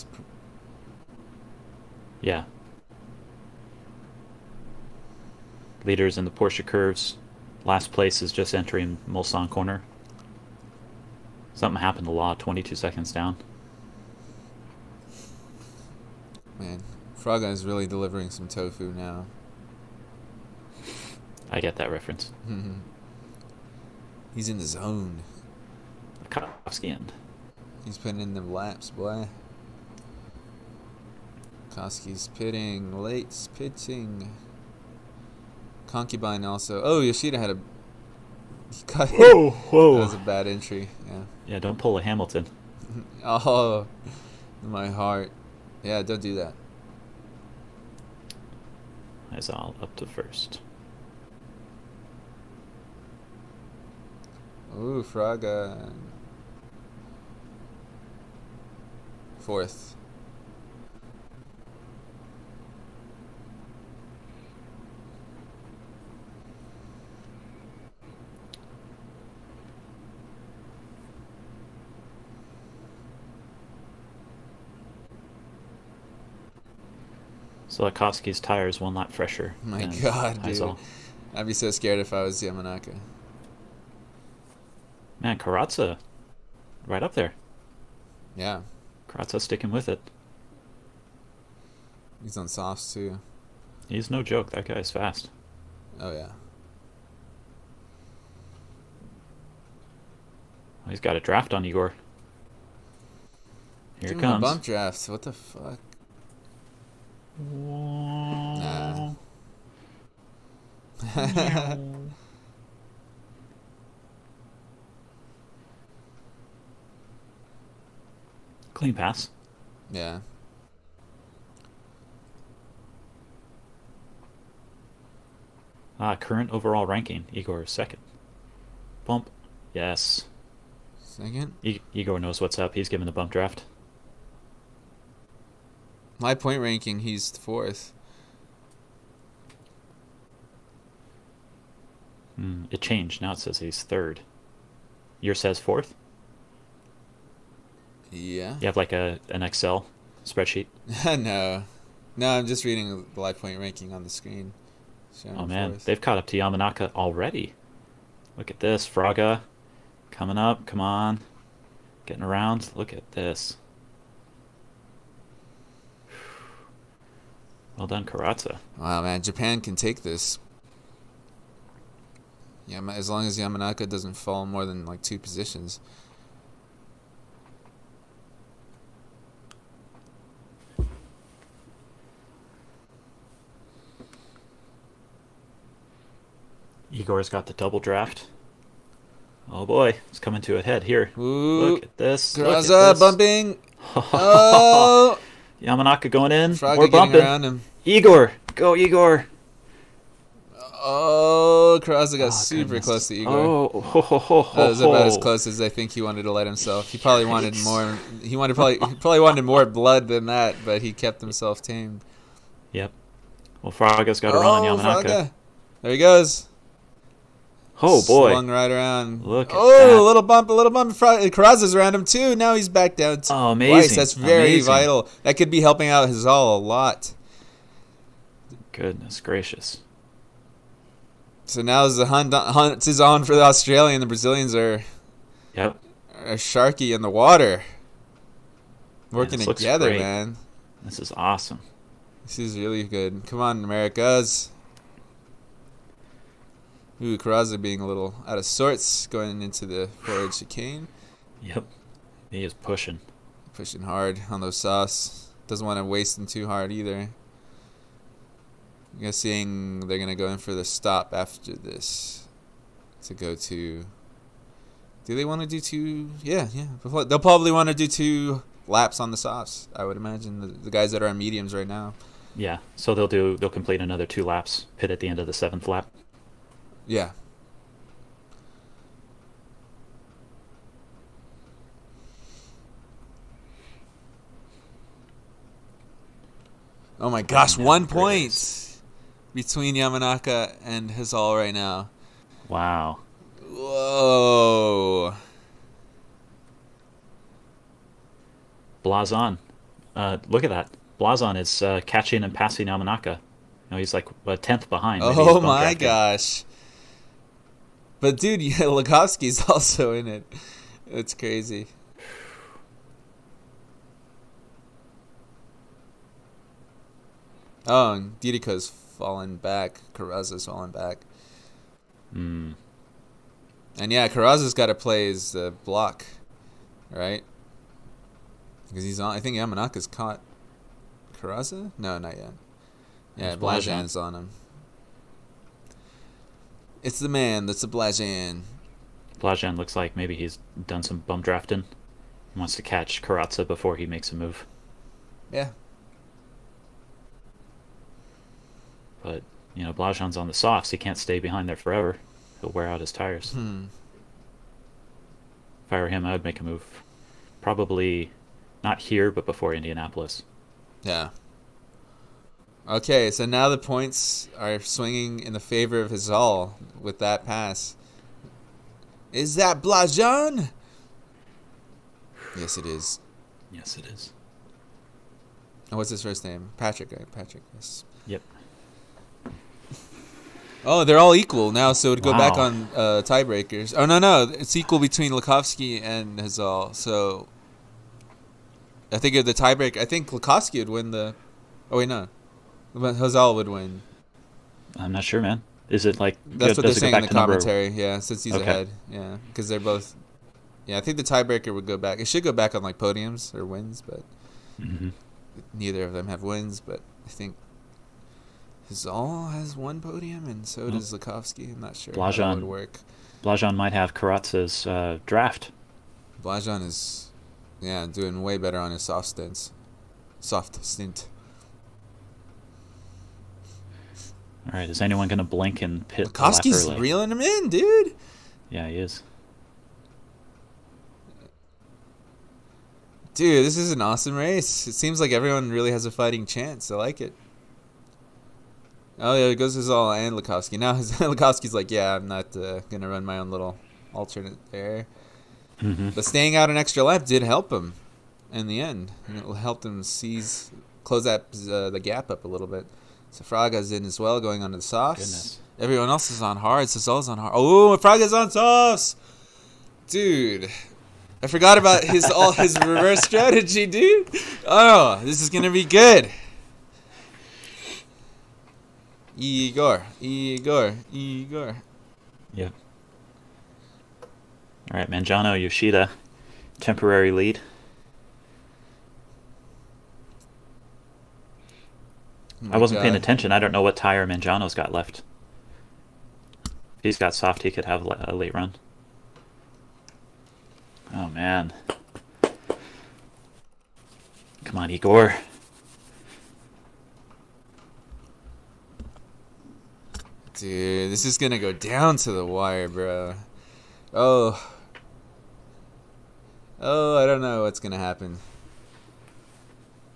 Yeah. Leaders in the Porsche curves. Last place is just entering Mulsanne corner. Something happened to Law, 22 seconds down. Man, Fraga is really delivering some tofu now. I get that reference. He's in the zone. Lakovsky end. He's putting in them laps, boy. Koski's pitting. Late's pitching. Concubine also. Oh, Yoshida had a... Whoa! That was a bad entry. Yeah. Yeah, don't pull a Hamilton. Oh, my heart. Yeah, don't do that. Izal up to first. Ooh, Fraga. Fourth. So Lakovsky's tire is one lap fresher. My than God, dude. Izal. I'd be so scared if I was Yamanaka. Man, Karatsa, right up there. Yeah. Karatsa sticking with it. He's on softs, too. He's no joke. That guy's fast. Oh, yeah. He's got a draft on Igor. Here Give it him a comes. bump draft. What the fuck? Nah. Clean pass. Yeah. Current overall ranking. Igor is second. Bump. Yes. Second? Igor knows what's up. He's giving the bump draft. My point ranking, he's fourth. It changed. Now it says he's third. Yours says fourth? Yeah. You have like an Excel spreadsheet? No. No, I'm just reading the live point ranking on the screen. Showing Oh him man, fourth. they've caught up to Yamanaka already. Look at this. Fraga coming up. Come on. Getting around. Look at this. Well done, Karatsa. Wow, man. Japan can take this. Yeah, as long as Yamanaka doesn't fall more than like 2 positions. Igor's got the double draft. Oh boy, it's coming to a head here. Ooh. Look at this. Look at Graza this. bumping. Oh. Yamanaka going in. Fraga More getting bumping. around him. Igor. Go, Igor. Oh, Kraza got Oh, super goodness. close to Igor. Oh, ho, ho, ho, ho, That was about as ho. close as I think he wanted to let himself. He probably wanted more. He probably wanted more blood than that, but he kept himself tamed. Yep. Well, Fraga's got to run on Yamanaka. Fraga. There he goes. Oh boy. Swung right around. Look at that. that. A little bump. Carrazza's around him too. Now he's back down Oh, amazing. twice. That's very Amazing. vital. That could be helping out Hazal a lot. Goodness gracious. So now the hunt is on for the Australian. The Brazilians are sharky in the water. Working together, great. man. This is awesome. This is really good. Come on, Americas. Ooh, Carrazza being a little out of sorts going into the forward chicane. Yep. He is pushing. Pushing hard on those softs. Doesn't want to waste them too hard either. I'm guessing they're going to go in for the stop after this to go to... Do they want to do two? Yeah. They'll probably want to do 2 laps on the softs, I would imagine. The guys that are on mediums right now. Yeah, so they'll complete another 2 laps, pit at the end of the 7th lap. Yeah. Oh my gosh, 1 point between Yamanaka and Hazal right now. Wow. Whoa. Blazon. Look at that. Blazon is catching and passing Yamanaka. He's like a 10th behind. Maybe Oh my gosh. But dude, yeah, Lukovsky's also in it. It's crazy. Oh, and Didiko's fallen back. Carrazza's fallen back. Hmm. And yeah, Carrazza's got to play his block, right? Because he's on. I think Yamanaka's caught Carrazza? No, not yet. Yeah, Blajan's on him. It's the man that's a Blajan. Blajan looks like maybe he's done some bum drafting. He wants to catch Carrazza before he makes a move. Yeah. But, Blajan's on the softs. He can't stay behind there forever. He'll wear out his tires. If I were him, I would make a move. Probably not here, but before Indianapolis. Yeah. Okay, so now the points are swinging in the favor of Hazal with that pass. Is that Blajan? Yes, it is. Yes, it is. Oh, what's his first name? Patrick, right? Patrick, yes. Yep. Oh, they're all equal now, so it would go back Wow. on tiebreakers. Oh, no, it's equal between Lukovsky and Hazal, so... I think the tiebreak... I think Lukovsky would win the... Oh, wait, no. Hazal would win. I'm not sure, man. Is it like... That's what they're does it go saying in back the to number- commentary, yeah, since he's Okay. ahead. Yeah, because they're both... Yeah, I think the tiebreaker would go back. It should go back on, like, podiums or wins, but... Mhm. Neither of them have wins, but I think Hazal has 1 podium, and so does Lukovsky. I'm not sure how that would work. Blajan might have Carrazza's draft. Blajan is, doing way better on his soft stint. All right, is anyone going to blink and pit the lap Lukovsky's early? reeling him in, dude. Yeah, he is. Dude, this is an awesome race. It seems like everyone really has a fighting chance. I like it. Oh, yeah, it goes Hazal and Lukovsky. Now Lukovsky's like, yeah, I'm not going to run my own little alternate there. Mm-hmm. But staying out an extra lap did help him in the end. And it helped him close that the gap up a little bit. So Fraga's in as well, going on to the softs. Goodness. Everyone else is on hards. Hazal's on hard. Oh, Fraga's on softs! Dude. I forgot about his reverse strategy, dude. Oh, this is going to be good. Igor. Yep. All right, Mangiano, Yoshida, temporary lead. I wasn't paying attention. I don't know what tire Mangiano's got left. If he's got soft, he could have a late run. Oh, man. Come on, Igor. Dude, this is going to go down to the wire, bro. Oh, I don't know what's going to happen.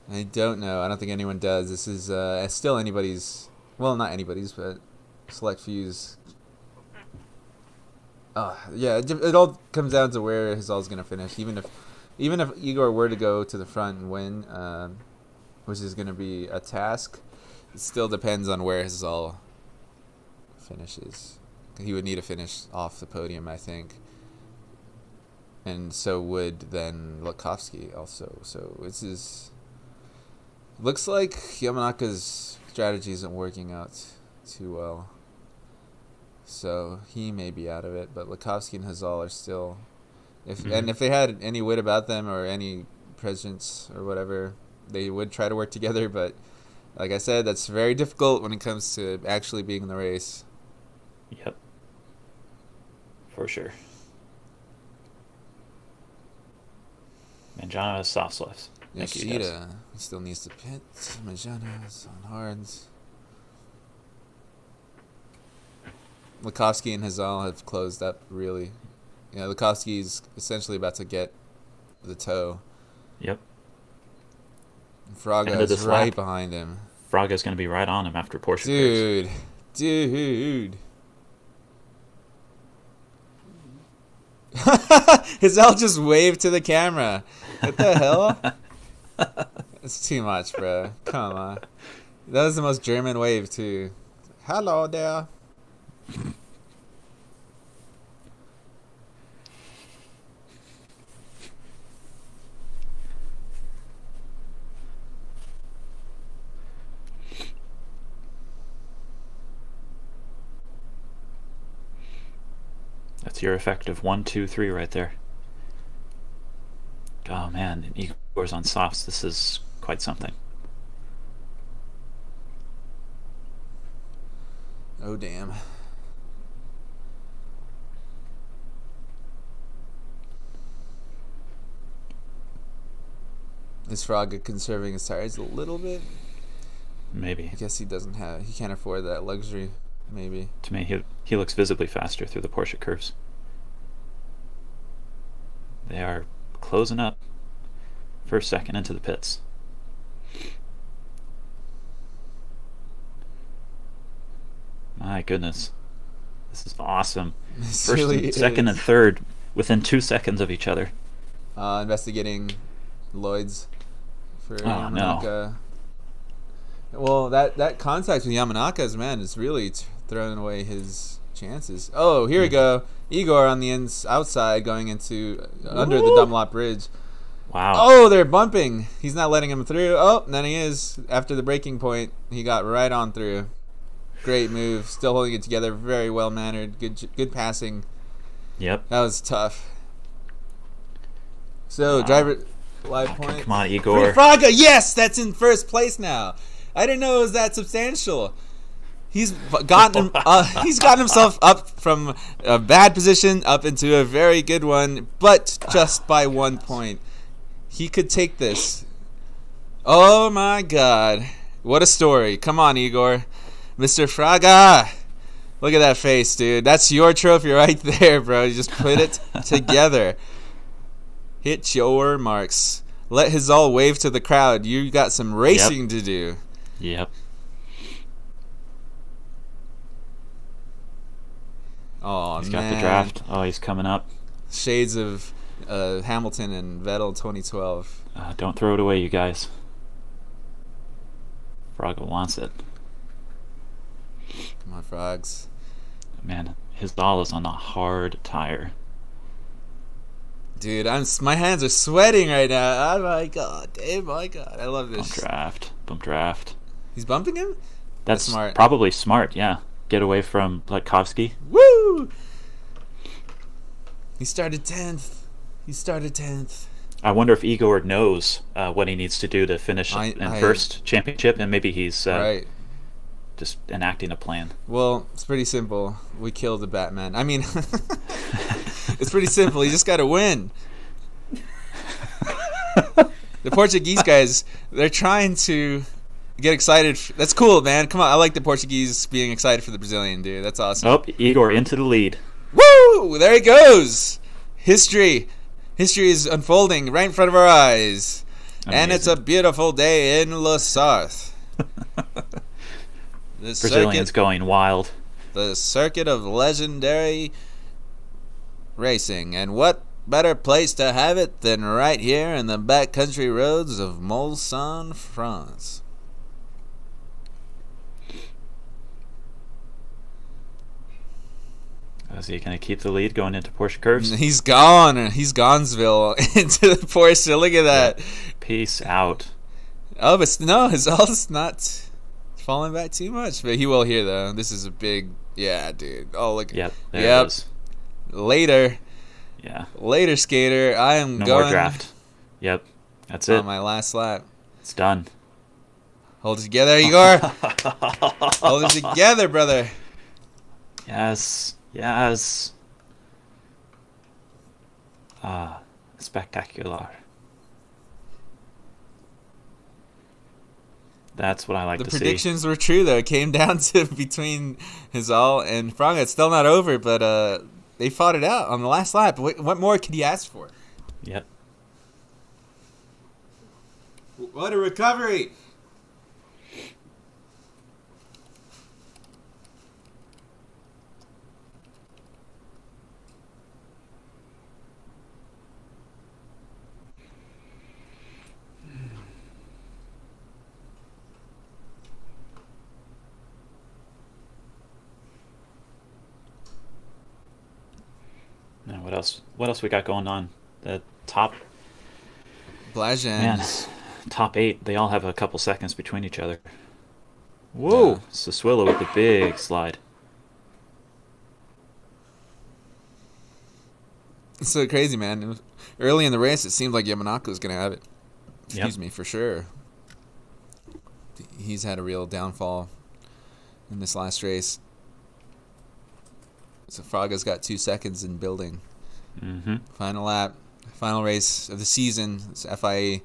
I don't know. I don't think anyone does. This is still anybody's... Well, not anybody's, but select few's Yeah, it all comes down to where Hazal's gonna finish. Even if Igor were to go to the front and win, which is gonna be a task, it still depends on where Hazal finishes. He would need to finish off the podium, I think, and so would then Lukovsky also. So looks like Yamanaka's strategy isn't working out too well. So he may be out of it, but Lukovsky and Hazal are still. And if they had any wit about them or any presence or whatever, they would try to work together. But like I said, that's very difficult when it comes to actually being in the race. Yep. For sure. Manjana has soft lifts. Yoshida still needs to pit. Manjana is on hards. Lukovsky and Hazal have closed up really. Yeah, Lukovsky's essentially about to get the toe. Yep. Fraga is right behind him. Fraga's going to be right on him after Porsche. Dude. Hazal just waved to the camera. What the hell? It's too much, bro. Come on. That was the most German wave, too. Hello there. That's your effective 1, 2, 3 right there. Oh man, Igor's on softs. This is quite something. Oh damn. Is Fraga conserving his tires a little bit? Maybe. I guess he can't afford that luxury, maybe. To me, he looks visibly faster through the Porsche curves. They are closing up. First, second into the pits. My goodness. This is awesome. This First, really second, and third within 2 seconds of each other. Investigating Lloyd's for Yamanaka. No. Well, that contact with Yamanaka's, man, is really throwing away his chances. Oh, here we go. Igor on the outside going into under the Dunlop Bridge. Wow. Oh, they're bumping. He's not letting him through. Oh, and then he is. After the breaking point, he got right on through. Great move. Still holding it together. Very well mannered. Good passing. Yep. That was tough. So, driver live point. Come on, Igor. Fraga, yes, that's in first place now. I didn't know it was that substantial. He's gotten himself up from a bad position up into a very good one, but just by 1 point. He could take this. Oh my God. What a story. Come on, Igor. Mr. Fraga. Look at that face, dude. That's your trophy right there, bro. You just put it together. Hit your marks. Let Hazal wave to the crowd. You got some racing to do. Yep. Oh, he's man. got the draft. Oh, he's coming up. Shades of Hamilton and Vettel 2012. Don't throw it away, you guys. Fraga wants it. Come on, Frogs. Man, his doll is on a hard tire. Dude, my hands are sweating right now. Oh my God. Oh my God. I love this. Bump draft. He's bumping him? That's smart. Probably smart, yeah. Get away from Lukovsky. Woo! He started 10th. I wonder if Igor knows what he needs to do to finish in first championship, and maybe he's right. Just enacting a plan. Well, it's pretty simple. We killed the Batman. I mean, it's pretty simple. You just got to win. The Portuguese guys, they're trying to get excited. That's cool, man. Come on. I like the Portuguese being excited for the Brazilian, dude. That's awesome. Oh, Igor into the lead. Woo! There he goes. History is unfolding right in front of our eyes. Amazing. And it's a beautiful day in La Sarthe. Brazilians going wild. The circuit of legendary racing. And what better place to have it than right here in the backcountry roads of Mulsanne, France. Is he going to keep the lead going into Porsche curves? He's gone. He's Gonzville into the Porsche. Look at that. Yeah. Peace out. Oh, but no, his all's not falling back too much. But he will here, though. This is a big... Yeah, dude. Oh, look. Yep, there it is. Later. Yeah. Later, skater. I am no going... more draft. Yep. That's it. On my last lap. It's done. Hold it together, Igor. Hold it together, brother. Yes. Yes. Ah, spectacular. That's what I like to see. The predictions were true, though. It came down to between Hazal and Fraga. It's still not over, but they fought it out on the last lap. What more could he ask for? Yep. What a recovery! Now, what else? What else we got going on? The top... Blajan. Man, top 8, they all have a couple seconds between each other. Whoa! Sassuolo with the big slide. It's so crazy, man. Early in the race, it seemed like Yamanaka was going to have it. Excuse me, for sure. He's had a real downfall in this last race. So Fraga's got 2 seconds in building. Mm-hmm. Final lap, final race of the season. It's FIA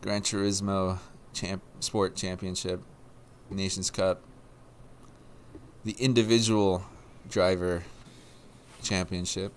Gran Turismo Sport Championship, Nations Cup, the individual driver championship.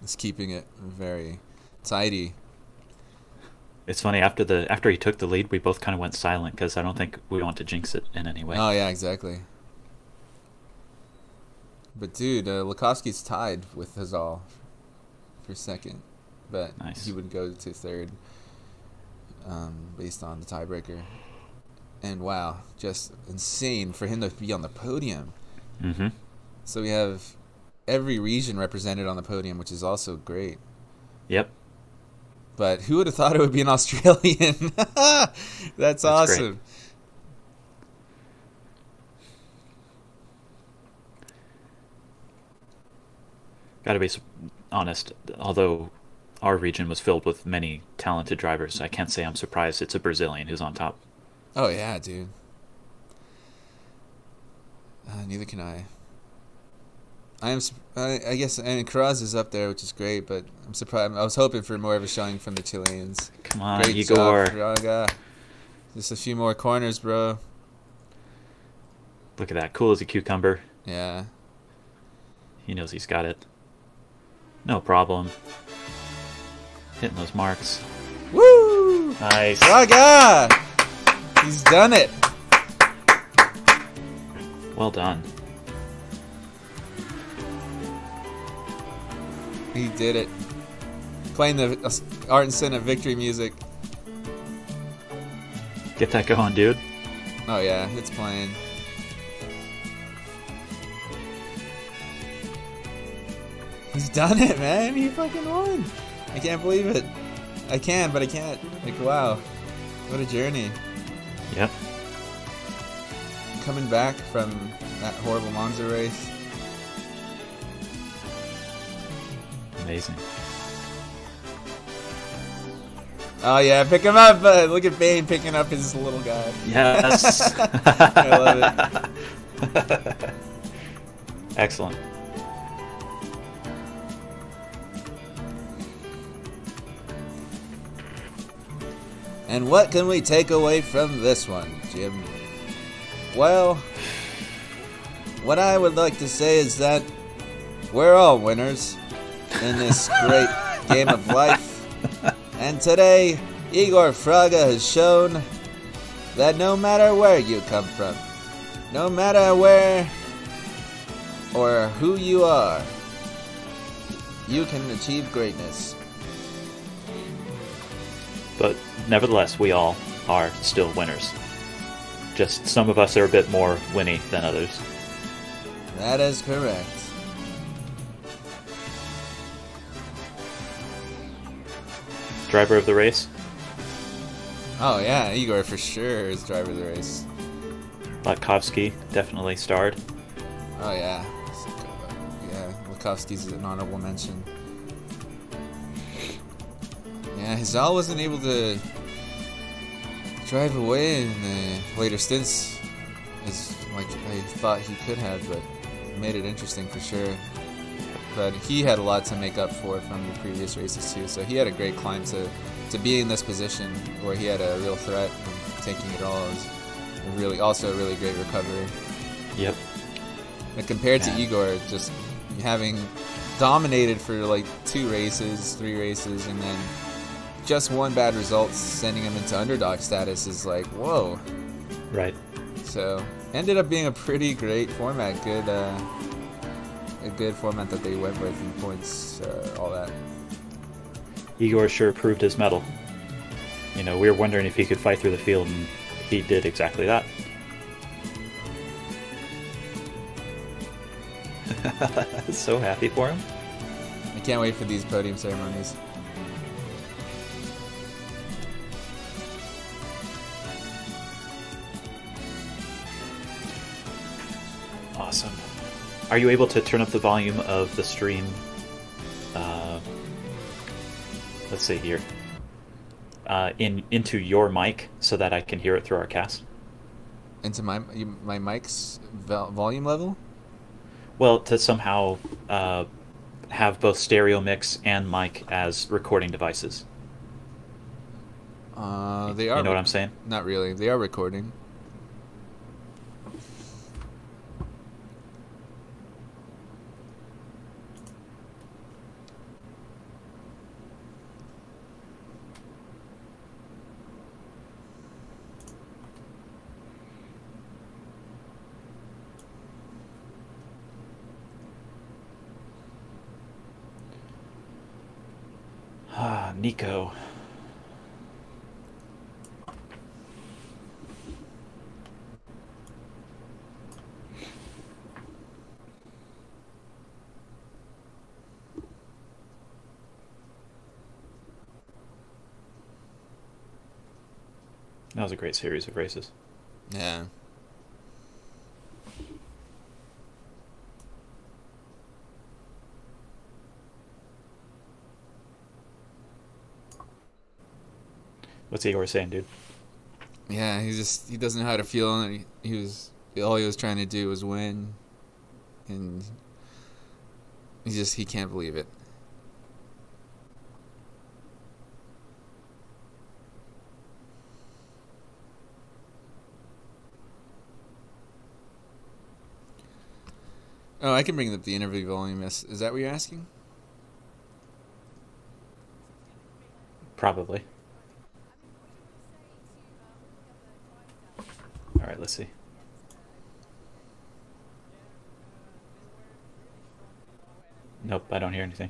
Is keeping it very tidy. It's funny, after he took the lead, we both kind of went silent because I don't think we want to jinx it in any way. Oh yeah, exactly. But dude, Lukowski's tied with Hazal for second, but nice. He would go to third based on the tiebreaker. And wow, just insane for him to be on the podium. Mm-hmm. So we have every region represented on the podium, which is also great. Yep. But who would have thought it would be an Australian? That's awesome. Great. Gotta be honest, although our region was filled with many talented drivers, I can't say I'm surprised it's a Brazilian who's on top. Oh yeah, dude. Neither can I. I guess, and Carraz is up there, which is great, but I'm surprised. I was hoping for more of a showing from the Chileans. Come on, great Igor. Job, Fraga. Just a few more corners, bro. Look at that. Cool as a cucumber. Yeah. He knows he's got it. No problem. Hitting those marks. Woo! Nice. Fraga! He's done it. Well done. He did it. Playing the Art and Sin of Victory music. Get that going, dude. Oh yeah, it's playing. He's done it, man. He fucking won. I can't believe it. I can, but I can't. Like, wow. What a journey. Yep. Coming back from that horrible Monza race. Amazing. Oh yeah, pick him up. Look at Bane picking up his little guy. Yes. I love it. Excellent. And what can we take away from this one, Jim? Well, what I would like to say is that we're all winners in this great game of life. And today, Igor Fraga has shown that no matter where you come from, no matter where or who you are, you can achieve greatness. But nevertheless, we all are still winners. Just some of us are a bit more winny than others. That is correct. Driver of the race? Oh yeah, Igor for sure is driver of the race. Latkovsky definitely starred. Oh yeah. Yeah, Latkovsky's an honorable mention. Yeah, Hazal wasn't able to drive away in the later stints as like I thought he could have, but made it interesting for sure. But he had a lot to make up for from the previous races too, so he had a great climb to be in this position where he had a real threat of taking it all. It was also a really great recovery. Yep. And compared to Igor, just having dominated for like 3 races, and then just one bad result sending him into underdog status is like, whoa. Right. So, ended up being a pretty great format. A good format that they went with in points, all that. Igor sure proved his mettle. You know, we were wondering if he could fight through the field, and he did exactly that. So happy for him. I can't wait for these podium ceremonies. Awesome. Are you able to turn up the volume of the stream? Let's see here. Into your mic so that I can hear it through our cast. Into my mic's volume level? Well, to somehow have both stereo mix and mic as recording devices. They are. You know what I'm saying? Not really. They are recording. Nico. That was a great series of races. Yeah. What's Igor saying, dude? Yeah, he doesn't know how to feel, and all he was trying to do was win, and he can't believe it. Oh, I can bring up the interview volume. Is that what you're asking? Probably. All right, let's see. Nope, I don't hear anything.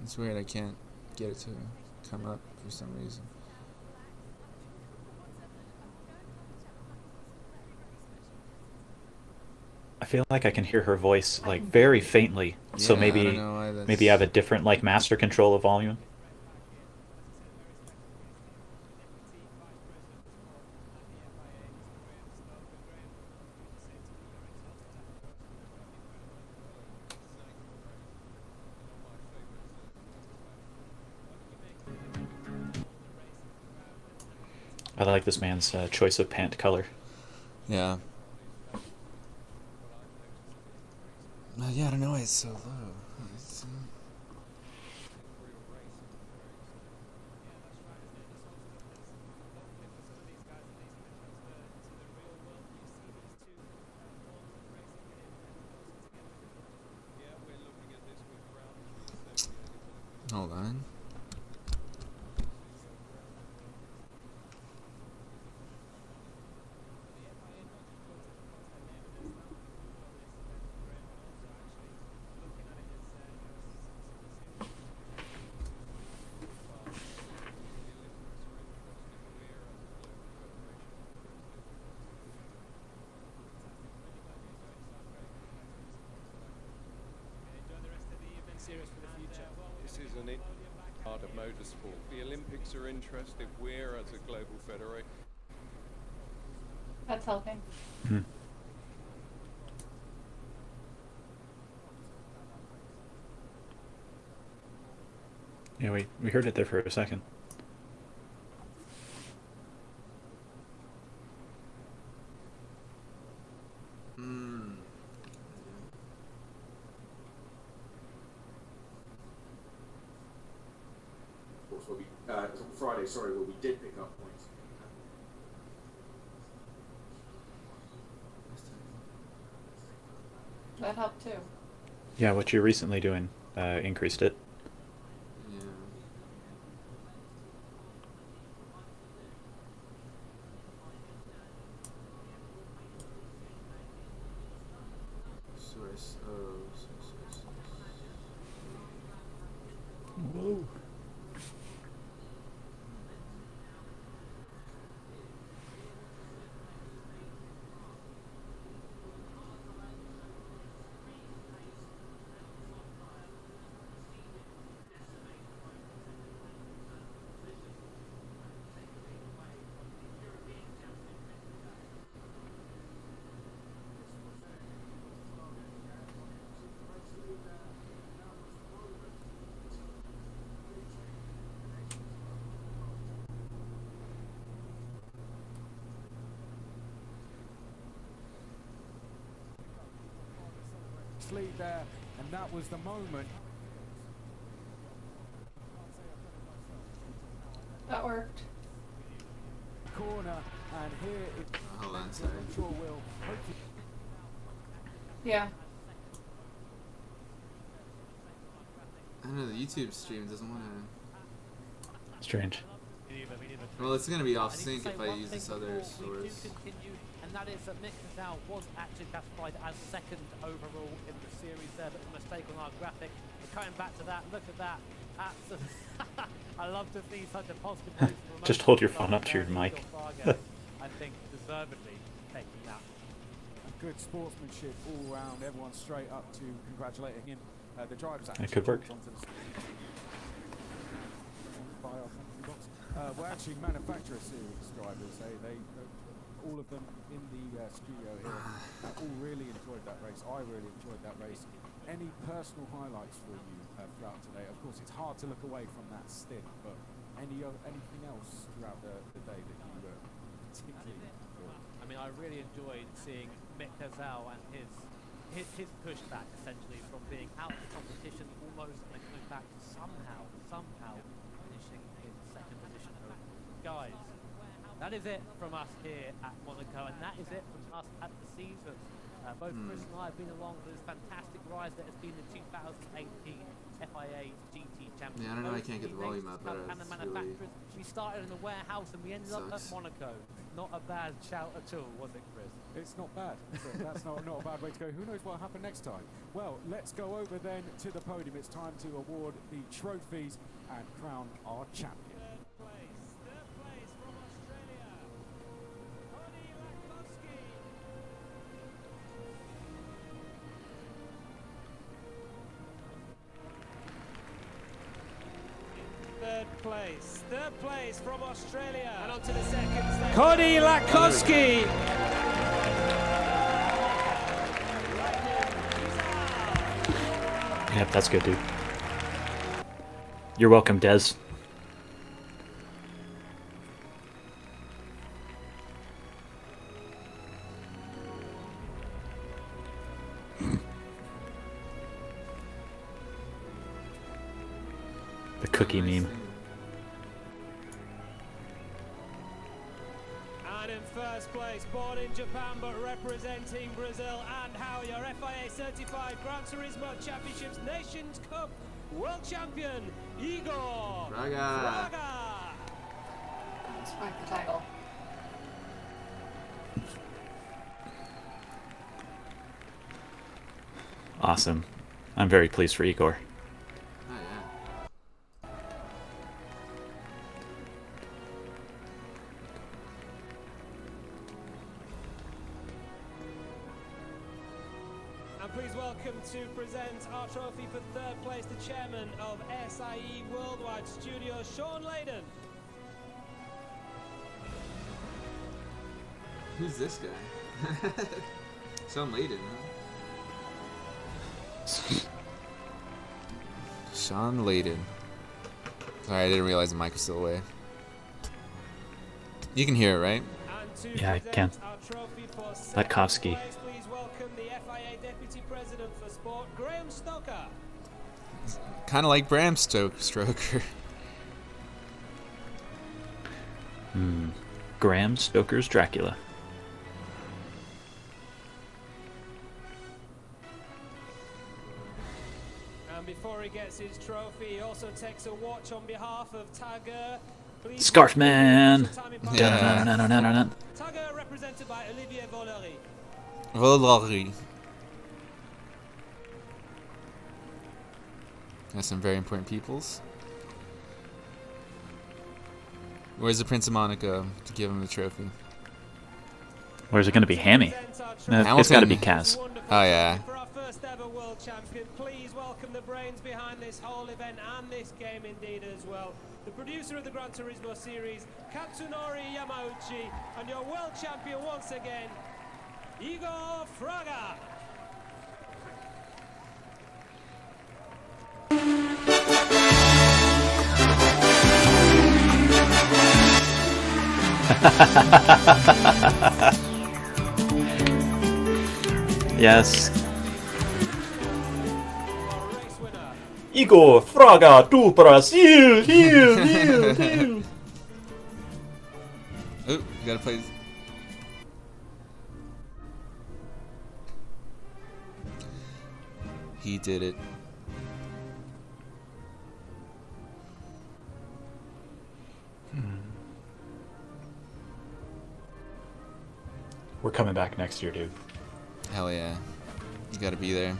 It's weird. I can't get it to come up for some reason. I feel like I can hear her voice like very faintly. So Yeah, I maybe don't know why that's- maybe I have a different like master control of volume. I like this man's choice of pant color. Yeah. Yeah, I don't know why it's so low. Hold on. This is an part of motorsport. The Olympics are interested. We're, as a global federation. That's helping. Hmm. Yeah, we heard it there for a second. Friday, sorry, where we did pick up points. That helped too. Yeah, what you're recently doing increased it. Yeah. Source. Oh, source. Whoa. Lead there, and that was the moment. That worked. Corner, and here it. Hold on, sorry. I'm sure will. Yeah. I don't know, the YouTube stream doesn't want to... Strange. Well, it's going to be off sync if I use this other source. And that is that Mick Cassell was actually classified as second overall in the series there, but a mistake on our graphic. But coming back to that, look at that. Absolutely. I love to see such a positive boost from Just hold your phone up to your mic. I think deservedly taking that. Good sportsmanship all round. Everyone straight up to congratulating him. The drivers actually. It could work. We're actually manufacturer series drivers. They all of them in the studio here all really enjoyed that race. I really enjoyed that race. Any personal highlights for you throughout today? Of course, it's hard to look away from that stint, but anything else throughout the day that you particularly enjoyed? I mean, I really enjoyed seeing Mick Cassell and his pushback, essentially, from being out of the competition almost and coming back to somehow finishing in second position. Guys, that is it from us here at Monaco, and that is it from us at the season. Both Chris and I have been along for this fantastic ride that has been the 2018 FIA GT Championship. Yeah, I don't know, I can't get the volume up, but and the it's manufacturers. We started in the warehouse and we ended up at Monaco. Not a bad shout at all, was it, Chris? It's not bad. That's not a bad way to go. Who knows what'll happen next time? Well, let's go over then to the podium. It's time to award the trophies and crown our champion. Third place from Australia. And on to the second stage. Connie Lakowski. Yep, that's good, dude. You're welcome, Des. cookie nice meme. thing. And in first place, born in Japan but representing Brazil, and how your FIA certified Gran Turismo Championships Nations Cup World Champion, Igor Fraga. Spark the title. Awesome. I'm very pleased for Igor. Oh, yeah. And please welcome to present our trophy for third place, the chairman of SIE Worldwide Studios, Sean Layden. Who's this guy? Sean Layden, huh? Sean Layden. Sorry, I didn't realize the mic was still away. You can hear it, right? Yeah, I can. Latkovsky. Please welcome the FIA Deputy President for Sport, Graham Stoker. Kind of like Bram Stoker. Graham Stoker's Dracula. And before he gets his trophy, he also takes a watch on behalf of Tiger. Scarfman. Yeah. Dun-dun-dun-dun-dun-dun. Tiger represented by Olivier Volery. Volory. That's some very important peoples. Where's the Prince of Monaco to give him the trophy? Where's it going to be? Hammy? It's got to Hamilton. be Kaz. Oh, yeah. For our first ever world champion, please welcome the brains behind this whole event and this game indeed as well. The producer of the Gran Turismo series, Katsunori Yamauchi, and your world champion once again, Igor Fraga. Yes. Igor Fraga do Brasil. Heel. Oh, you gotta play. He did it. We're coming back next year, dude. Hell yeah. You gotta be there.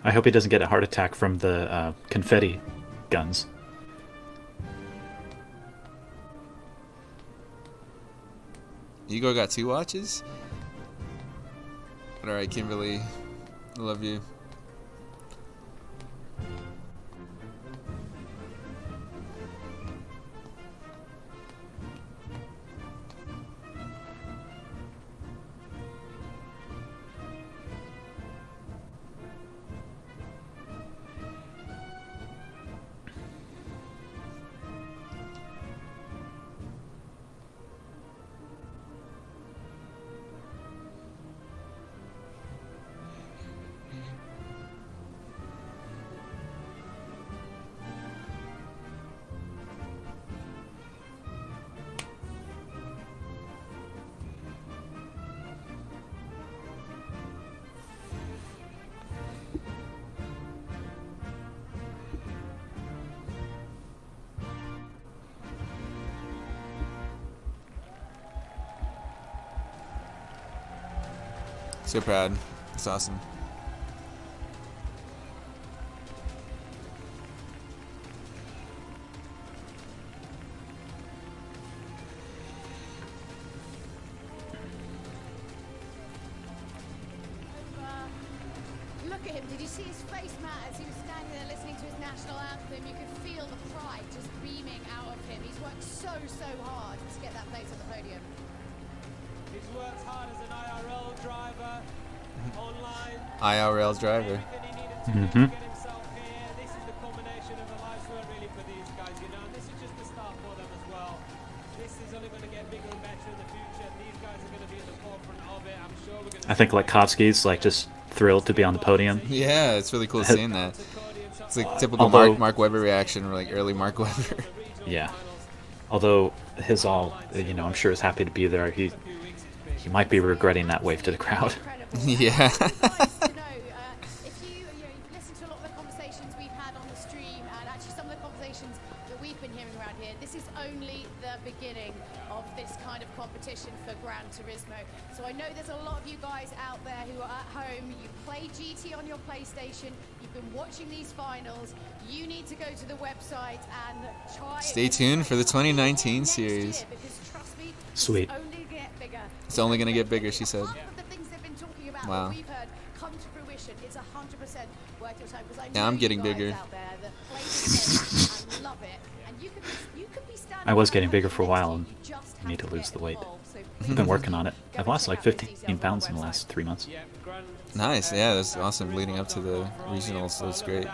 I hope he doesn't get a heart attack from the confetti guns. Igor got 2 watches? Alright, Kimberly. I love you. So proud. It's awesome. Look at him. Did you see his face, Matt, as he was standing there listening to his national anthem? You could feel the pride just beaming out of him. He's worked so hard to get that place on the podium. He's worked hard as an IRL driver, online. IRL driver. Everything he needed Mm-hmm. Get himself here. This is the culmination of a life's work really for these guys, you know, and this is just the start for them as well. This is only going to get bigger and better in the future. These guys are going to be at the forefront of it. I'm sure we're going to... I think Latkovsky's like just thrilled to be on the podium. Yeah, it's really cool seeing that. It's like typical Although- Mark Webber reaction, or like early Mark Webber. Yeah. Although his I'm sure is happy to be there. He might be regretting that wave to the crowd. Yeah. If you've listened to a lot of the conversations we've had on the stream, and actually some of the conversations that we've been hearing around here, this is only the beginning of this kind of competition for Gran Turismo. So I know there's a lot of you guys out there who are at home, you play GT on your PlayStation, you've been watching these finals, you need to go to the website and try... Stay tuned for the 2019 series. Because trust me, Sweet. it's only gonna get bigger. It's only going to get bigger, she said. Half of the things they've been talking about, Wow. that we've heard, come to fruition. It's 100% worth your time. Because I know Yeah, I'm you getting guys bigger. out there that play this game and love it. And you could be standing I was right getting on bigger the for a next while, team. and You just I need have to lose get the weight. involved. So I've been working on it. go I've and lost check like out those 15 details on pounds the in the website. last 3 months. Nice. Yeah, that's awesome. Leading up to the regionals, that's great.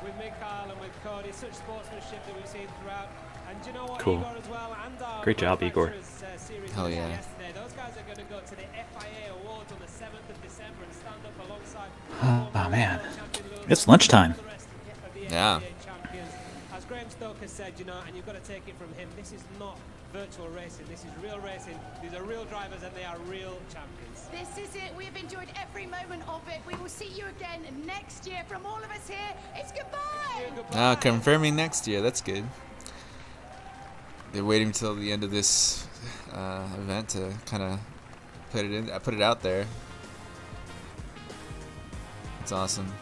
With Mikhail and with Cody, such sportsmanship that we've seen throughout. And do you know what, Cool. Igor as well, and our Great job, Igor. manufacturers, series Hell we had yeah. yesterday, those guys are going to go to the FIA Awards on the 7th of December and stand up alongside Oh, man. champion Lewis It's lunchtime. and the rest of the Yeah. FIA champions. As Graham Stoker said, and you've got to take it from him, this is not virtual racing, this is real racing. These are real drivers and they are real champions. This is it. We've enjoyed every moment of it. We will see you again next year. From all of us here, it's goodbye. Confirming next year. That's good. They're waiting until the end of this event to kind of put it out there. It's awesome.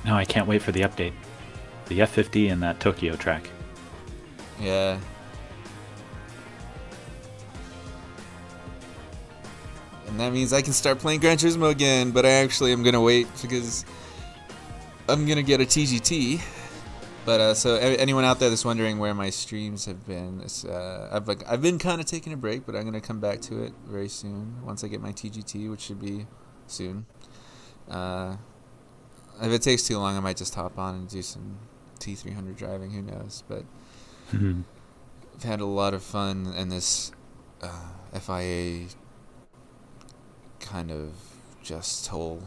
No, I can't wait for the update. The F50 and that Tokyo track. Yeah. And that means I can start playing Gran Turismo again, but I actually am gonna wait because I'm gonna get a TGT. But so anyone out there that's wondering where my streams have been, I've been kind of taking a break, but I'm gonna come back to it very soon once I get my TGT, which should be soon. If it takes too long, I might just hop on and do some T300 driving. Who knows? But I've had a lot of fun in this FIA kind of just whole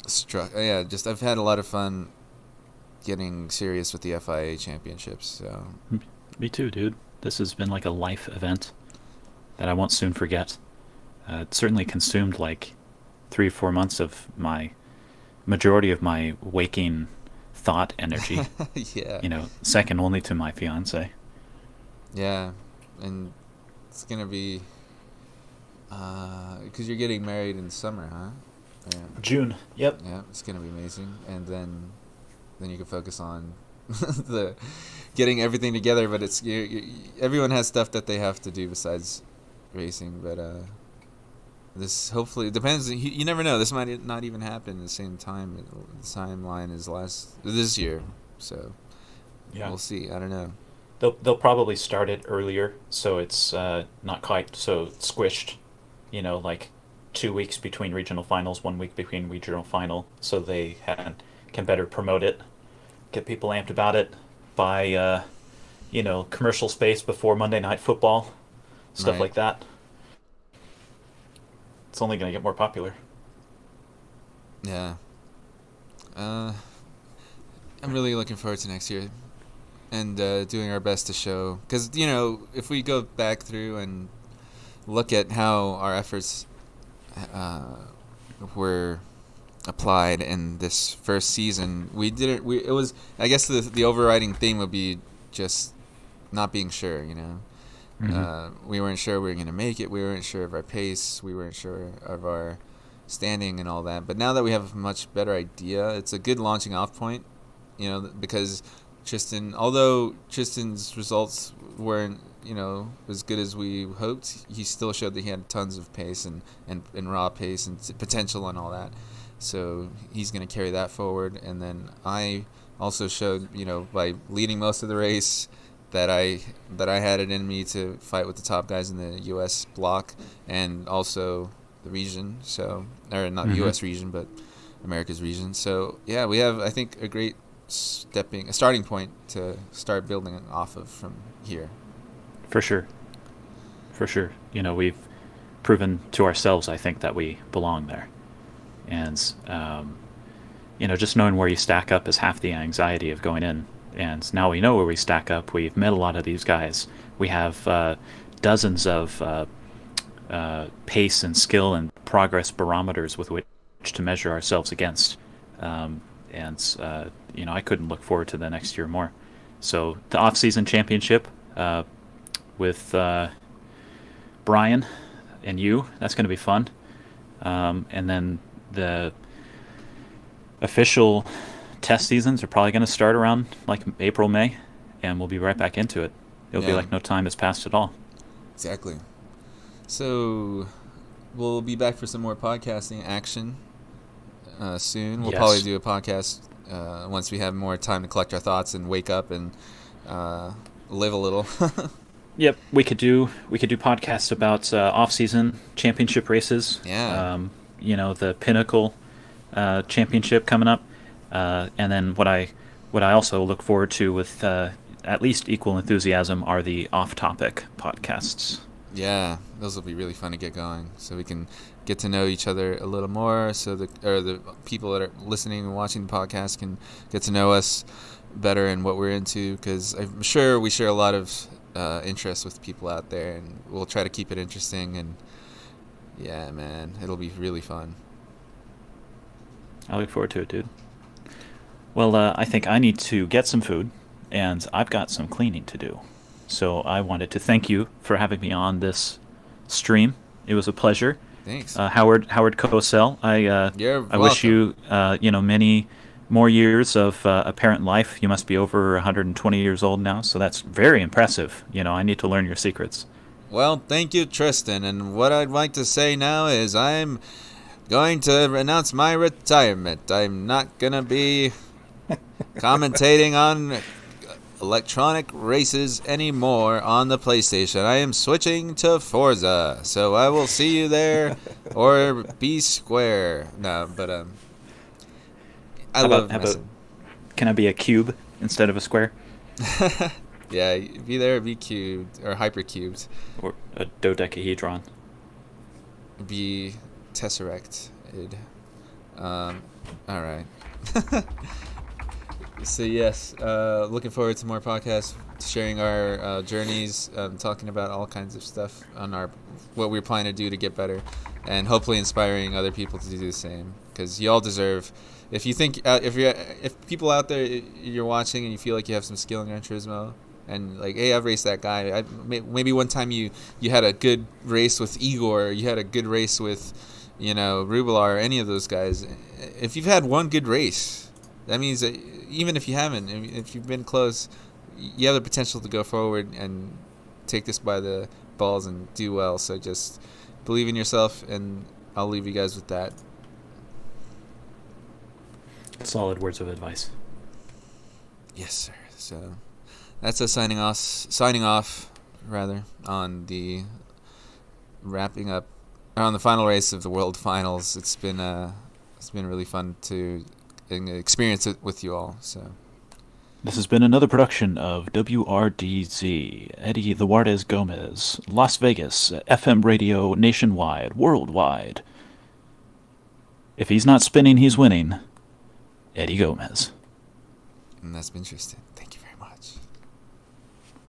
I've had a lot of fun getting serious with the FIA championships. So Me too, dude. This has been like a life event that I won't soon forget. It certainly consumed like 3 or 4 months of my majority of my waking thought energy. Yeah. Second only to my fiance. Yeah, and it's gonna be because you're getting married in summer, huh? Yeah. June. Yep. Yeah, it's gonna be amazing, and then you can focus on the getting everything together. But it's everyone has stuff that they have to do besides racing. But this hopefully depends. You never know. This might not even happen at the same time. The timeline is this year, so Yeah. we'll see. I don't know. They'll probably start it earlier, so it's not quite so squished. Like 2 weeks between regional finals, 1 week between regional final, so they can better promote it, get people amped about it, buy commercial space before Monday Night Football, stuff Right. like that. It's only going to get more popular. Yeah. I'm really looking forward to next year and doing our best to show. Because, if we go back through and look at how our efforts were applied in this first season, I guess the overriding theme would be just not being sure, We weren't sure we were going to make it. We weren't sure of our pace. We weren't sure of our standing and all that. But now that we have a much better idea, it's a good launching off point, because although Tristan's results weren't as good as we hoped, he still showed that he had tons of pace and raw pace and potential and all that. So he's going to carry that forward. And then I also showed, by leading most of the race, that I had it in me to fight with the top guys in the U.S. block and also the region. So, or not the U.S. region, but America's region. So yeah, we have, I think, a great starting point to start building off of from here. For sure. We've proven to ourselves, I think, that we belong there. And, just knowing where you stack up is half the anxiety of going in. And now we know where we stack up. We've met a lot of these guys. We have dozens of pace and skill and progress barometers with which to measure ourselves against. I couldn't look forward to the next year more. So the off-season championship with Brian and you, that's going to be fun. And then the official test seasons are probably going to start around like April, May, and we'll be right back into it. It'll be like no time has passed at all. Exactly. So we'll be back for some more podcasting action soon. We'll probably do a podcast once we have more time to collect our thoughts and wake up and live a little. Yep, we could do podcasts about off-season championship races. Yeah. The Pinnacle championship coming up. And then what I also look forward to with at least equal enthusiasm are the off-topic podcasts. Yeah, those will be really fun to get going, so we can get to know each other a little more. So the people that are listening and watching the podcast can get to know us better and what we're into, because I'm sure we share a lot of interest with people out there, and we'll try to keep it interesting. And yeah, man, it'll be really fun. I look forward to it, dude. Well, I think I need to get some food, and I've got some cleaning to do. So I wanted to thank you for having me on this stream. It was a pleasure. Thanks, Howard Cosell. I wish you many more years of apparent life. You must be over 120 years old now, so that's very impressive. I need to learn your secrets. Well, thank you, Tristan. And what I'd like to say now is I'm going to announce my retirement. I'm not going to be commentating on electronic races anymore on the PlayStation. I am switching to Forza, so I will see you there or be square. No, but can I be a cube instead of a square? Yeah, be there, be cubed or hypercubed, or a dodecahedron. Be tesseracted. All right. So yes, looking forward to more podcasts, sharing our journeys, talking about all kinds of stuff on what we're planning to do to get better, and hopefully inspiring other people to do the same. Because you all deserve. If you think if people out there you're watching and you feel like you have some skill in Gran Turismo, and like, hey, I've raced that guy. Maybe one time you had a good race with Igor, you had a good race with Rubilar or any of those guys. If you've had one good race, that means that even if you haven't, if you've been close, you have the potential to go forward and take this by the balls and do well. So just believe in yourself, and I'll leave you guys with that. Solid words of advice. Yes, sir. So that's us signing off on the wrapping up on the final race of the World Finals. It's been really fun to experience it with you all. So this has been another production of WRDZ, Eddie the Juarez Gomez, Las Vegas, FM radio nationwide, worldwide. If he's not spinning, he's winning. Eddie Gomez. And that's been Tristan. Thank you.